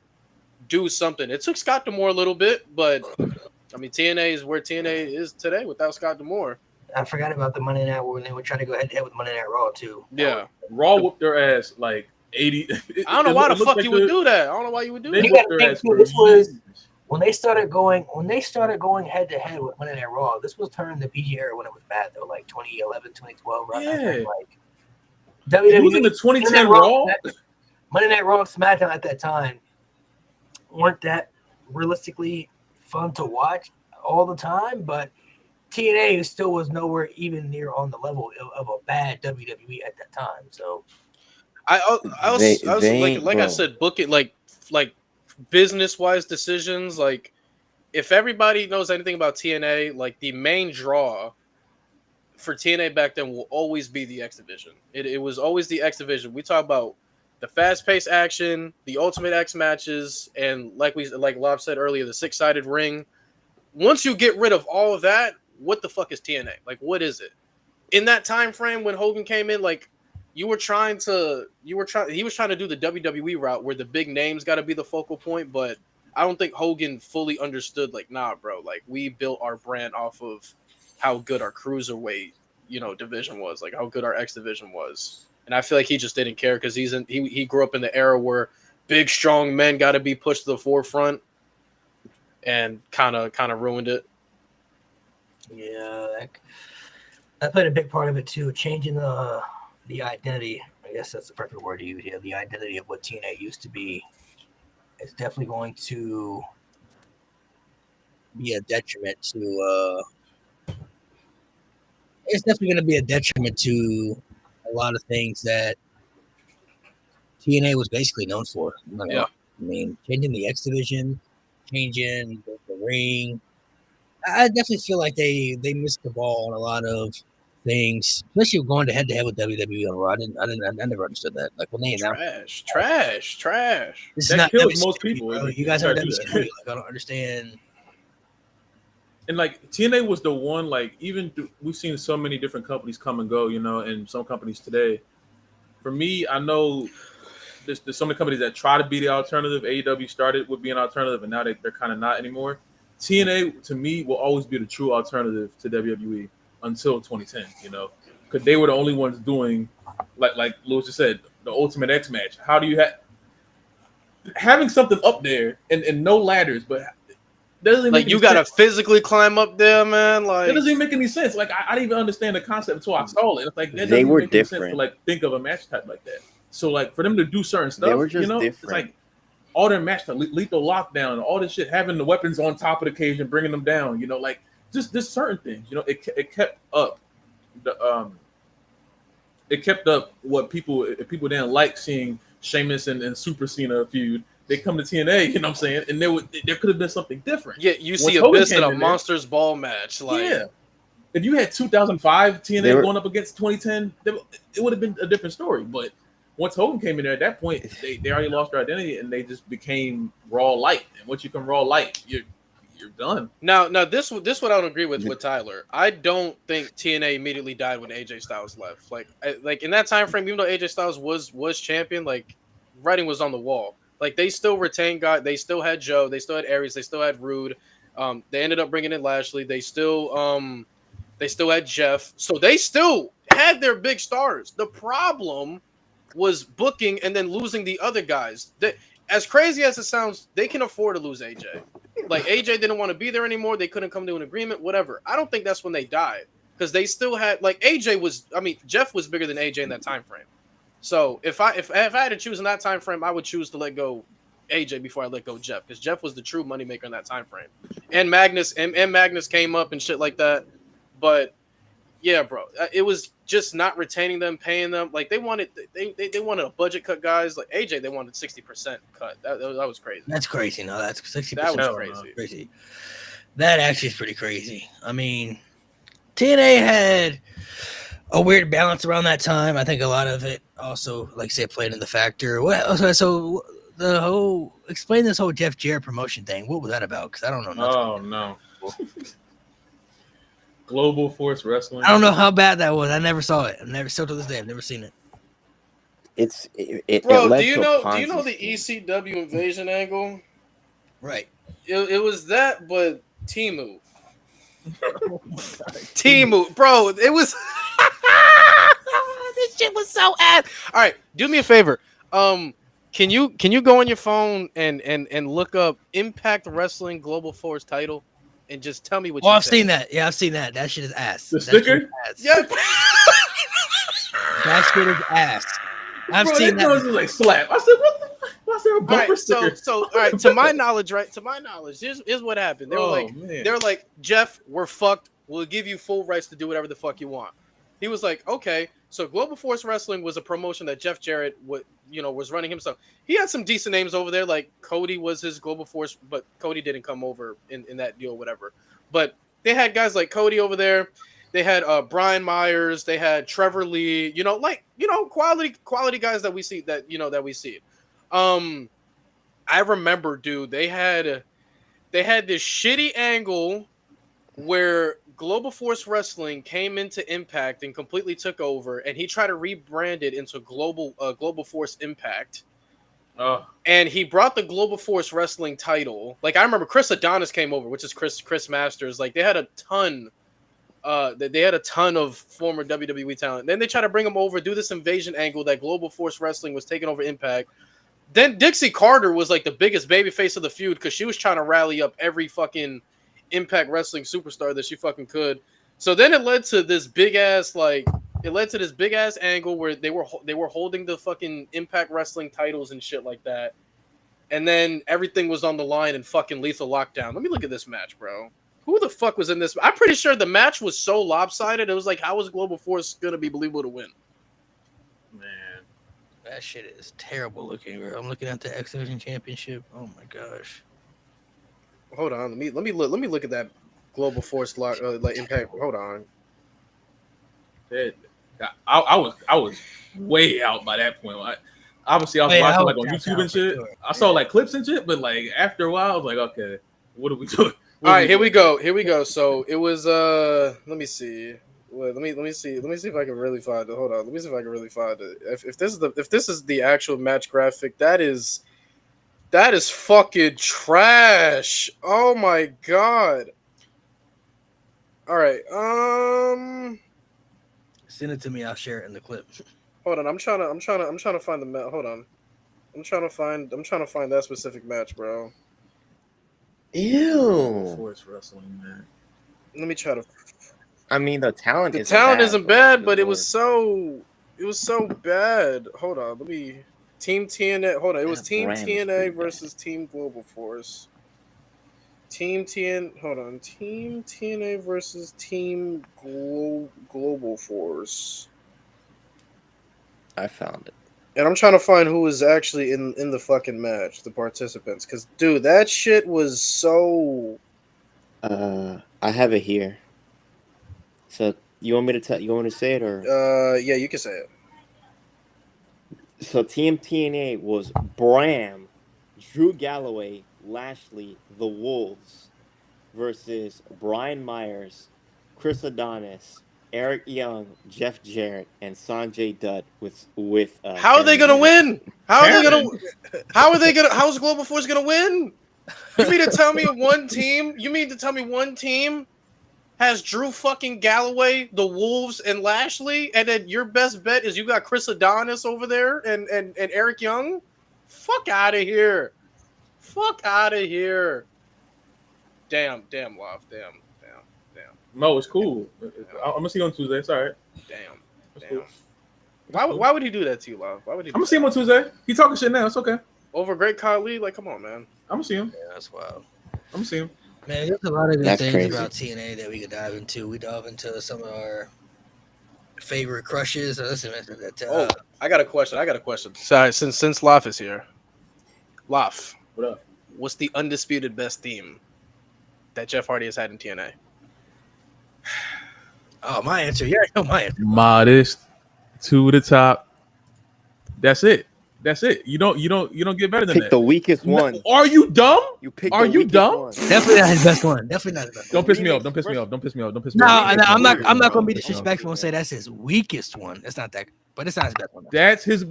Do something. It took Scott D'Amore a little bit, but I mean, TNA is where TNA is today without Scott D'Amore. I forgot about the Monday Night when they were trying to go head to head with Monday Night Raw too. Yeah. Raw whooped their ass like 80. I don't know why the fuck you would do that. I don't know why you would do They that. You whooped gotta their think, ass too, for this was- years. When they started going head to head with Monday Night Raw, this was during the PG era when it was bad though, like 2011, 2012, right? Yeah. Like It was in the 2010 Raw. Monday Night Raw and SmackDown at that time weren't that realistically fun to watch all the time, but TNA still was nowhere even near on the level of a bad WWE at that time. So I also They- like I bro. said, book it like business wise decisions. Like if everybody knows anything about TNA, like the main draw for TNA back then will always be the X Division. It was always the X Division. We talk about the fast paced action, the Ultimate X matches, and like Lob said earlier, the 6-sided ring. Once you get rid of all of that, what the fuck is TNA? Like, what is it? In that time frame when Hogan came in, like he was trying to do the WWE route where the big names got to be the focal point, but I don't think Hogan fully understood, like, nah, bro, like we built our brand off of how good our cruiserweight, division was, like how good our X division was. And I feel like he just didn't care because he grew up in the era where big, strong men got to be pushed to the forefront and kind of ruined it. yeah, that played a big part of it too, changing the identity. I guess that's the perfect word to use. Yeah, the identity of what TNA used to be. It's definitely going to be a detriment to. It's definitely going to be a detriment to a lot of things that TNA was basically known for. Yeah. I mean, changing the X division, changing the ring. I definitely feel like they missed the ball on a lot of things, especially going head to head with WWE on Raw. I never understood that. Like when they announced, Trash. this is That not kills most WCW, people bro. if You you guys try are to do that. WCW. Like I don't understand. And like TNA was the one, like we've seen so many different companies come and go, and some companies today. For me, I know there's so many companies that try to be the alternative. AEW started with being an alternative, and now they're kind of not anymore. TNA to me will always be the true alternative to WWE until 2010, because they were the only ones doing, like Lewis just said, the Ultimate X match. How do you having something up there and no ladders, but that doesn't Like make you any gotta sense. physically climb up there, man. That Like doesn't even make any sense. Like I didn't even understand the concept until I saw it. It's like that They doesn't even were make any sense to different. like think of a match type like that. So like for them to do certain They stuff, were just it's different. like all their match type, lethal lockdown, all this shit, having the weapons on top of the cage and bringing them down. Like just certain things. It kept up the it kept up what people if people didn't like seeing Sheamus and Super Cena feud. They come to TNA, you know what I'm saying, and there could have been something different. yeah, you Once see Hogan Abyss in came a in there, Monsters Ball match. Like yeah. If you had 2005 They TNA were- going up against 2010, it would have been a different story. But once Hogan came in there, at that point, they already lost their identity and they just became Raw Light. And once you come Raw Light, you're done. now this what I don't agree with Tyler. I don't think TNA immediately died when AJ Styles left. Like in that time frame, even though AJ Styles was champion, like writing was on the wall. Like they still retained God. They still had Joe. They still had Aries. They still had Rude. They ended up bringing in Lashley. They still had Jeff. So they still had their big stars. The problem was booking and then losing the other guys. As crazy as it sounds, they can afford to lose AJ. Like AJ didn't want to be there anymore. They couldn't come to an agreement. Whatever. I don't think that's when they died because they still had like AJ was. I mean, Jeff was bigger than AJ in that time frame. So if I had to choose in that time frame, I would choose to let go AJ before I let go Jeff because Jeff was the true moneymaker in that time frame. And Magnus came up and shit like that. But yeah, bro, it was just not retaining them, paying them. Like they wanted a budget cut, guys. Like AJ, they wanted 60% cut. That was crazy. That's crazy. No, that's 60%. That was crazy. That actually is pretty crazy. I mean, TNA had a weird balance around that time. I think a lot of it also, like I said, played in the factor. So the whole explain this whole Jeff Jarrett promotion thing. What was that about? Because I don't know nothing. Oh no. Global Force Wrestling. I don't know how bad that was. I never saw it. Still to this day, I've never seen it. Bro, led do you to a know Ponzi the scheme. ECW invasion angle? Right. It was that, but Timu. Timu, bro, it was. This shit was so ass. All right, do me a favor. Can you go on your phone and look up Impact Wrestling Global Force title, and just tell me what? I've seen that. Yeah, I've seen that. That shit is ass. The sticker? Yeah. That shit is ass. I've seen that. Was like slap. I said, what the fuck? Why is there a bumper Right, sticker? so all right, to my knowledge, here's what happened. They were Man. like, Jeff, we're fucked. We'll give you full rights to do whatever the fuck you want. He was like, okay. So Global Force Wrestling was a promotion that Jeff Jarrett was running himself. He had some decent names over there, like Cody was his Global Force, but Cody didn't come over in that deal, whatever. But they had guys like Cody over there. They had Brian Myers. They had Trevor Lee. Quality guys that we see. I remember, dude. They had this shitty angle where Global Force Wrestling came into Impact and completely took over, and he tried to rebrand it into Global Force Impact. Oh. And he brought the Global Force Wrestling title. Like I remember, Chris Adonis came over, which is Chris Masters. Like they had a ton. They had a ton of former WWE talent. Then they tried to bring him over, do this invasion angle that Global Force Wrestling was taking over Impact. Then Dixie Carter was like the biggest babyface of the feud because she was trying to rally up every fucking Impact Wrestling superstar that she fucking could. So then it led to this big ass angle where they were holding the fucking Impact Wrestling titles and shit like that. And then everything was on the line and fucking Lethal Lockdown. Let me look at this match, bro. Who the fuck was in this? I'm pretty sure the match was so lopsided. It was like, how was Global Force gonna be believable to win? Man. That shit is terrible looking, bro. I'm looking at the X Division Championship. Oh my gosh. Hold on, let me look at that. Global Force like Impact. Hold on. I was way out by that point. Obviously, I was Yeah, I watching was like on tapped YouTube out and for shit. sure. I saw like clips and shit, but like after a while, I was like, okay, what are we doing? All right, here we go. Here we go. So it was let me see. Let me see if I can really find it. Hold on. Let me see if I can really find it. If this is the actual match graphic, that is fucking trash. Oh my god. All right. Send it to me. I'll share it in the clip. Hold on. I'm trying to find the match. Hold on. I'm trying to find that specific match, bro. Ew. Force wrestling, man. Let me try to. I mean, the talent Isn't bad, but it was was so bad. Hold on, let me. Team TNA. Hold on, it was That Team brand is TNA pretty versus Team Global Force. Team TNA versus Team Global Force. I found it. And I'm trying to find who was actually in the fucking match, the participants, because dude, that shit was so. I have it here. So you want me to say it or? Yeah, you can say it. So Team TNA was Bram, Drew Galloway, Lashley, The Wolves versus Brian Myers, Chris Adonis, Eric Young, Jeff Jarrett, and Sanjay Dutt with How are they Cameron gonna Grimes. win? How are they gonna? How's Global Force gonna win? You mean to tell me one team? You mean to tell me one team has Drew fucking Galloway, the Wolves, and Lashley, and then your best bet is you got Chris Adonis over there and Eric Young? Fuck out of here! Fuck out of here! Damn, love, damn. No, it's cool. I'm gonna see you on Tuesday. It's all right. Damn. Why would he do that to you, love? Why would he? I'm gonna see him on Tuesday. He talking shit now. It's okay. Over Great Khali? Like, come on, man. I'm gonna see him. Yeah, that's wild. I'm gonna see him. Man, there's a lot of good That's things crazy. about TNA that we could dive into. We dove into some of our favorite crushes. Listen, I got a question. Sorry, since Laf is here. Laf, What up? what's the undisputed best team that Jeff Hardy has had in TNA? oh, my answer. Yeah, I know my answer. Modest to the top. That's it. You don't get better than Pick that. the weakest one. Are you dumb? You pick. Are the you weakest dumb? one. Definitely not his best one. Definitely not his best one. Don't piss me off. Don't piss me off. Don't piss me off. Don't piss me No, off. I'm not going to be Don't piss me off. disrespectful and say that's his weakest one. That's not that, but it's not his best one. That's his.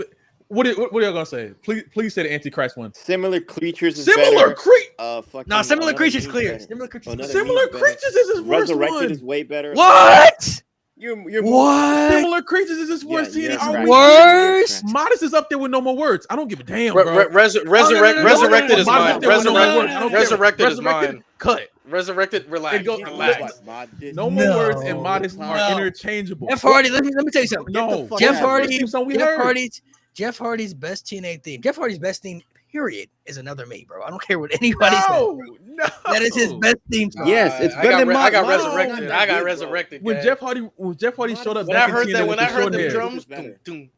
What are y'all gonna say? Please say the Antichrist one. Similar creatures. Is Similar better. creatures. Fucking No, similar Another creatures Me's clear. better. Similar creatures. Another Clear. Me's Similar better. creatures is his worst Resurrected one. is way better. What? You're What? Similar creatures is his worst. Yeah, TNA. right. Worst? Modest is up there with no more words. I don't give a damn, bro. Resurrected is mine. No. Resurrected is mine. Cut. Resurrected, relax. Relax. No more No. words, and Modest are No. interchangeable. Jeff Hardy. Let me tell you something. No. fuck Jeff out of Hardy. here. Song we heard. Jeff Hardy's best TNA theme. Jeff Hardy's best theme. Period. Is Another Me, bro. I don't care what anybody says. No. That is his best theme song. Yes, it's I better got, than I got Modest. resurrected. Not I got good, bro. resurrected. When gang. Jeff Hardy showed up when I back heard in that, TNA when with I the heard short them hair. drums, Better. doom.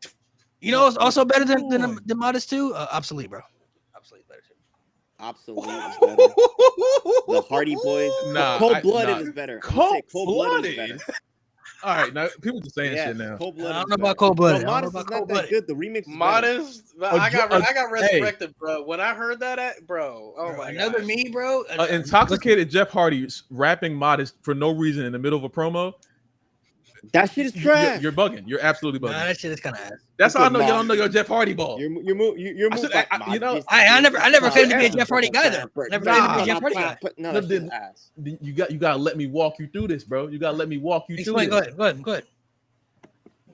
You know what's also better Come than on. the Modest too? Obsolete, bro. Obsolete better too. Obsolete is better. The Hardy Boys. Nah, Cold-blooded nah. is better. I'm gonna say Cold-blooded is better. All right, now people just saying Yes, shit now. Cold-blooded I don't is know about better. Cold-blooded. No, I don't know Modest about is not that Cold-blooded. good. The remix is better. Modest. I got Hey. resurrected, bro. When I heard that, bro. Oh Bro, my Another god. Me, bro. Intoxicated Jeff Hardy rapping Modest for no reason in the middle of a promo. That shit is trash. You're bugging. You're absolutely Nah, bugging. that shit is kind of ass. That's how I know Nah. y'all don't know your Jeff Hardy ball. You're I moved said, like you know, Modest. I never claimed to be a ass. Jeff Hardy guy though. Never claimed to be a Jeff Hardy guy. No, No, that's just ass. You gotta let me walk you through this, bro. You gotta let me walk you Explain. through Go this. ahead. Go ahead.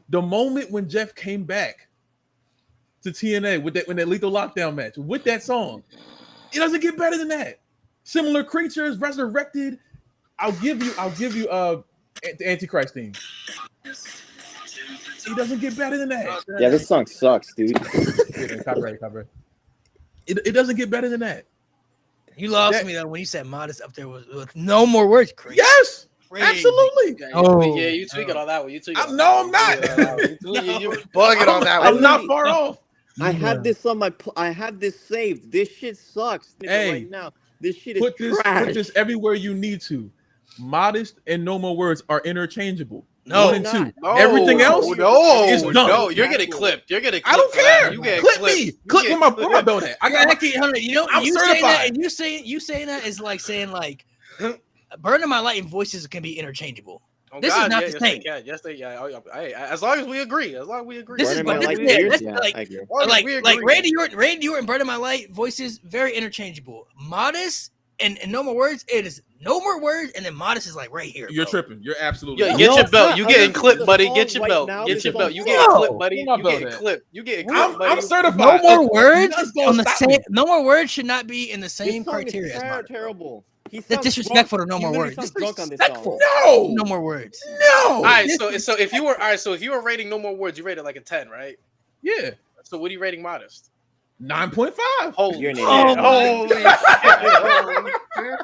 The moment when Jeff came back to TNA with that Lethal Lockdown match with that song, it doesn't get better than that. Similar creatures, resurrected. I'll give you the Antichrist theme. It doesn't get better than that. Yeah, this song sucks, dude. Copyright. It doesn't get better than that. You lost me though when you said Modest up there with no more words. Crazy. Yes, Crazy. absolutely. Oh, Yeah, you tweaking on that one. You tweaking. on No, I'm that not. one. You bugging on that I'm one. not far off. I had this on my. I had this saved. This shit sucks. Nigga, Hey, right now, this shit is Put trash. this everywhere you need to. Modest and No More Words are interchangeable. No, 1 and 2. No, Everything else is done. No, you're getting clipped. You're getting clipped. I don't for that. care. You get Clip clipped. me. You Clip get where my belt at. I got my Hold on, you know, I'm you saying that, certified. and you saying that is like saying like, "Burning My Light" and voices can be interchangeable. Oh, This is not the yes, same. They can. Yes, they. Yeah. Hey, as long as we agree. As long as we agree. This is Burning but My this Light is it. weird? That's Yeah, like I agree. As long as we agree. Randy Orton, "Burning My Light" voices very interchangeable. Modest and No More Words, it is No More Words, and then Modest is like right here. You're bro. tripping. You're absolutely Yeah, right. get No, your it's belt. not. You I'm getting listening to clipped, the buddy. song Get your right belt. now. Get This your is belt. You on getting No. clipped, buddy. Where my You belt getting at? clipped. You getting clipped, buddy. I'm certified. No More Words Nothing's gonna on the stop same. me. No More Words should not be in the This same song is criteria as Modest. terrible. He That's sounds disrespectful drunk. to No He More literally Words. sounds drunk on this song. Disrespectful. No. No More Words. No. All right. So if you were rating No More Words, you rated like a 10, right? Yeah. So what are you rating Modest? 9.5. Holy You're an shit. idiot. Holy shit.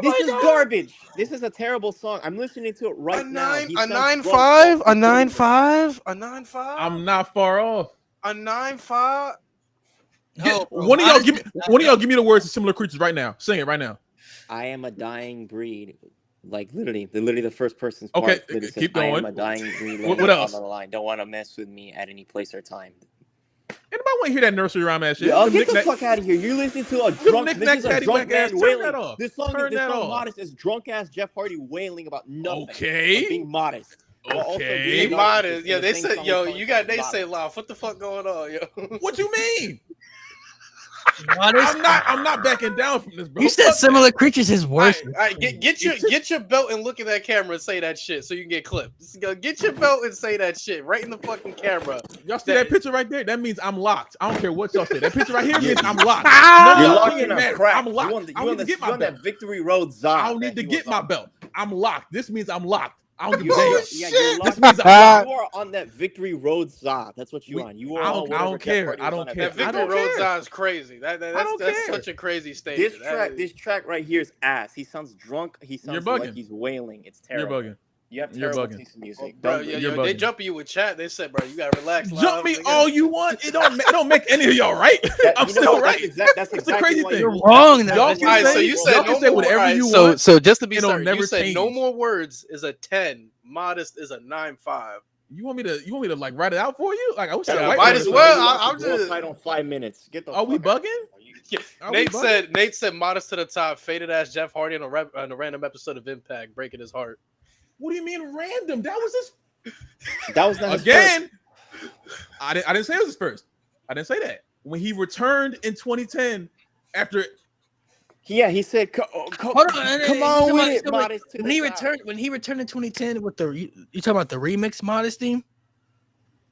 This is garbage. This is a terrible song. I'm listening to it right now. He A sounds 9.5, drunk. a 9.5, a 9.5, I'm not far off. a 9.5. No, bro. One of y'all Modest give me is not one of y'all good. give me the words of Similar Creatures right now. Sing it right now. I am a dying breed. Like literally the first person's Okay, part literally says, keep I am going. a dying breed. What laying else? on the line. Don't want to mess with me at any place or time. Anybody want to hear that nursery rhyme ass shit? Yo, Them get the knick-knack- fuck out of here. You're listening to a drunk. knick-knack, This is a patty drunk whack ass. man Turn wailing. that off. This song Turn that off. Modest is drunk ass Jeff Hardy wailing about nothing. Okay. But being modest. While also Okay. being Be narcissist modest. in Yeah, the they same said, song yo, with you got, Tony they Scott. say, Loft, what the fuck going on, yo? What you mean? Modest. I'm not backing down from this, bro. You said Fuck Similar Creatures is worse. All right, get your belt and look at that camera and say that shit so you can get clipped. Just go get your belt and say that shit right in the fucking camera. that. Y'all see that picture right there? That means I'm locked. I don't care what y'all say. That picture right here means I'm locked. You're No, locked it in a matters. crack. I'm locked. You I on don't need to get my that belt. Victory Road Zod. I don't need to get my belt. I'm locked. This means I'm locked. I don't give a You're, damn. yeah, you're This locked. means I'm locked. You are on that Victory Road Zod. That's what you're on. You are I on don't whatever care. Jeff Hardy I was don't on at care. That Victory I Victory don't Road care. sounds crazy. That's don't that's care. such a crazy statement. This track right here is ass. He sounds drunk. He You're sounds like bugging. he's wailing. It's You're terrible. bugging. You have You're terrible bugging. taste in music. Bro, Don't- yeah, you're they bugging. jumping you with chat. They said, bro, you gotta relax. Jump me nigga. all you want. It don't make any of y'all right. I'm you know still what? right. That's the exactly crazy why thing. you're You're wrong. Y'all Y'all can All right, say, so you said y'all no can say more. whatever All right, you so, want. so just to be It'll certain, never you said no change. more words is a 10. Modest is a 9.5. You want me to like write it out for you? Like I wish I Yeah, could write might it as for well. you. I'm just- tight on 5 minutes. Get the. Are we fuck out. bugging? Are we Nate bugging? said Modest to the top, faded ass Jeff Hardy on a random episode of Impact, breaking his heart. What do you mean random? That was his That was not his again. I didn't say it was his first. I didn't say that. When he returned in 2010 after first. Yeah, he said, Hold on, come on with it, Modest. To When the he top." returned in 2010 with the you talking about the remix Modest theme?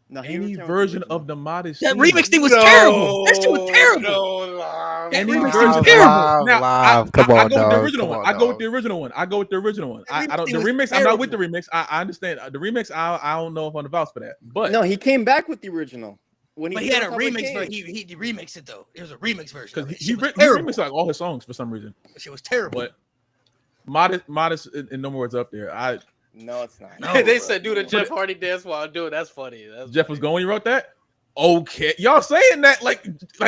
No, he any returned with version the of the Modest That theme. remix thing was terrible. That shit was terrible. No, Live. That Any remix version was of terrible. Now, Live. I Come go on, with the dog. original Come one. on, I go with dog. the original one. I go with the original one. I don't. The Everything was remix. I'm not with the terrible. remix. I understand the remix. I don't know if I'm the vouch for that. But No, he came back with the original. When But he had a first time remix, came. but he remixed it though. It was a remix version. because of it. he Shit was he terrible. remixed like all his songs for some reason. That shit was terrible. But modest, and no more words up there. No, it's not. No, they bro. said do the Jeff Hardy dance while I do it. That's funny. That's Jeff funny. was going. You wrote that. Okay, y'all saying that like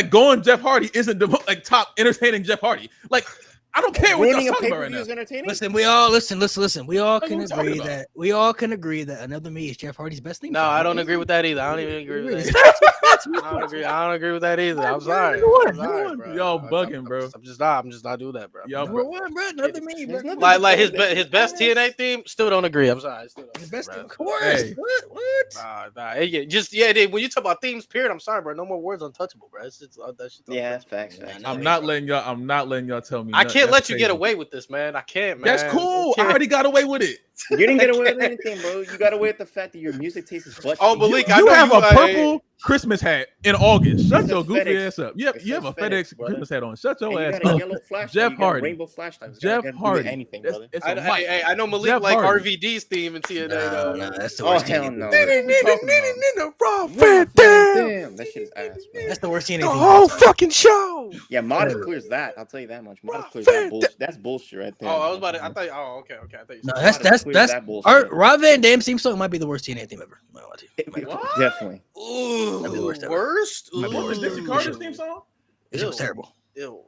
going Jeff Hardy isn't the like top entertaining Jeff Hardy. Like I don't care what y'all Ruining a talking about right pay-per-view now. is entertaining. Listen, we all listen. We all What are can you talking agree that Another Me is Jeff Hardy's best thing. No, I don't agree with that either. I don't even agree with that. I don't agree with that either. I'm sorry. I'm sorry, bro. Y'all bugging, bro. I'm just not doing that, bro. Y'all Number one, bro. Another Me, bro. There's nothing- Like his best TNA theme. Still don't agree. I'm sorry. Still don't His agree, best, bro. of course. Hey. What? Nah. When you talk about themes, period. I'm sorry, bro. No more words untouchable, bro. That's just, that shit's Yeah, untouchable. facts. facts. I'm not letting y'all tell me. I nothing. can't That's let you get crazy. away with this, man. I can't, man. That's cool. I already got away with it. You didn't get away with anything, bro. You got away with the fact that your music taste is butt. Oh, cheeks. Malik, I You know have you, a purple Christmas hat in August. Shut It your says goofy FedEx. ass up. Yep, It you have says a FedEx FedEx, brother. Christmas hat on. Shut And your you ass got a up. yellow flashlight. Jeff You got a Hardy. rainbow flashlight. It's Jeff gotta do with Hardy. anything, It's, brother. it's a mic. I know Malik Jeff like Hardy. RVD's theme in TNA. No, though. no, that's the Oh worst. hell TNA no! theme. Damn, that shit is ass, bro. That's the worst TNA The theme. whole fucking show. Yeah, Modest clears that. I'll tell you that much. Modest clears that bullshit. That's bullshit right there. Oh, I was about to. I thought. Oh, okay. I thought you No, said that's clears that bullshit. our Rob Van Dam's theme song might be the worst TNA theme ever. I'm not gonna lie to you. What? Definitely. Ooh, That'd be the worst ever. worst. Might be the What was worst. Dixie Carter's theme song? It was terrible. Ew.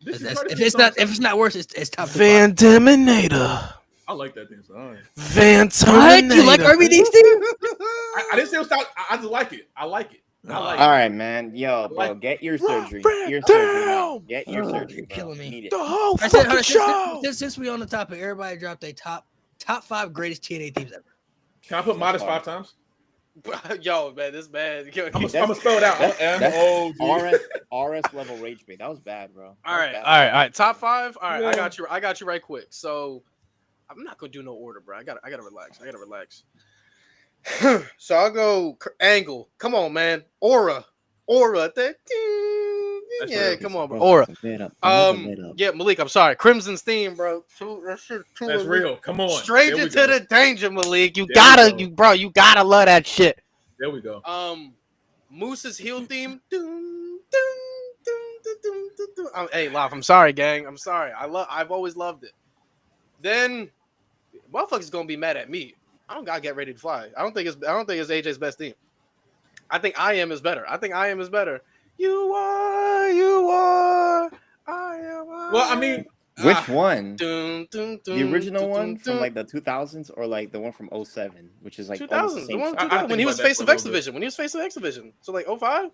This is If Cardi it's not worse, it's top. Van Terminator. I like that thing. So Van What? Terminator. You like RVD's team? I didn't say it was top. I just like it. I like it. I like All it. right, man. Yo, bro, Like- get your Rock surgery. Van Your surgery now. Dam! Get your Oh, surgery, you're bro. killing me. You need it. The whole I said, fucking show. since we on the topic, everybody dropped a top 5 greatest TNA teams ever. Can I put modest 5 times? Yo, man, this man. Yo, I'm gonna spell it out. That's MOG. RS level rage bait. That was bad, bro. That All was right, bad. all right. Top 5. All right, Yeah. I got you right quick. So I'm not gonna do no order, bro. I gotta relax. So I'll go Angle. Come on, man. Aura. Yeah, real. come on, bro. Bro, Aura. lit up. Lit up. Yeah, Malik. I'm sorry. Crimson's theme, bro. That shit too That's real. Come on. There Stranger we to go. the danger, Malik. You There we gotta, go. you gotta love that shit. There we go. Moose's heel theme. Hey, Lop, I'm sorry, gang. I'm sorry. I've always loved it. Then, motherfuckers gonna be mad at me. I don't gotta get ready to fly. I don't think it's AJ's best theme. I think I Am is better. You are. I am. Well, I mean, Which one? The The original one from like the 2000s or like the one from 07, which is like almost the 2000s. The same one shit? 2000, when think he about was that face for of a X little bit. Division. So like 05.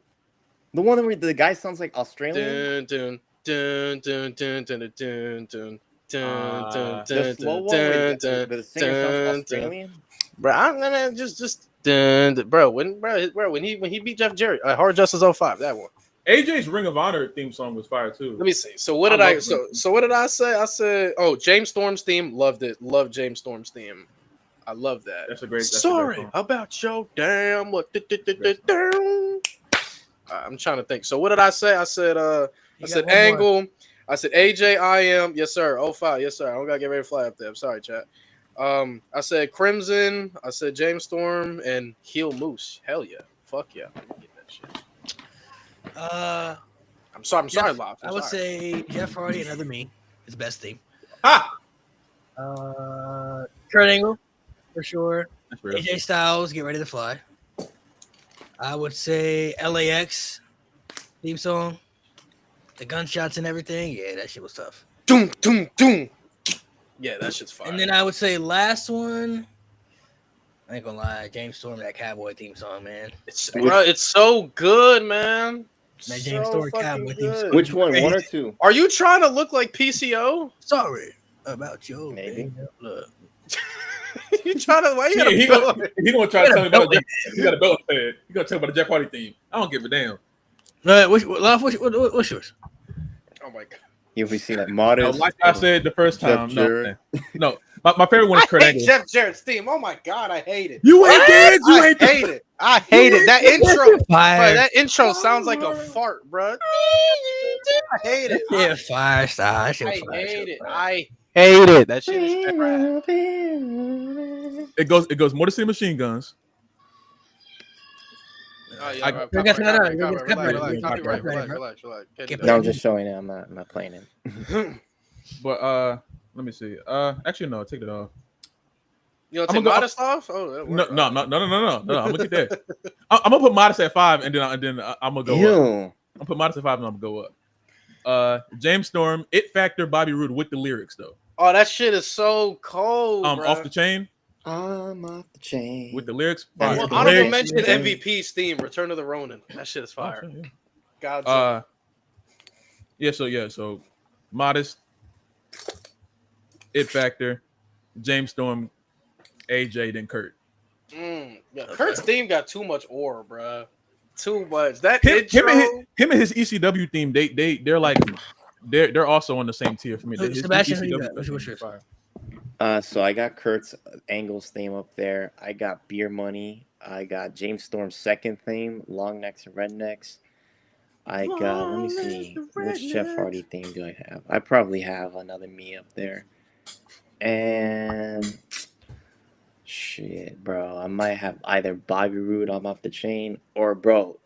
The one where the guy sounds like Australian. Dun, dun, dun, dun, dun, dun, dun, dun, dun, dun, The slow one where the singer sounds Australian. Bro, I'm gonna just bro. When he beat Jeff Jarrett, Hard Justice 05, that one. AJ's Ring of Honor theme song was fire too. Let me see. So what I did I? love So what did I say? I said, oh, James Storm's theme, loved it. Loved James Storm's theme. I love that. That's a great. Sorry song. about your damn what? I'm trying to think. So what did I say? I said Angle. I said AJ. I Am. Yes sir. 05. Yes sir. I don't gotta get ready to fly up there. I'm sorry, chat. I said Crimson. I said James Storm and Heel Moose. Hell yeah. Fuck yeah. Get that shit. I'm sorry, Lop. I would say Jeff Hardy, Another Me, his best theme. Ha! Kurt Angle, for sure. That's real. AJ Styles, Get Ready to Fly. I would say LAX theme song. The gunshots and everything. Yeah, that shit was tough. Doom, doom, doom. Yeah, that shit's fire. And then I would say last one. I ain't gonna lie, James Storm, that Cowboy theme song, man. it's so good, man. Man, James Storm fucking Cowboy theme good. song. Which one? One or two? Are you trying to look like PCO? Sorry about your Maybe. look. You trying to? Why you Yeah, gotta he go? gonna try to tell me about the Jeff. He got a belt head. He gonna tell me about the Jeff Hardy theme. I don't give a damn. What's yours? Oh my god! If we see like No, modest, like I said the first Jeff time. Jarrett. No. My favorite one I is Kurt hate Angle. Jeff Jarrett's theme. Oh my god, I hate it. You ain't dead. You I ain't hate it. I hate it. That intro, bro, Fire. that intro sounds like a fart, bro. I hate it. Yeah, fire style. That shit I was fire. hate it. I hate it. That shit is trash. It goes Motor City Machine Guns. Oh, yeah, I- right, You're getting that out. You're copyright, getting relax, copyright. relax. Can't do Get that. No, I'm just showing it. I'm not playing it. But let me see. Actually no, take it off. You know, I'm take gonna go- modest off. Oh, that No. worked. I'm gonna get there. I'm gonna put Modest at 5, and then I'm gonna go up. Ew. I'll put Modest at 5, and I'm gonna go up. James Storm, It Factor, Bobby Roode with the lyrics though. Oh, that shit is so cold. Bruh. Off the Chain I'm off the chain. with the lyrics. That's Fire. the Honorable lyrics. mention Yeah. MVP's theme, Return of the Ronin. That shit is fire. Oh, shit, God's yeah. So Modest, It Factor, James Storm, AJ, then Kurt. Yeah, Kurt's theme got too much aura, bruh. Too much. That Him intro. and his ECW theme, they're like they're also on the same tier for me. His Sebastian, who you ECW got? What's theme yours? is fire. So I got Kurt's Angles theme up there. I got Beer Money. I got James Storm's second theme, Long Necks and Rednecks. I got, let me see, which Jeff Hardy theme do I have? I probably have Another Me up there. And shit, bro, I might have either Bobby Roode, I'm Off the Chain, or bro,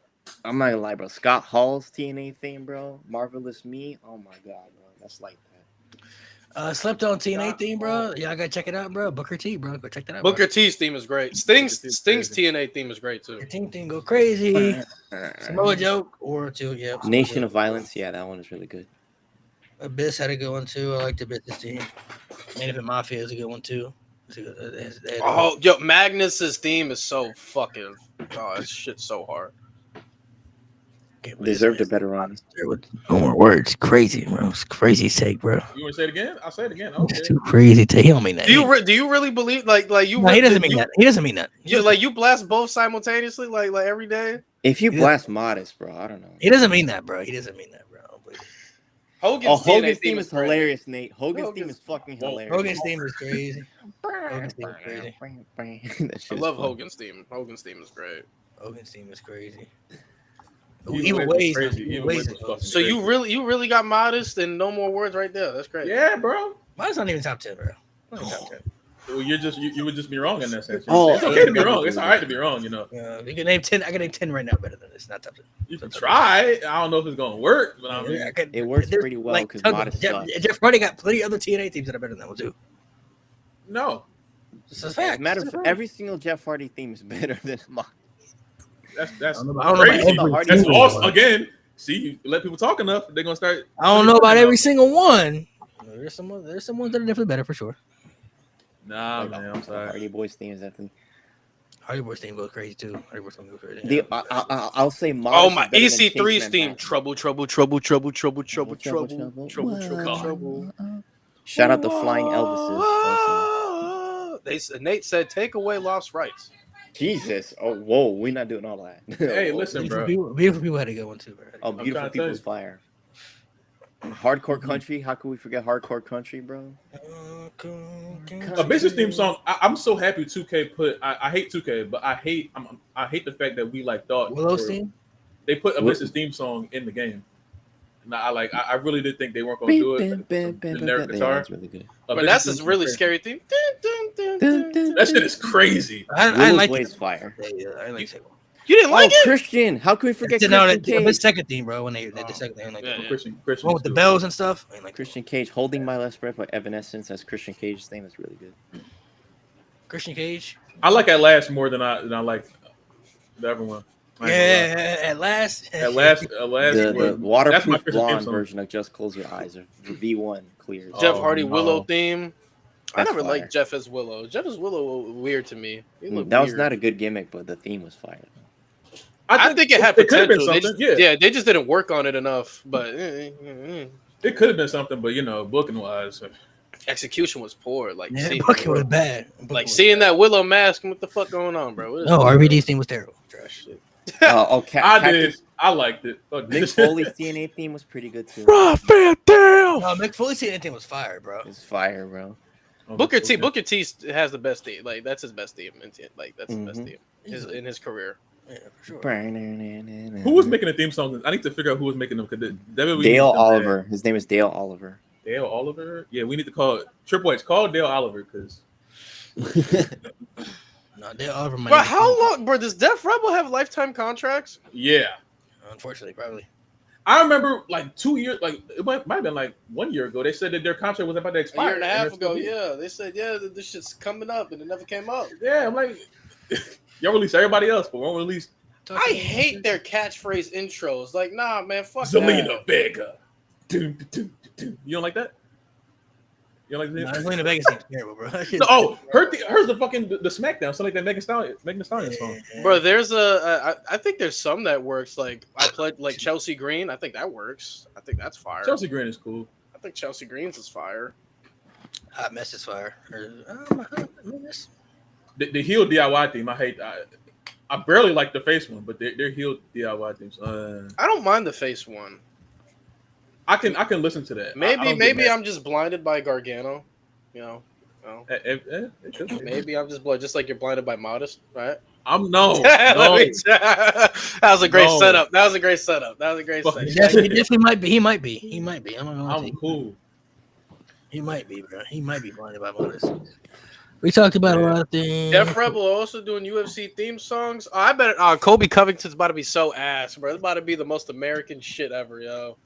I'm not gonna lie, bro, Scott Hall's TNA theme, bro, Marvelous Me. Oh my god, bro, that's like that. Slept on TNA theme, bro. Y'all gotta check it out, bro. Booker T, bro. Go check that out. Booker T's theme is great. Sting's Booker T's crazy. TNA theme is great too. Booker T theme go crazy. Samoa Joke or two, yeah. Nation of Violence, yeah, that one is really good. Abyss had a good one too. I liked Abyss's team. Management Mafia is a good one too. Oh, yo, Magnus's theme is so fucking. Oh, that shit's so hard. Deserved a better run. With no more words. Crazy, bro. It's crazy take, bro. You want to say it again? I'll say it again. Okay. It's too crazy take. He don't mean that. Do you really believe like you? No, he doesn't mean that. He doesn't mean that. You like you blast both simultaneously like every day. If you Yeah. blast Modest, bro, I don't know. He doesn't mean that, bro. He doesn't mean that, bro. Hogan's Hogan's theme is great. hilarious, Nate. Hogan's theme Hogan's- is fucking hilarious. Hogan's theme is crazy. Hogan's theme is crazy. That shit I is love fun. Hogan's theme. Hogan's theme is great. Hogan's team is crazy. Even Ways, crazy. even Even Ways Ways is is fucking So you really got Modest and no more words right there. That's great. Yeah, bro. Mine's not even top 10, bro. Not even top 10. Well, you would just be wrong in that sense. Oh, It's okay to be wrong. It's all right to be wrong. You know, You can name 10. I can name 10 right now better than this. Not top 10. you can try. I don't know if it's gonna work, but I mean, I could, It works there's, pretty well like, because Tug- Modest Jeff, sucks. Jeff Hardy got plenty of other TNA teams that are better than that one too. no. It's a As fact. a matter It's of a fact, fact. every single Jeff Hardy theme is better than Modest. That's I don't know about crazy. every That's That's single awesome. one. Again, see, you let people talk enough, they're gonna start. I don't know about every single one. There's some ones that are definitely better for sure. Nah, man, I'm sorry. Hardy Boys theme is definitely. Hardy Boys team goes crazy too. Hardy Boys team goes crazy. I'll say Modest. Oh is my better than EC3's Chase theme. Manhattan. Trouble. Shout out to Flying Elvises. Also. Nate said, "Take away Lost Rights." Jesus. Oh, whoa. We're not doing all that. Hey, listen, bro. Beautiful people had a good one too, bro. Oh, trying beautiful to tell people's you. fire. Hardcore country. How could we forget hardcore country, bro? A business theme song. I'm so happy 2K put. I hate 2K, but I hate the fact that we like thought Willow's or team. they put a business theme song in the game. And I really did think they weren't gonna do it. The generic guitar. That's really good. But that's a really scary theme. That shit is crazy. I Willow's like Way it. is fire. Yeah, I like it. You didn't like it? Christian. How can we forget No, Christian the Cage? second theme, bro. When they did the second thing, like Yeah, the yeah. Christian one with the too. bells and stuff. I ain't like Christian Cage, Holding My Last Breath by Evanescence as Christian Cage's theme is really good. Christian Cage. I like At Last more than I like the other one. I ain't gonna lie. Yeah, at last. At last, The was- that's my waterproof Christian theme blonde song. version of Just Close Your Eyes, or the V1 clears. Jeff Oh, Hardy no. Willow theme. I That's never fire. liked Jeff as Willow. Jeff as Willow weird to me. He looked That was weird. not a good gimmick, but the theme was fire. I think it had could've been potential. They something, just, yeah. they just didn't work on it enough. But It could have been something, but booking wise, execution was poor. Like, Yeah, see, Bucket was bad. Bucket like was seeing that Willow mask. What the fuck going on, bro? What is No, this? RVD's team was terrible. Trash shit. I did. I liked it. Fuck Mick this. Foley's TNA theme was pretty good too. No, Mick Foley team anything was fire, bro. It's fire, bro. Booker T has the best theme. Like that's his best theme. Like that's the best Mhm. theme in his career. Yeah, for sure. Who was making the theme songs? I need to figure out who was making them. Dale Oliver? His name is Dale Oliver. Dale Oliver. Yeah, we need to call Triple H. Call Dale Oliver because No, Dale Oliver might. Bro, be- how long, bro? Does Def Rebel have lifetime contracts? yeah, Unfortunately, probably. I remember like 2 years, like it might have been like 1 year ago. They said that their contract was about to A expire. year and a half they're still ago, here. yeah. They said, yeah, this shit's coming up, and it never came up. Yeah, I'm like, y'all release everybody else, but won't release I hate their catchphrase intros. Like, nah, man, fuck Zelina that. Vega. Dun, dun, dun, dun. You don't like that? You don't like No, that? Selena Vegas team's terrible, bro. That shit's No, oh, terrible. hers the fucking the SmackDown, something like that Megan Thee Stallion song. Bro, there's I think there's some that works. Like, I played like Chelsea Green. I think that works. I think that's fire. Chelsea Green is cool. I think Chelsea Green's is fire. Hot mess is fire. The heel DIY theme, I hate. I barely like the face one, but their heel DIY themes. I don't mind the face one. I can listen to that. I Maybe don't get mad. I'm just blinded by Gargano. You know. It could be. Maybe I'm just blind, just like you're blinded by Modest, right? I'm no. That was a great No. setup. That was a great setup. That was a great Fuck setup. He definitely might be. He might be. He might be. I'm not gonna lie to I'm you. cool. He might be, bro. He might be blinded by bonus. We talked about a lot of things. Def Rebel also doing UFC theme songs. Oh, I bet Kobe Covington's about to be so ass, bro. It's about to be the most American shit ever, yo.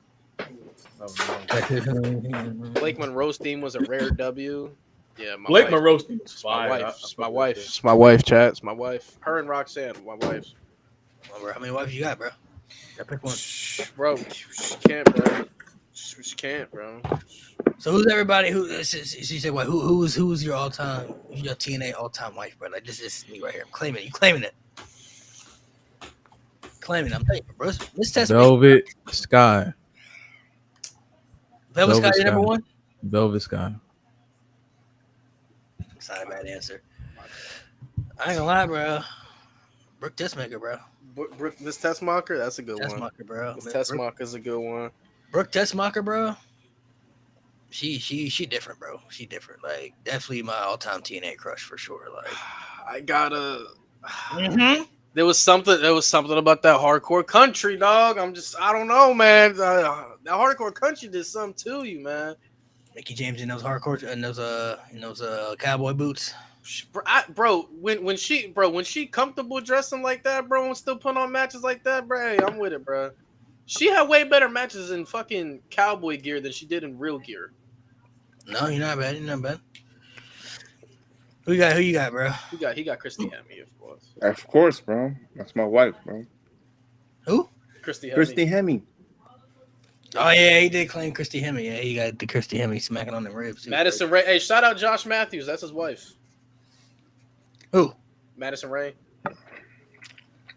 Blake Monroe's theme was a rare W. Yeah, my Blake wife. Monroe's theme is It's my fire. wife. I It's my fuck wife. with It's my wife, chat. It's my wife. Her and Roxanne, my wife. How many wives you got, bro? Gotta pick one. Bro, she can't, bro. She can't, bro. So who's everybody? She said what? Who's your all time? Your TNA all time wife, bro? Like this is me right here. I'm claiming it. You claiming it? Claiming it. I'm telling you, bro. This test. Velvet Sky. Velvet Sky, Velvet your number Sky. one. Velvet Sky. It's not a bad answer. I ain't gonna lie, bro. Brooke Tessmaker, bro. Miss Tessmacher, that's a good one. Tessmacher, bro. Miss Tessmacher's a good one. Brooke Tessmacher, bro. She different, bro. She different. Like definitely my all time TNA crush for sure. Like I gotta. mm-hmm. There was something about that hardcore country, dog. I don't know, man. That hardcore country did something to you, man. Mickey James in those hardcore and those cowboy boots. Bro, when she comfortable dressing like that, bro, and still putting on matches like that, bro, hey, I'm with it, bro. She had way better matches in fucking cowboy gear than she did in real gear. No, you're not bad. You're not bad. Who you got, bro? He got Christy Hemme, of course. Of course, bro. That's my wife, bro. Who? Christy Hemme. Christy Hemme. Oh yeah, he did claim Christy Hemme. Yeah, he got the Christy Hemme smacking on the ribs. Too. Madison Ray. Hey, shout out Josh Matthews. That's his wife. Who? Madison Ray.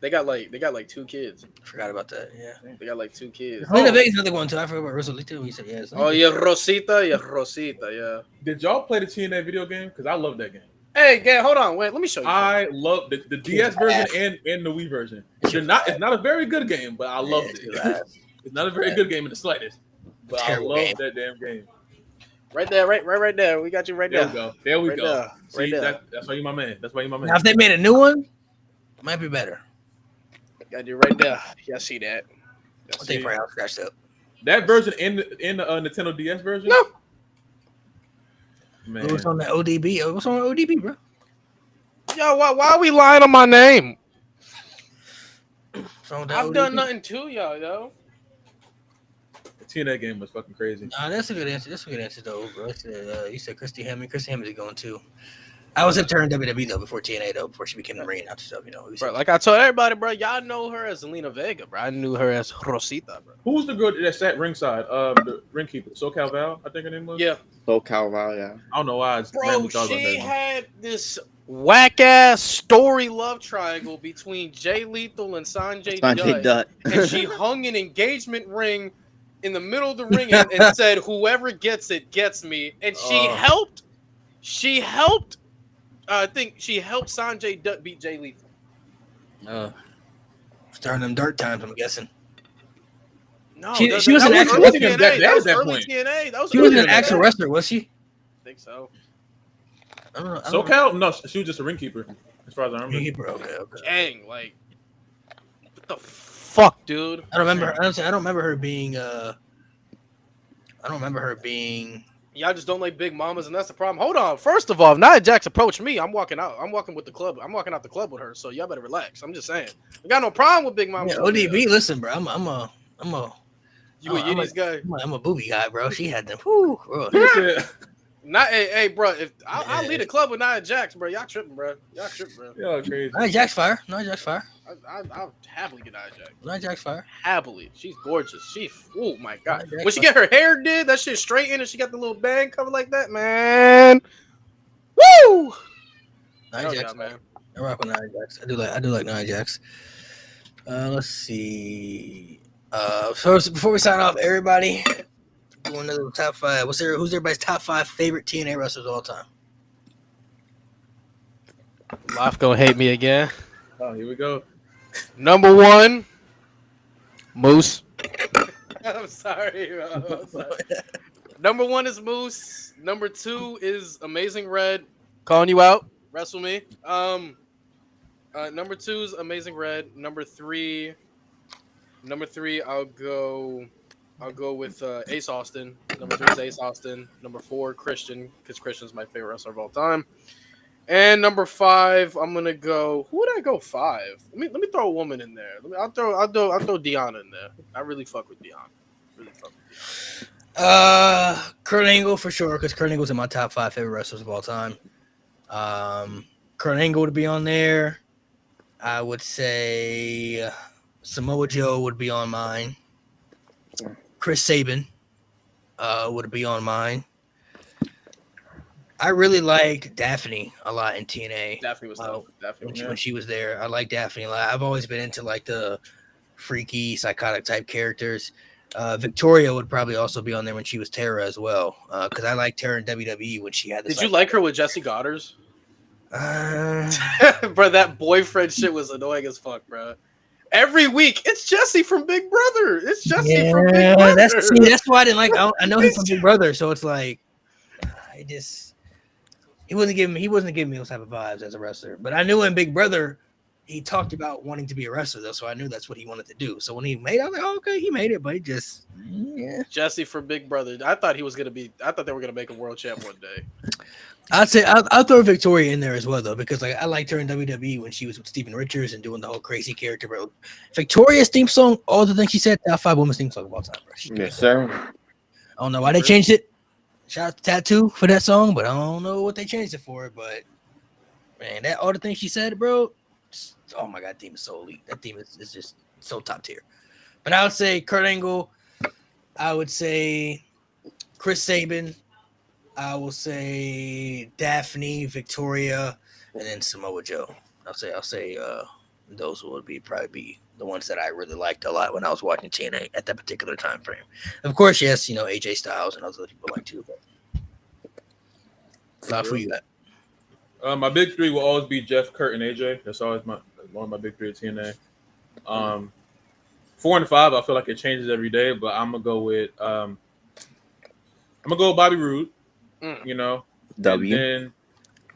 They got like 2 kids. Forgot about that. Yeah. They got like 2 kids. Lena Vega's another one too. I forgot about Rosalita. We said yes. Oh yeah, Rosita. Yeah. Did y'all play the TNA video game? Because I love that game. Hey, hold on. Wait, let me show you. I love the DS version and the Wii version. It's not a very good game, but I loved it. It's not a very good game in the slightest, but I love that damn game. Right there, right there. We got you right there. There we Right go. there. See, Right there. that's why you my man. That's why you my man. Now if they made a new one, it might be better. Got you right there. Y'all see that? I think Brown scratched up. That version in the Nintendo DS version. No. Man. What's on the ODB? What's on the ODB, bro? Yo, why are we lying on my name? What's on with the I've ODB? done nothing to y'all, yo. The TNA game was fucking crazy. Nah, that's a good answer. That's a good answer, though, bro. You said Christy Hemme. Christy Hemme is going too. I was up to her in WWE though before TNA though, before she became the ring announcer stuff. You know, Bro, like I told everybody, bro, y'all know her as Zelina Vega, bro. I knew her as Rosita, bro. Who was the girl that sat ringside? The ring keeper, SoCal Val, I think her name was. Yeah, So Calval, yeah. I don't know why. I just bro, randomly thought about she that one. had this whack ass story love triangle between Jay Lethal and Sanjay Sanjay Dutt, Dutt. and she hung an engagement ring in the middle of the ring and said, "Whoever gets it gets me." And she helped. She helped. I think she helped Sanjay Dutt beat Jay Lethal. Starting them dirt times, I'm guessing. No, She that was an was actual- early TNA. that That was was that early point. TNA. That was She wasn't early an actual TNA. wrestler, was she? I think so. I don't know. I don't know. SoCal? No, she was just a ring keeper, as far as I remember. Okay. Dang, like, what the fuck, dude? I don't remember. I don't remember her being. I don't remember her being. Y'all just don't like big mamas, and that's the problem. Hold on. First of all, if Nia Jax approached me, I'm walking out. I'm walking with the club. I'm walking out the club with her. So y'all better relax. I'm just saying. I got no problem with big mamas. Yeah, ODB. Listen, bro. I'm a You a Yiddies guy? I'm a booby guy, bro. She had them. Whew, bro. Yeah, Not, hey, bro. If I'll lead a club with Nia Jax, bro. Y'all tripping, bro. y'all crazy. Nia Jax fire. Nia Jax fire. I'll happily get Nia Jax. Nia Jax fire. Happily. She's gorgeous. Oh my god. Nia Jax When she get her hair did, that shit straightened, and she got the little bang cover like that, man. Woo! Nia Hell Jax, yeah, man. I rock with Nia Jax. I do like Nia Jax. Let's see. So before we sign off, everybody, do another top 5. Who's everybody's top 5 favorite TNA wrestlers of all time? Life gonna hate me again. Oh, here we go. Number 1, Moose. I'm sorry, bro. I'm sorry. Number 1 is Moose. Number 2 is Amazing Red. Calling you out. Wrestle me. Number 2 is Amazing Red. Number 3, I'll go with Ace Austin. Number 3 is Ace Austin. Number 4, Christian, because Christian's my favorite wrestler of all time. And number 5, I'm gonna go. Who would I go 5? Let me throw a woman in there. I'll throw Deanna in there. I really fuck with Deanna. Kurt Angle for sure, because Kurt Angle's in my top 5 favorite wrestlers of all time. Kurt Angle would be on there. I would say Samoa Joe would be on mine. Chris Sabin would be on mine. I really liked Daphne a lot in TNA. Daphne was tough. Daphne was When she was there. I like Daphne a lot. I've always been into like the freaky, psychotic type characters. Victoria would probably also be on there when she was Tara as well. Because I like Tara in WWE when she had. Did you like her with Jesse Goddard's? Uh, Bro, that boyfriend shit was annoying as fuck, bro. Every week, it's Jesse from Big Brother. It's Jesse from Big Brother. That's why I didn't like. I know him from Big Brother, so it's like, he wasn't giving me those type of vibes as a wrestler. But I knew in Big Brother, he talked about wanting to be a wrestler though, so I knew that's what he wanted to do. So when he made it, I was like, oh, okay, he made it, but he just Jesse from Big Brother. I thought they were gonna make him world champ one day. I'd say I'll throw Victoria in there as well though, because like I liked her in WWE when she was with Steven Richards and doing the whole crazy character. Bro, Victoria's theme song, all the things she said, top 5 women's theme song of all time, bro. Yes, sir. I don't know why they changed it. Shout out to Tattoo for that song, but I don't know what they changed it for. But man, that all the things she said, bro. Oh my god, team is so elite. That team is just so top tier. But I would say Kurt Angle. I would say Chris Sabin. I will say Daphne, Victoria, and then Samoa Joe. I'll say those would probably be the ones that I really liked a lot when I was watching TNA at that particular time frame. Of course, yes, AJ Styles and other people like too. But for you, that. My big three will always be Jeff, Kurt, and AJ. That's always one of my big three at TNA. 4 and 5, I feel like it changes every day, but I'm gonna go with Bobby Roode. W. And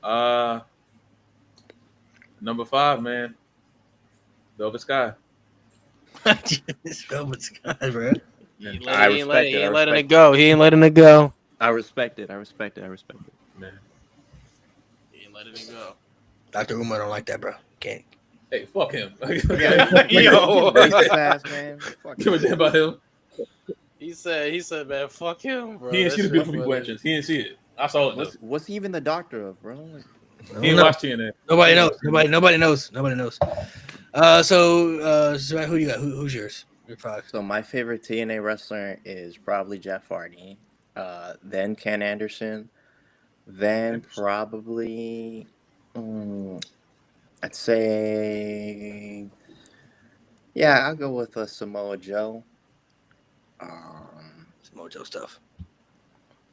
then number 5, man, Velvet Sky. Velvet Sky, bro. He ain't letting it go. He ain't letting it go. I respect it. Man, He ain't letting it go. Dr. Umar don't like that, bro. Can't. hey, fuck him. Yo. Racist man. Fuck Give a damn about him. He said, man, fuck him, bro. He didn't see the That beautiful shit people funny. entrance. He didn't see it. I saw it. Though. What's he even the doctor of, bro? He didn't watch TNA. Nobody knows. So who you got? Who's yours? Your 5. So my favorite TNA wrestler is probably Jeff Hardy, then Ken Anderson, then probably I'd say I'll go with Samoa Joe, Samoa Joe stuff.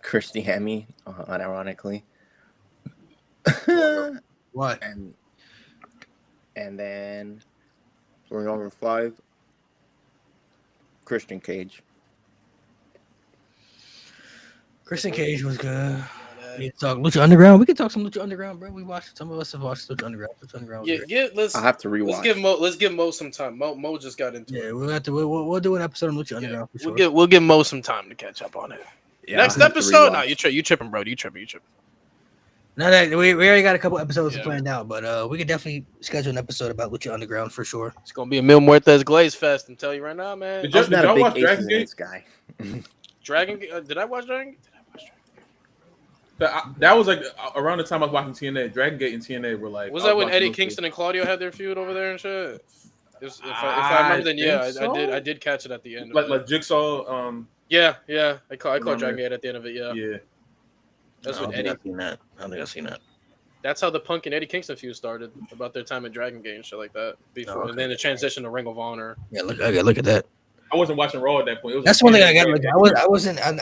Christy Hemme, unironically, What? and then for number 5, Christian Cage. Christian Cage was good. We can talk Lucha Underground. We can talk some Lucha Underground, bro. Some of us have watched Lucha Underground. Lucha Underground. I'll have to rewatch. Let's give Mo some time. Mo just got into it. We'll have to. We'll do an episode on Lucha Underground for sure. We'll give Mo some time to catch up on it. Yeah, Next I'll have to episode, rewatch. you tripping, bro. You tripping. Now that we already got a couple episodes Yeah. planned out, but we could definitely schedule an episode about Lucha Underground for sure. It's gonna be a Mil Muertes Glaze Fest. I'm telling you right now, man. Did I was not a y'all big watch Aces Dragon and Gate? Eights guy. Did I watch Dragon? That was like around the time I was watching TNA. Dragon Gate and TNA were like. Was I that when watching Eddie those Kingston and Claudio had their feud over there and shit? If I I remember, then yeah, think so. I did catch it at the end. two. Like Jigsaw. Yeah. I caught Remember. Dragon Gate at the end of it. Yeah, Yeah. that's I don't when think Eddie. I've seen that. I don't think I've seen that. That's how the Punk and Eddie Kingston feud started, about their time at Dragon Gate and shit like that. Before, okay. and then the transition to Ring of Honor. Yeah, look at that. I wasn't watching Raw at that point. It was That's one thing I TNA. got to look at.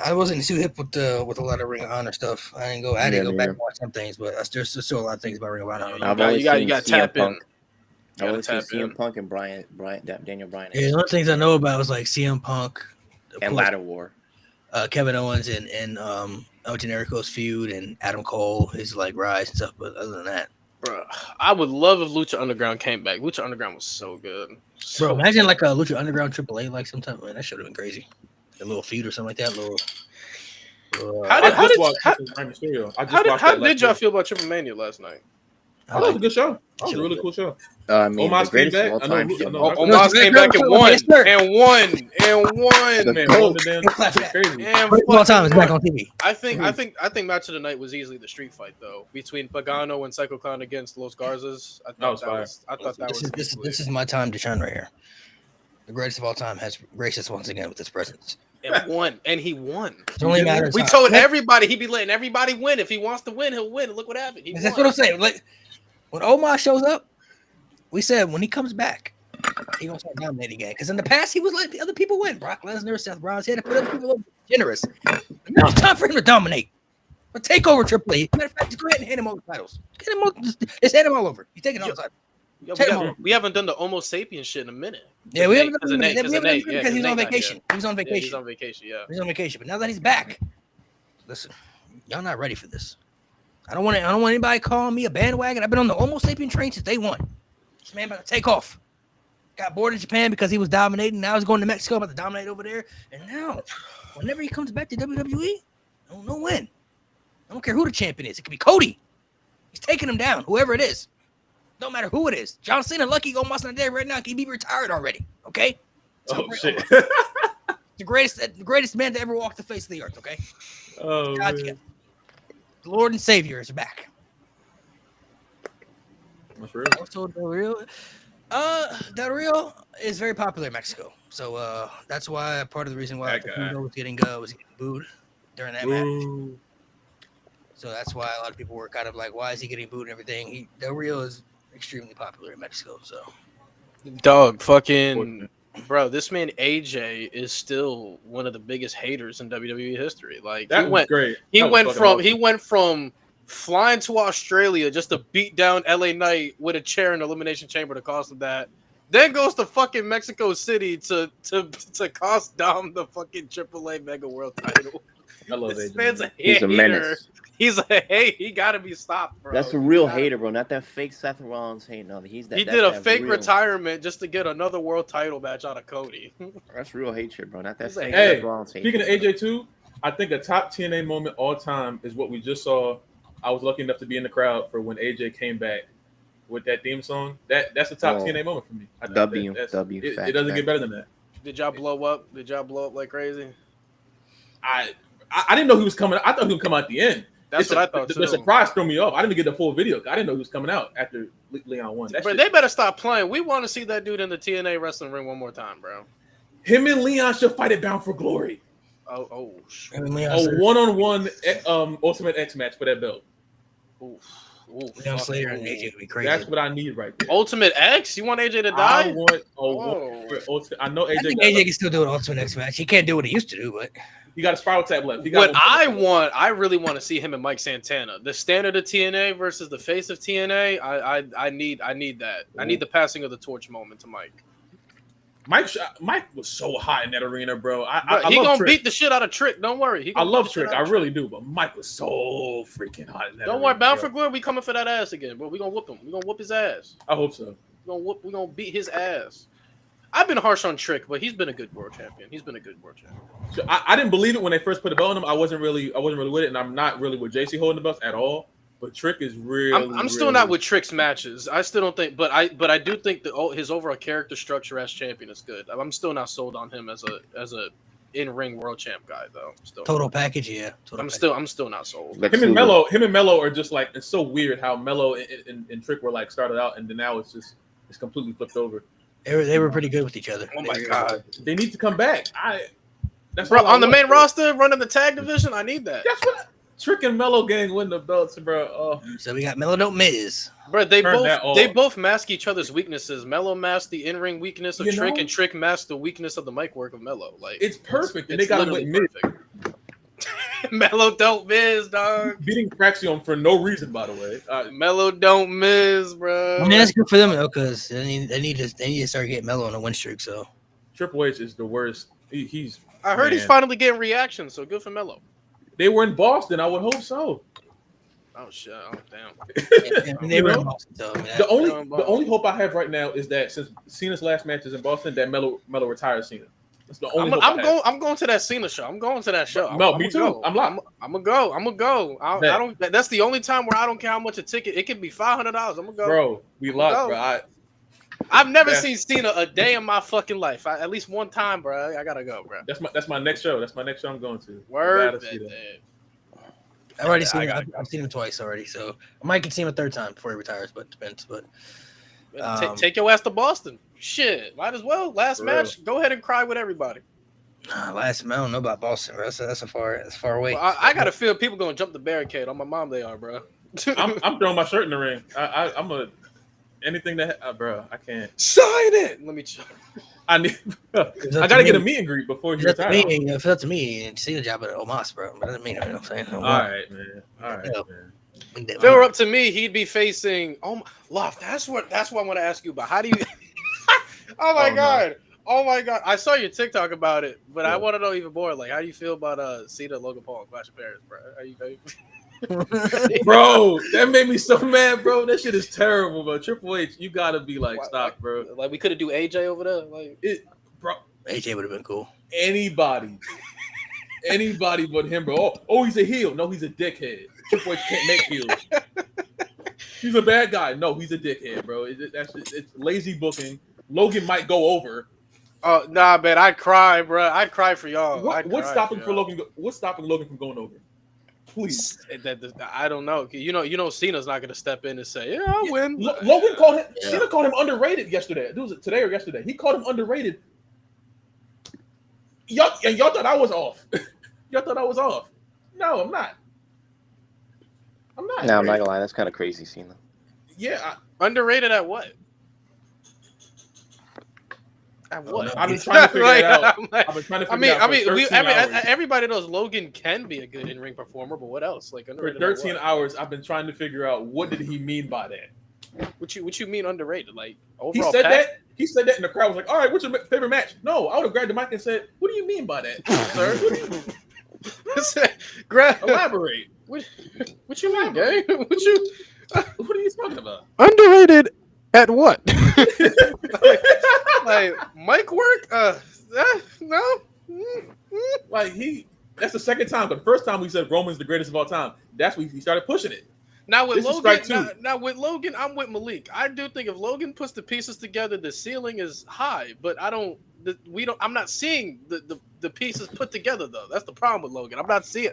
I wasn't too hip with a lot of Ring of Honor stuff. I didn't go back neither. and watch some things, but there's still a lot of things about Ring of Honor. You I've got- only you got- seen you got CM tap in. Punk. You I've gotta only seen tap in. CM Punk and Daniel Bryan. Yeah, the only things I know about was like CM Punk, of and course, Ladder War. Kevin Owens and El Generico's feud and Adam Cole, his like rise and stuff. But other than that, Bro, I would love if Lucha Underground came back. Lucha Underground was so good. So bro, imagine like a Lucha Underground AAA like sometime. Man, that should have been crazy. A little feud or something like that. How I did- just watched Rey Mysterio. I just watched how that last did y'all week. feel about Triple Mania last night? Oh, that was a good show. That was a really cool show. I mean, Omos the greatest came of all back. I know- time. I show. know- Omos came back and won. Yes, sir. And won. The Man, GOAT. won the damn. Clap It's that. crazy. And First of all time, it's fucking back won. on TV. I think match of the night was easily the street fight though, between Pagano and Psycho Clown against Los Garzas. I thought was fire. I thought that was This is my time to shine right here. The greatest of all time has graced us once again with his presence. and won, and he won. It only matters. We how- told everybody he'd be letting everybody win. If he wants to win, he'll win. Look what happened. He That's won. what I'm saying. Like when Omar shows up, we said when he comes back, he gonna start dominating again. Because in the past, he was letting the other people win. Brock Lesnar, Seth Rollins, he had to put other people up. Generous. Now it's time for him to dominate. But take over Triple H. Matter of fact, just go ahead and hand him all the titles. Get him all, just hand him all over. He's taking all the titles. Yeah, we haven't done the Homo sapien shit in a minute. Yeah, we haven't Because done of Nate, it because of Nate, yeah, because he's on Nate not vacation. here. He was on Yeah, vacation. he's on vacation. Yeah. He's on vacation. But now that he's back, listen, y'all not ready for this. I don't want anybody calling me a bandwagon. I've been on the Homo sapien train since day one. This man about to take off. Got bored in Japan because he was dominating. Now he's going to Mexico, about to dominate over there. And now, whenever he comes back to WWE, I don't know when. I don't care who the champion is. It could be Cody. He's taking him down, whoever it is. Don't matter who it is. John Cena, lucky almost not there right now. He be retired already. Okay. Oh shit. The greatest man to ever walk the face of the earth. Okay. Oh God, man. yeah. The Lord and Savior is back. That's real. Also, Del Rio. Del Rio is very popular in Mexico, so that's why part of the reason why That guy. Facundo was getting booed during that match. Ooh. So that's why a lot of people were kind of like, "Why is he getting booed and everything?" Del Rio is extremely popular in Mexico, so Dog, fucking bro, this man AJ is still one of the biggest haters in WWE history. Like That he was went, great. he That was went fucking from awesome. he went from flying to Australia just to beat down LA Knight with a chair in the Elimination Chamber to cost him that. Then goes to fucking Mexico City to cost Dom the fucking AAA Mega World title. I love This AJ. man's a He's a hater. menace. He's a hey, he gotta be stopped, bro. That's a real Gotta- hater, bro. Not that fake Seth Rollins hate. No, he's that. He that's did a that fake real, retirement just to get another world title match out of Cody. That's real hatred, bro. Not that He's a fake Hey, Seth Rollins hate. Speaking of AJ too, I think a top TNA moment all time is what we just saw. I was lucky enough to be in the crowd for when AJ came back with that theme song. That's the top Oh, TNA moment for me. I think W, that's- W, It facts, doesn't get facts. better than that. Did y'all blow up? Did y'all blow up like crazy? I didn't know he was coming. I thought he would come out at the end. That's what I thought The too. surprise threw me off. I didn't get the full video. I didn't know he was coming out after Leon won. That Bro, shit- they better stop playing. We want to see that dude in the TNA wrestling ring one more time, bro. Him and Leon should fight it Bound for Glory. Oh, shit. I mean, Leon A Slater, one-on-one Ultimate X match for that belt. Oof. Leon Slater and AJ would be crazy. That's what I need right there. Ultimate X? You want AJ to I die? want Whoa. I know I AJ. think got- AJ can still do an Ultimate X match. He can't do what he used to do, but He got a spiral tap left. He What got I really want to see him and Mike Santana. The standard of TNA versus the face of TNA. I need that. I need the passing of the torch moment to Mike. Mike was so hot in that arena, bro. Bro, I he love gonna Trick. beat the shit out of Trick. Don't worry. He I gonna love beat the shit Trick. out I of really do. But Mike was so freaking hot in that Don't arena, worry. Bound bro. for Glory. We coming for that ass again, bro. We gonna whoop him. We gonna whoop his ass. I hope so. We gonna beat his ass. I've been harsh on Trick, but he's been a good world champion. He's been a good world champion. So I didn't believe it when they first put the belt on him. I wasn't really with it, and I'm not really with JC holding the belts at all. But Trick is really. I'm still not with Trick's matches. I still don't think, but I do think that his overall character structure as champion is good. I'm still not sold on him as a in-ring world champ guy though. Still, total package, yeah. Total package. I'm still not sold. Lex Him and Luger. Mello are just like, it's so weird how Mello and Trick were like started out, and then now it's completely flipped over. They were pretty good with each other. Oh my god, They need to come back. That's bro! all I On the want, main bro. roster, running the tag division, I need that. That's what Trick and Mello gang win the belts, bro. Oh, So we got Melanote Miz. Bro, they Turn that off. both mask each other's weaknesses. Mello masked the in-ring weakness of You Trick, know? and Trick masked the weakness of the mic work of Mello. Like it's perfect. And they it's got literally Miz perfect. Mello don't miss, dog. beating Fraxion for no reason, by the way. Mello don't miss, bro. I mean, that's good for them though, because they need to start getting Melo on a win streak. So Triple H is the worst. He's. I heard he's man. finally getting reactions, so good for Mello. They were in Boston. I would hope so. Oh shit! Oh damn. and they You were know? in Boston, so I mean, The only Boston. the only hope I have right now is that since Cena's last match is in Boston, that Mello retires Cena. That's the only. I'm going to that Cena show. I'm going to that show. No, I'm me gonna too. go. I'm locked. I'm gonna go. I'm gonna go. I Bet. don't. That's the only time where I don't care how much a ticket. It could be $500. I'm gonna go. Bro, we locked, Go. bro. I've never Yeah. seen Cena a day in my fucking life. At least one time, bro. I gotta go, bro. That's my next show. That's my next show I'm going to. Word. Gotta see that. I've already I seen him. gotta I've seen him twice already, so I might get to see him a third time before he retires, but it depends. But Take your ass to Boston. Shit, might as well. Last For match, go ahead and cry with everybody. Last I don't know about Boston, bro. That's a far away. Well, I got a feel people gonna jump the barricade. On my mom, they are, bro. I'm throwing my shirt in the ring. I'm a anything that, bro. I can't. Sign it. Let me check. I need. It's I up gotta to get a me. meet and greet before he If it's up to retires. me, if it's up to me, and see the job at Omas, bro. But that doesn't mean, you know what I'm saying? All right, man. All right, Yeah. man. If it were up to me, he'd be facing. Oh my, Loft. That's what I want to ask you about. How do you? Oh my Oh, no. god. Oh my god. I saw your TikTok about it, but I Yeah. want to know even more. Like, how do you feel about Cena, Logan Paul, and Clash of Paris, bro? Are you Bro, that made me so mad, bro. That shit is terrible, bro. Triple H, you gotta be like, Why- stop, bro. like we could have do AJ over there? Like, Bro, AJ would have been cool. anybody but him, bro. Oh, he's a heel. No, he's a dickhead. Triple H can't make heels. He's a bad guy. No, he's a dickhead, bro. It's lazy booking. Logan might go over. oh nah, man, I'd cry, bro. I'd cry for y'all. What's stopping for Logan? What's stopping Logan from going over? Please. I don't know. You know, Cena's not gonna step in and say, "Yeah, I'll win." Logan called him. Yeah. Cena called him underrated yesterday. Was it today or yesterday? He called him underrated. Y'all thought I was off. Y'all thought I was off. No, I'm not. I'm not. No, I'm not gonna lie. That's kind of crazy, Cena. Yeah, Underrated at what? At what? I've been trying to figure it out. I'm like- I've been trying to I figure mean, it out for 13 hours. everybody knows Logan can be a good in-ring performer, but what else? Like For underrated at 13 what? hours, I've been trying to figure out what did he mean by that. What you mean underrated? Like He overall? said pack? that. He said that, and the crowd was like, "All right, what's your favorite match?" No, I would have grabbed the mic and said, "What do you mean by that, sir? Elaborate. What you mean, gay? What you What are you talking about?" underrated at what? like mic work? No. Like that's the second time. But the first time we said Roman's the greatest of all time. That's when he started pushing it. Now with This is Logan, strike two. now with Logan, I'm with Malik. I do think if Logan puts the pieces together, the ceiling is high. But I don't. I'm not seeing the pieces put together though. That's the problem with Logan. I'm not seeing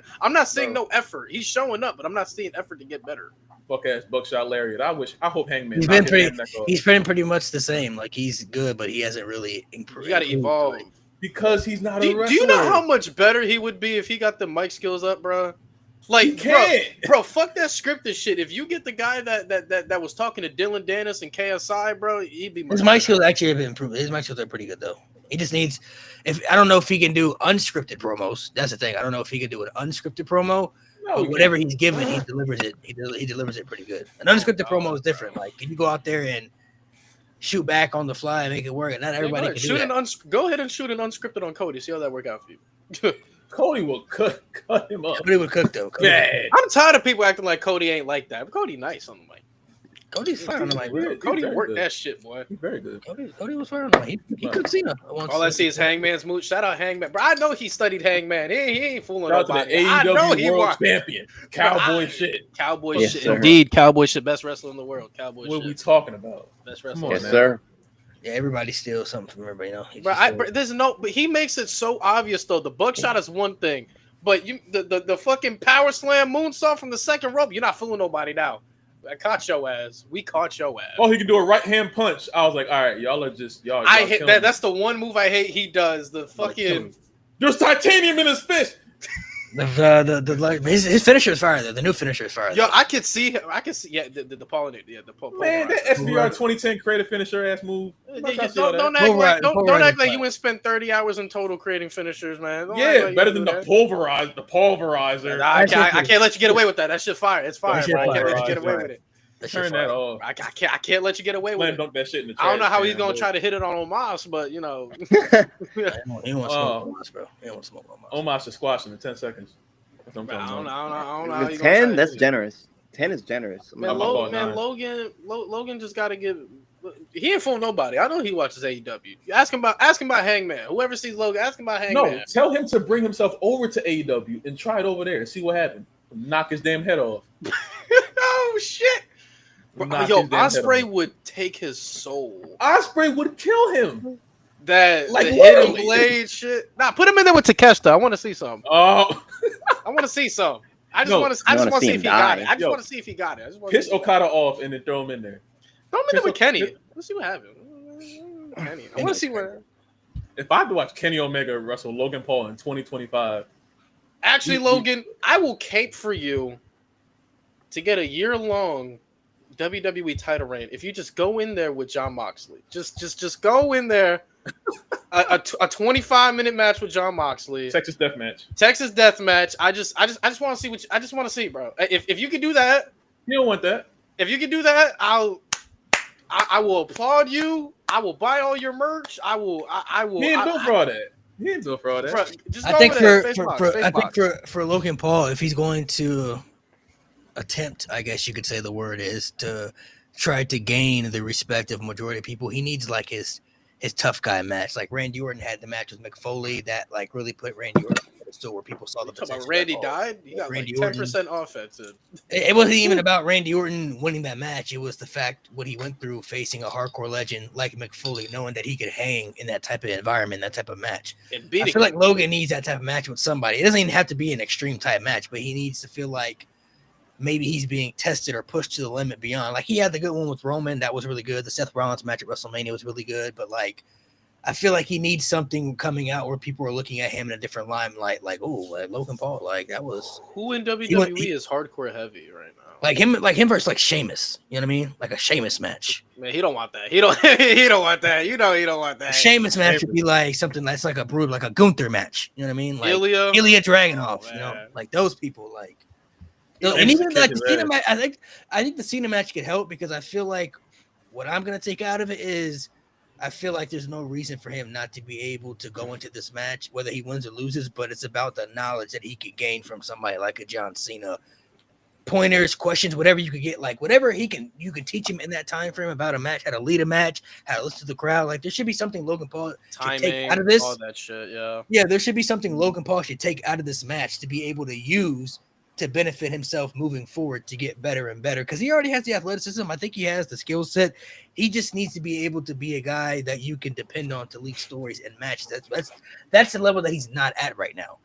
Bro. no effort. He's showing up, but I'm not seeing effort to get better. Fuck ass buckshot lariat. I hope Hangman. He's knock been his damn neck off. He's been pretty much the same. Like he's good, but he hasn't really improved. You got to evolve. Because he's not a Do wrestler. you know how much better he would be if he got the mic skills up, bro? he Like, can't? bro, fuck that scripted shit. If you get the guy that was talking to Dylan Dennis and KSI, bro, he'd be. His mic skills actually have been improved. His mic skills are pretty good though. He just needs. I don't know if he can do unscripted promos. That's the thing. I don't know if he can do an unscripted promo. No, But he whatever he's given, he delivers it. He delivers it pretty good. An unscripted promo is different. Like, can you go out there and shoot back on the fly and make it work? And not everybody can do that. Go ahead and shoot an unscripted on Cody. See how that work out for you. Cody will cut him up. Cody would cook though. Bad. I'm tired of people acting like Cody ain't like that. But Cody nice on the mic. Cody's fine on the mic. Yeah. Cody very worked good. that shit, boy. He's very good. Cody was fine on the mic. He cooked Cena. All I see is Hangman's mood. Shout out Hangman, bro. I know he studied Hangman. He ain't fooling Shout out to nobody. the I know he AEW World was Champion. Cowboy I- shit. Cowboy Yes, shit. sir. Indeed, cowboy shit. Best wrestler in the world. Cowboy What are shit. we talking about? Best Come wrestler. on, Yes, man. sir. Yeah, everybody steals something from everybody. You know. He Bro, just, but he makes it so obvious though. The buckshot is one thing, but the fucking power slam moonsault from the second rope, you're not fooling nobody now. I caught your ass. We caught your ass. Oh, he can do a right hand punch. I was like, all right, y'all are just y'all. I y'all hate killing that. me. That's the one move I hate. He does the Y'all killing fucking. me. There's titanium in his fist. his finisher is fire though. The new finisher is fire. Yo, though. I could see. Yeah, the pollinator. Yeah, the Man, that SBR 2010 creative finisher ass move. I'm not trying to see all that. Don't act Pulverize- like pulverize you wouldn't spend 30 hours in total creating finishers, man. Don't act Yeah, like you better do than the that. pulverizer. Nah, I can't let you get away with that. That shit fire. It's fire. shit Bro. I can't let you fire. get away Fire. with it. That shit Turn fire. that off. I can't let you get away with Slam it. dunk that shit in the trash. I don't know how he's can, gonna bro. try to hit it on Omos, but you know, He don't want Oh. smoke on us, bro. He don't want smoke on us. Omos should squash him in 10 seconds. That's what I'm I talking don't know. about. I don't know how he's gonna 10, try that's to- generous. 10 is generous. Man, I'm about nine. Logan just got to give. He ain't fool nobody. I know he watches AEW. Ask him about Hangman. Whoever sees Logan, ask him about Hangman. No, tell him to bring himself over to AEW and try it over there and see what happens. Knock his damn head off. Oh shit! Bro, Knock yo, his damn head Osprey off. would take his soul. Osprey would kill him. That Like, the hidden literally. blade shit. Nah, put him in there with Takeshita. I want to see some. Oh, I want to see some. I just No, want to. you I just wanna want to see see him if he got die. it. I just Yo. want to see if he got it. I just want piss to Okada off and then throw him in there. Throw him in there with piss- Kenny. Let's see what happens. Kenny. I want to see what. if I had to watch Kenny Omega wrestle Logan Paul in 2025, Actually, Logan, I will cape for you to get a year-long WWE title reign if you just go in there with Jon Moxley. Just go in there. A 25-minute match with Jon Moxley. Texas Death Match. Texas Death Match. I just want to see I just want to see, bro. If you can do that, You don't want that. if you can do that, I will applaud you. I will buy all your merch. I will. He ain't built for all that. He ain't built for all that. Bro, just I go think over there, for, face for, box, for face I think box. for Logan Paul, if he's going to attempt, I guess you could say the word is to try to gain the respect of majority of people, he needs like his tough guy match. Like Randy Orton had the match with Mick Foley that like really put Randy Orton on the pedestal where people saw the Talking potential. about Randy like, oh, died. You got Randy like Orton. 10% offensive. It wasn't even about Randy Orton winning that match. It was the fact what he went through facing a hardcore legend like Mick Foley, knowing that he could hang in that type of environment, that type of match. And I beating feel like Logan needs that type of match with somebody. It doesn't even have to be an extreme type match, but he needs to feel like maybe he's being tested or pushed to the limit beyond. Like he had the good one with Roman, that was really good. The Seth Rollins match at WrestleMania was really good, but like I feel like he needs something coming out where people are looking at him in a different limelight. Like, oh, like Logan Paul, like that was who in WWE is hardcore heavy right now. like him versus like Sheamus. You know what I mean? Like a Sheamus match. Man, he don't want that. He don't. He don't want that. You know, he don't want A that. Sheamus match would be like something that's like a brood, like a Gunther match. You know what I mean? Like Ilya. Ilya Dragunov. Oh, you know, man. like those people. Like, Yeah, and even Sheamus like kicked the his Cena ass. match. I think the Cena match could help because I feel like what I'm gonna take out of it is I feel like there's no reason for him not to be able to go into this match, whether he wins or loses. But it's about the knowledge that he could gain from somebody like a John Cena. Pointers, questions, whatever you could get, like whatever you can teach him in that time frame about a match, how to lead a match, how to listen to the crowd. Like there should be something Logan Paul should take Timing, out of this. all that shit. Yeah. Yeah, there should be something Logan Paul should take out of this match to be able to use to benefit himself moving forward to get better and better. Because he already has the athleticism. I think he has the skill set. He just needs to be able to be a guy that you can depend on to leak stories and matches. That's the level that he's not at right now.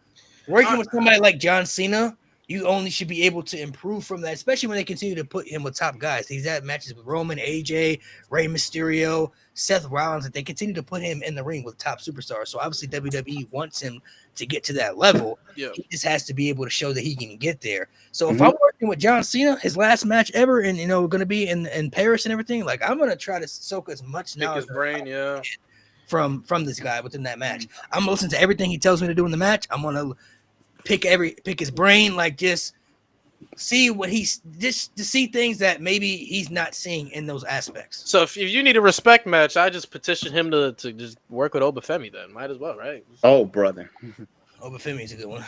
Working with somebody like John Cena, you only should be able to improve from that, especially when they continue to put him with top guys. He's had matches with Roman, AJ, Rey Mysterio, Seth Rollins, that they continue to put him in the ring with top superstars. So obviously WWE wants him to get to that level. Yeah. He just has to be able to show that he can get there. So if I'm working with John Cena, his last match ever, and going to be in Paris and everything, like I'm gonna try to soak as much Pick knowledge his brain. Yeah. from this guy within that match. I'm gonna listen to everything he tells me to do in the match. I'm gonna pick his brain, like just see what he's just to see things that maybe he's not seeing in those aspects. So if you need a respect match, I just petition him to just work with Obafemi. Then might as well, right? Oh, brother. Obafemi is a good one.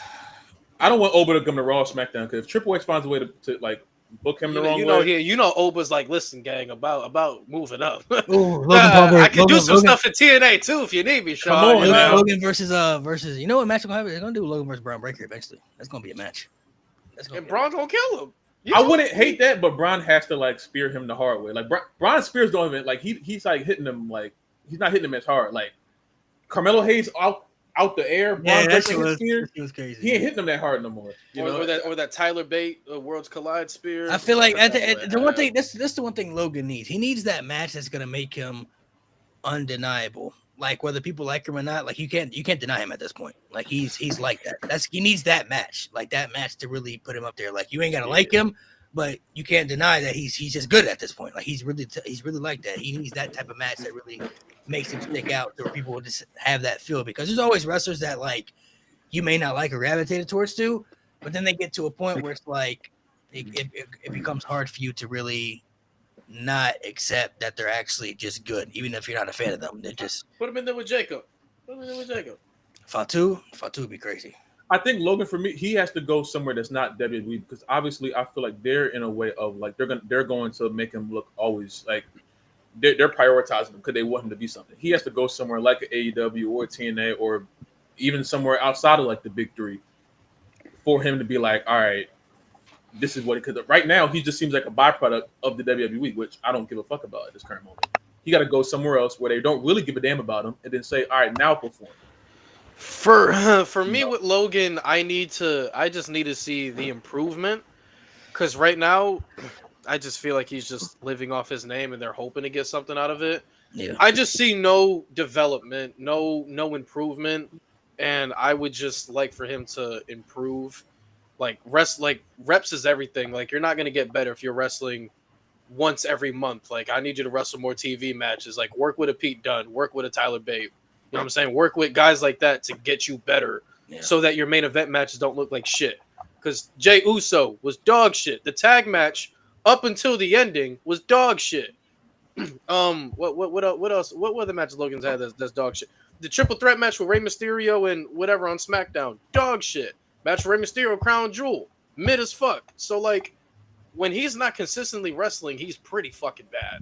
I don't want Oba to come to Raw or SmackDown because if Triple H finds a way to like book him the wrong way, Oba's like, listen, gang, about moving up. Ooh, Logan Paul I can do some Logan, stuff in TNA too if you need me, Sean. Come on, you know? Logan versus you know what match is gonna happen? They're gonna do Logan versus Braun Breaker eventually. That's gonna be a match. That's gonna And be Braun gonna kill him. I wouldn't hate that, but Braun has to like spear him the hard way. Like Braun spears don't even like he's like hitting him like he's not hitting him as hard. Like Carmelo Hayes out the air, Braun breaking his spear. He was crazy. He ain't hitting them that hard no more. You know? Or that Tyler Bate Worlds Collide spear. I feel like the one thing that's the one thing Logan needs. He needs that match that's gonna make him undeniable. Like whether people like him or not, like you can't deny him at this point. Like he's like that. He needs that match, like that match to really put him up there. Like you ain't gotta like him, but you can't deny that he's just good at this point. Like he's really like that. He needs that type of match that really makes him stick out, where people will just have that feel. Because there's always wrestlers that like you may not like or gravitated towards too, but then they get to a point where it's like it becomes hard for you to really not accept that they're actually just good, even if you're not a fan of them. They're just put him in there with Jacob. Fatu would be crazy. I think Logan, for me, he has to go somewhere that's not WWE because obviously I feel like they're in a way of like they're going to make him look always like they're prioritizing him because they want him to be something. He has to go somewhere like an AEW or TNA or even somewhere outside of like the big three for him to be like, all right, this is what, because right now he just seems like a byproduct of the WWE, which I don't give a fuck about at this current moment. He got to go somewhere else where they don't really give a damn about him and then say, all right, now perform. For me with Logan, I just need to see the improvement, because right now I just feel like he's just living off his name and they're hoping to get something out of it. Yeah. I just see no development, no improvement, and I would just like for him to improve. Like reps is everything. Like you're not gonna get better if you're wrestling once every month. Like I need you to wrestle more TV matches. Like work with a Pete Dunne, work with a Tyler Bate. You know what I'm saying? Work with guys like that to get you better, so that your main event matches don't look like shit. Because Jey Uso was dog shit. The tag match up until the ending was dog shit. What else? What other matches Logan's had that's dog shit? The triple threat match with Rey Mysterio and whatever on SmackDown, dog shit. Match with Rey Mysterio, Crown Jewel, mid as fuck. So like, when he's not consistently wrestling, he's pretty fucking bad.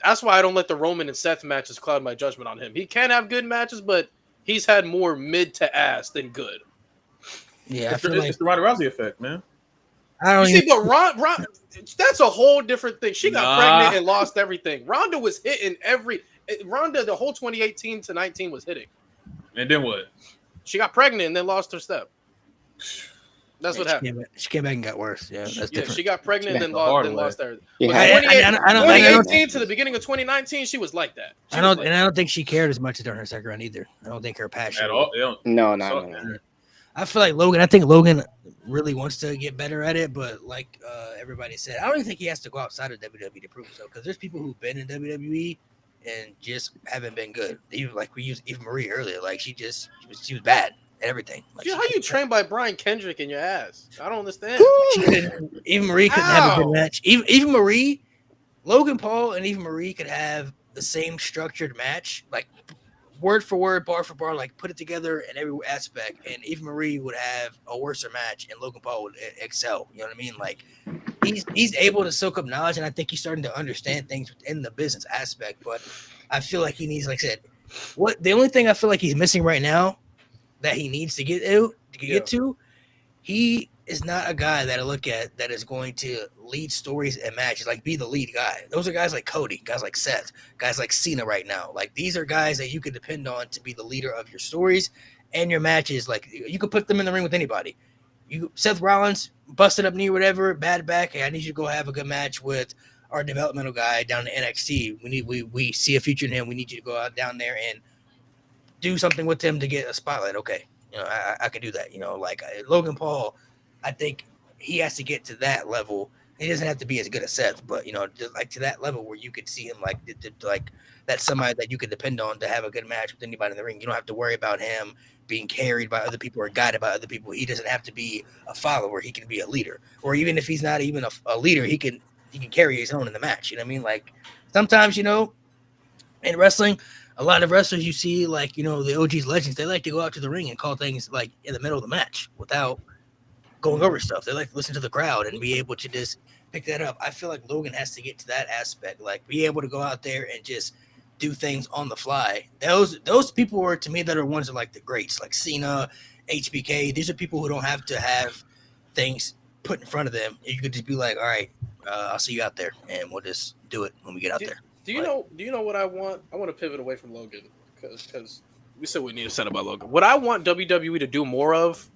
That's why I don't let the Roman and Seth matches cloud my judgment on him. He can have good matches, but he's had more mid to ass than good. Yeah, I It's feel the like Ronda Rousey effect, man. I don't You see, even. but Ron, that's a whole different thing. She got Nah. pregnant and lost everything. Ronda was hitting Ronda, the whole 2018 to 19 was hitting. And then what? She got pregnant and then lost her step. That's what happened. She came back and got worse. Yeah, that's Yeah, different. she got pregnant and then The hard way. lost everything. Yeah, But I don't- 2018 to the beginning of 2019, she was like that. She I was don't, like and I don't think she cared as much during her second run either. I don't think her passion At all? They don't- No. I feel like Logan. I think Logan really wants to get better at it, but like everybody said, I don't even think he has to go outside of WWE to prove himself. Because there's people who've been in WWE and just haven't been good. Even like we used Eva Marie earlier. Like she was bad at everything. Like, Dude, how you trained by Brian Kendrick in your ass? I don't understand. Eva Marie couldn't have a Ow. good match. Eva Marie, Logan Paul, and Eva Marie could have the same structured match, like word for word, bar for bar, like put it together in every aspect. And Eva Marie would have a worse match, and Logan Paul would excel. You know what I mean? Like he's able to soak up knowledge, and I think he's starting to understand things in the business aspect. But I feel like he needs, like I said, the only thing I feel like he's missing right now that he needs to get to, he is not a guy that I look at that is going to lead stories and matches, like be the lead guy. Those are guys like Cody, guys like Seth, guys like Cena right now. Like these are guys that you could depend on to be the leader of your stories and your matches. Like you could put them in the ring with anybody. Seth Rollins, busted up knee, whatever, bad back. Hey, I need you to go have a good match with our developmental guy down in NXT. We see a future in him. We need you to go out down there and do something with him to get a spotlight. Okay, I could do that. Like Logan Paul, I think he has to get to that level. He doesn't have to be as good as Seth, but like to that level where you could see him like that's somebody that you could depend on to have a good match with anybody in the ring. You don't have to worry about him being carried by other people or guided by other people. He doesn't have to be a follower. He can be a leader, or even if he's not even a leader, he can carry his own in the match. You know what I mean? Like sometimes, in wrestling, a lot of wrestlers you see, like, the OGs, legends, they like to go out to the ring and call things like in the middle of the match without going over stuff. They like to listen to the crowd and be able to just pick that up. I feel like Logan has to get to that aspect, like be able to go out there and just do things on the fly. Those people are, to me, that are ones that like the greats, like Cena, HBK. These are people who don't have to have things put in front of them. You could just be like, all right, I'll see you out there, and we'll just do it when we get out there. Do you know what I want? I want to pivot away from Logan because we said we need to set about Logan. What I want WWE to do more of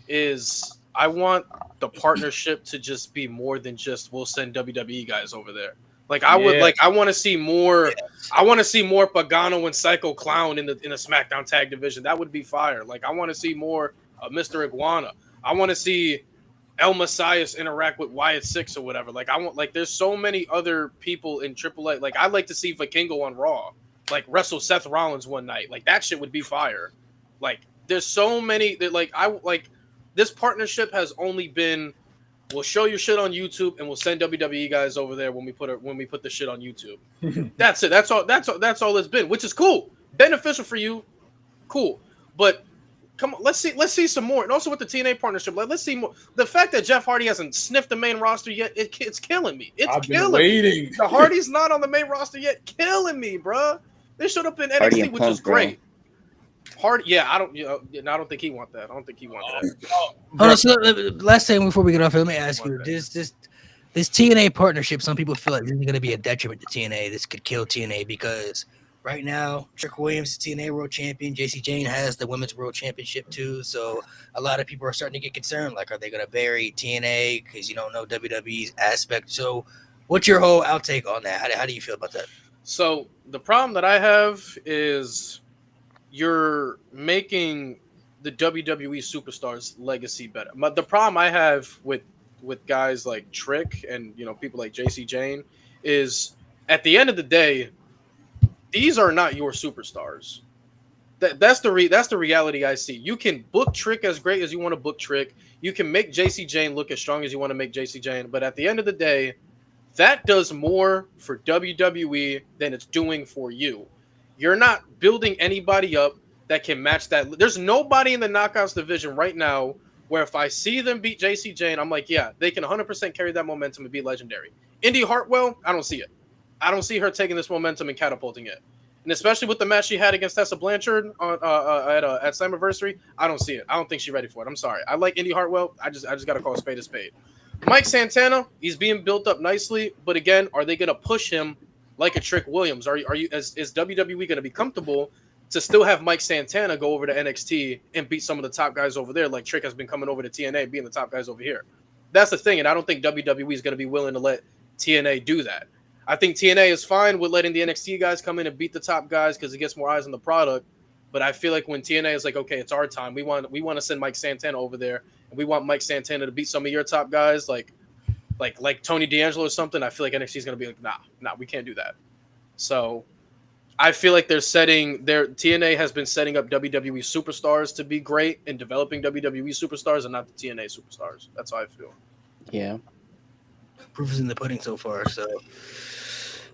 is I want the partnership to just be more than just we'll send WWE guys over there. Like I would I want to see more. I want to see more Pagano and Psycho Clown in the SmackDown Tag Division. That would be fire. Like I want to see more Mr. Iguana. I want to see El Messias interact with Wyatt Six or whatever. Like I want, like there's so many other people in AAA. Like I'd like to see Vikingo on Raw, like wrestle Seth Rollins one night. Like that shit would be fire. Like there's so many that this partnership has only been, we'll show your shit on YouTube and we'll send WWE guys over there when we put the shit on YouTube. That's it. That's all it's been, which is cool, beneficial for you, cool. But come on, let's see some more. And also with the TNA partnership, let's see more. The fact that Jeff Hardy hasn't sniffed the main roster yet, it's killing me. It's killing me. The Hardy's not on the main roster yet, killing me, bro. They showed up in NXT, which was great. Hardy, I don't think he want that. I don't think he want that. Oh, so last thing before we get off, let me ask you: this TNA partnership, some people feel like this is going to be a detriment to TNA. This could kill TNA because right now, Trick Williams is TNA World Champion. JC Jane has the Women's World Championship too. So a lot of people are starting to get concerned. Like, are they going to bury TNA because you don't know WWE's aspect? So, what's your whole outtake on that? How do you feel about that? So the problem that I have is you're making the WWE superstars legacy better. But the problem I have with guys like Trick and people like JC Jane is at the end of the day, these are not your superstars. That's the reality I see. You can book Trick as great as you want to book Trick. You can make JC Jane look as strong as you want to make JC Jane. But at the end of the day, that does more for WWE than it's doing for you. You're not building anybody up that can match that. There's nobody in the knockouts division right now where if I see them beat JC Jane, I'm like, yeah, they can 100% carry that momentum and be legendary. Indy Hartwell, I don't see it. I don't see her taking this momentum and catapulting it. And especially with the match she had against Tessa Blanchard on at Slammiversary, I don't see it. I don't think she's ready for it. I'm sorry. I like Indy Hartwell. I just got to call a spade a spade. Mike Santana, he's being built up nicely, but again, are they going to push him like a Trick Williams? Is WWE going to be comfortable to still have Mike Santana go over to NXT and beat some of the top guys over there, like Trick has been coming over to TNA, being the top guys over here? That's the thing, and I don't think WWE is going to be willing to let TNA do that. I think TNA is fine with letting the NXT guys come in and beat the top guys because it gets more eyes on the product. But I feel like when TNA is like, okay, it's our time. We want to send Mike Santana over there, and we want Mike Santana to beat some of your top guys, like Tony D'Angelo or something. I feel like NXT is going to be like, nah, we can't do that. So I feel like TNA has been setting up WWE superstars to be great and developing WWE superstars and not the TNA superstars. That's how I feel. Yeah. Proof is in the pudding so far. So,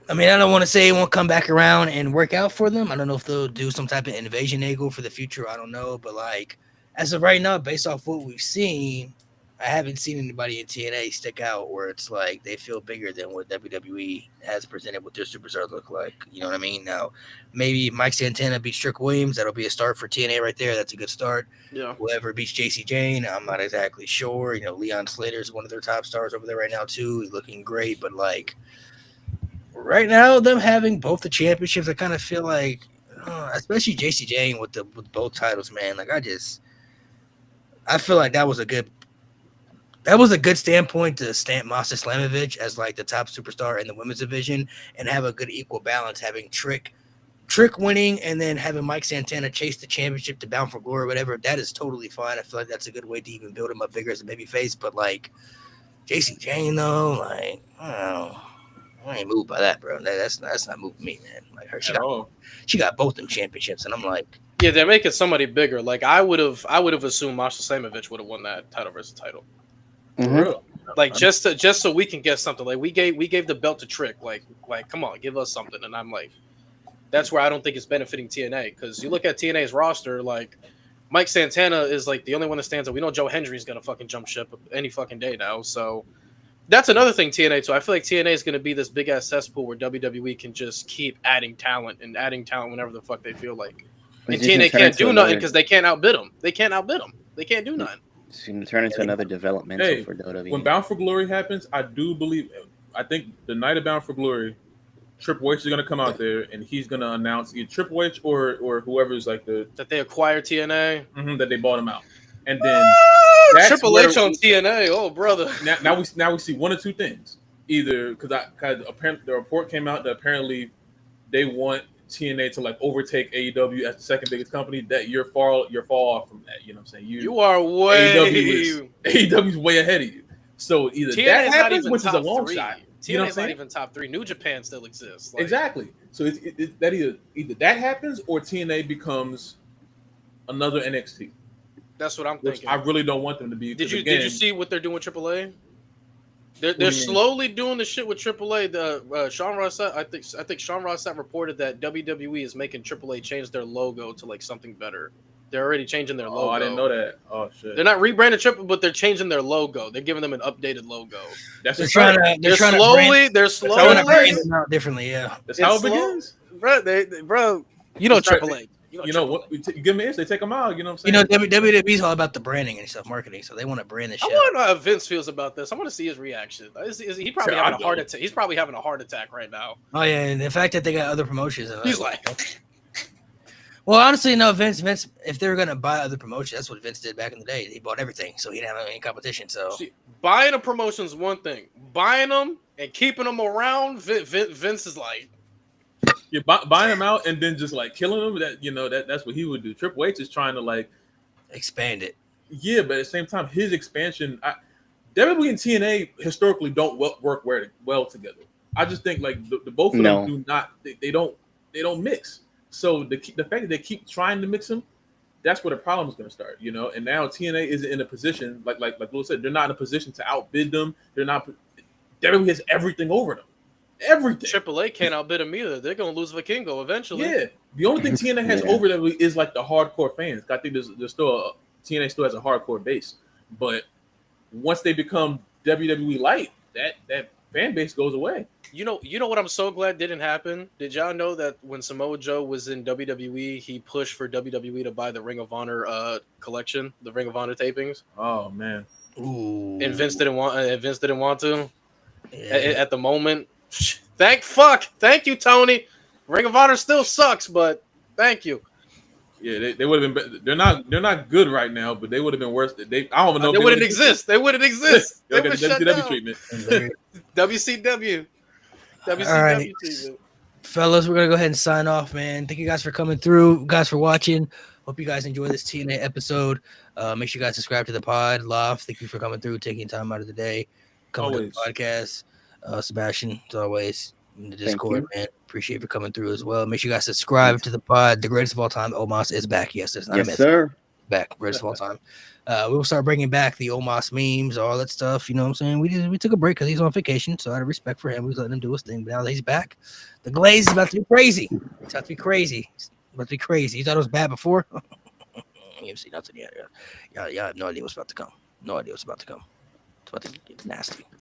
I mean, I don't want to say it won't come back around and work out for them. I don't know if they'll do some type of invasion angle for the future. I don't know. But, like, as of right now, based off what we've seen, I haven't seen anybody in TNA stick out where it's like they feel bigger than what WWE has presented what their superstars look like. You know what I mean? Now, maybe Mike Santana beats Trick Williams. That'll be a start for TNA right there. That's a good start. Yeah. Whoever beats JC Jane, I'm not exactly sure. Leon Slater is one of their top stars over there right now, too. He's looking great. But, like, right now, them having both the championships, I kind of feel like, especially JC Jane with both titles, man. Like, I feel like that was a good standpoint to stamp Master Slamovich as like the top superstar in the women's division and have a good equal balance, having Trick winning and then having Mike Santana chase the championship to Bound for Glory or whatever. That is totally fine. I feel like that's a good way to even build him up bigger as a babyface. But like JC Jane though, like I ain't moved by that, bro. That's not moving me, man. Like she got both them championships, and I'm like, yeah, they're making somebody bigger. Like I would have assumed Masha Slamovich would have won that title versus title. Mm-hmm. Like just so we can get something. Like we gave the belt to Trick. Like come on, give us something. And I'm like, that's where I don't think it's benefiting TNA, because you look at TNA's roster, like Mike Santana is like the only one that stands out. We know Joe Hendry's gonna fucking jump ship any fucking day now. So that's another thing TNA too. I feel like TNA is gonna be this big ass cesspool where WWE can just keep adding talent whenever the fuck they feel like. And TNA can't do nothing because they can't outbid them. They can't do nothing. It's going to turn into another developmental for WWE. When Bound for Glory happens, I think the night of Bound for Glory, Triple H is going to come out there and he's going to announce either Triple H or whoever's like that they acquired TNA, that they bought him out, and then Triple H on TNA. Oh brother! Now we see one of two things. Either because apparently the report came out that apparently they want TNA to like overtake AEW as the second biggest company. That you're far off from that. You know what I'm saying? You are way AEW's way ahead of you. So either TNA that happens, which is a long shot. You know what I'm saying? Not even top 3. New Japan still exists. Like, exactly. So it's that either that happens or TNA becomes another NXT. That's what I'm thinking. I really don't want them to be. Did you see what they're doing with AAA? They're slowly doing the shit with AAA. Sean Rossett, I think Sean Rossett reported that WWE is making AAA change their logo to like something better. They're already changing their logo. Oh, I didn't know that. Oh shit. They're not rebranding AAA, but they're changing their logo. They're giving them an updated logo. They're slowly brand them out differently. Yeah, that's how it begins, bro. You know AAA. You know what? You give them an inch, they take them out. You know what I'm saying? WWE's all about the branding and stuff, marketing, so they want to brand the shit. I want to know how Vince feels about this. I want to see his reaction. He probably having a heart attack. He's probably having a heart attack right now. Oh yeah, and the fact that they got other promotions. He's like, well, honestly, no, Vince. If they were gonna buy other promotions, that's what Vince did back in the day. He bought everything, so he didn't have any competition. So see, buying a promotion is one thing. Buying them and keeping them around, Vince is like, You're buying him out and then just like killing him. That's what he would do. Triple H is trying to like Expand it. yeah, but at the same time, his expansion, WWE and TNA historically don't work well together. I just think like the both of them do not. They don't mix. So the fact that they keep trying to mix them, that's where the problem is going to start. And now TNA isn't in a position like Lewis said, they're not in a position to outbid them. They're not. WWE has everything over them. Everything. Triple A can't outbid them either. They're gonna lose Vikingo eventually. Yeah. The only thing TNA has over them is like the hardcore fans. I think there's still TNA still has a hardcore base, but once they become WWE light, that fan base goes away. You know what I'm so glad didn't happen? Did y'all know that when Samoa Joe was in WWE, he pushed for WWE to buy the Ring of Honor collection, the Ring of Honor tapings? Oh man. Ooh. And Vince didn't want to. Yeah. At the moment. Thank you, Tony. Ring of Honor still sucks, but thank you. Yeah, they would have been. They're not good right now, but they would have been worse. I don't know. They wouldn't exist. They wouldn't exist. They They would got shut WCW down. treatment. WCW. All right. treatment. Fellas, we're gonna go ahead and sign off, man. Thank you guys for coming through, guys for watching. Hope you guys enjoy this TNA episode. Make sure you guys subscribe to the pod. Love, thank you for coming through, taking time out of the day, coming to the podcast. Sebastian, as always, in the Discord, man. Appreciate you for coming through as well. Make sure you guys subscribe to the pod. The greatest of all time, Omos, is back. Yes, it's not a myth. sir. Back, greatest of all time. We will start bringing back the Omos memes, all that stuff. You know what I'm saying? We took a break because he's on vacation, so out of respect for him, we was letting him do his thing. But now that he's back, the glaze is about to be crazy. It's about to be crazy. It's about to be crazy. You thought it was bad before? You haven't seen nothing yet. Y'all have no idea what's about to come. No idea what's about to come. It's about to get nasty.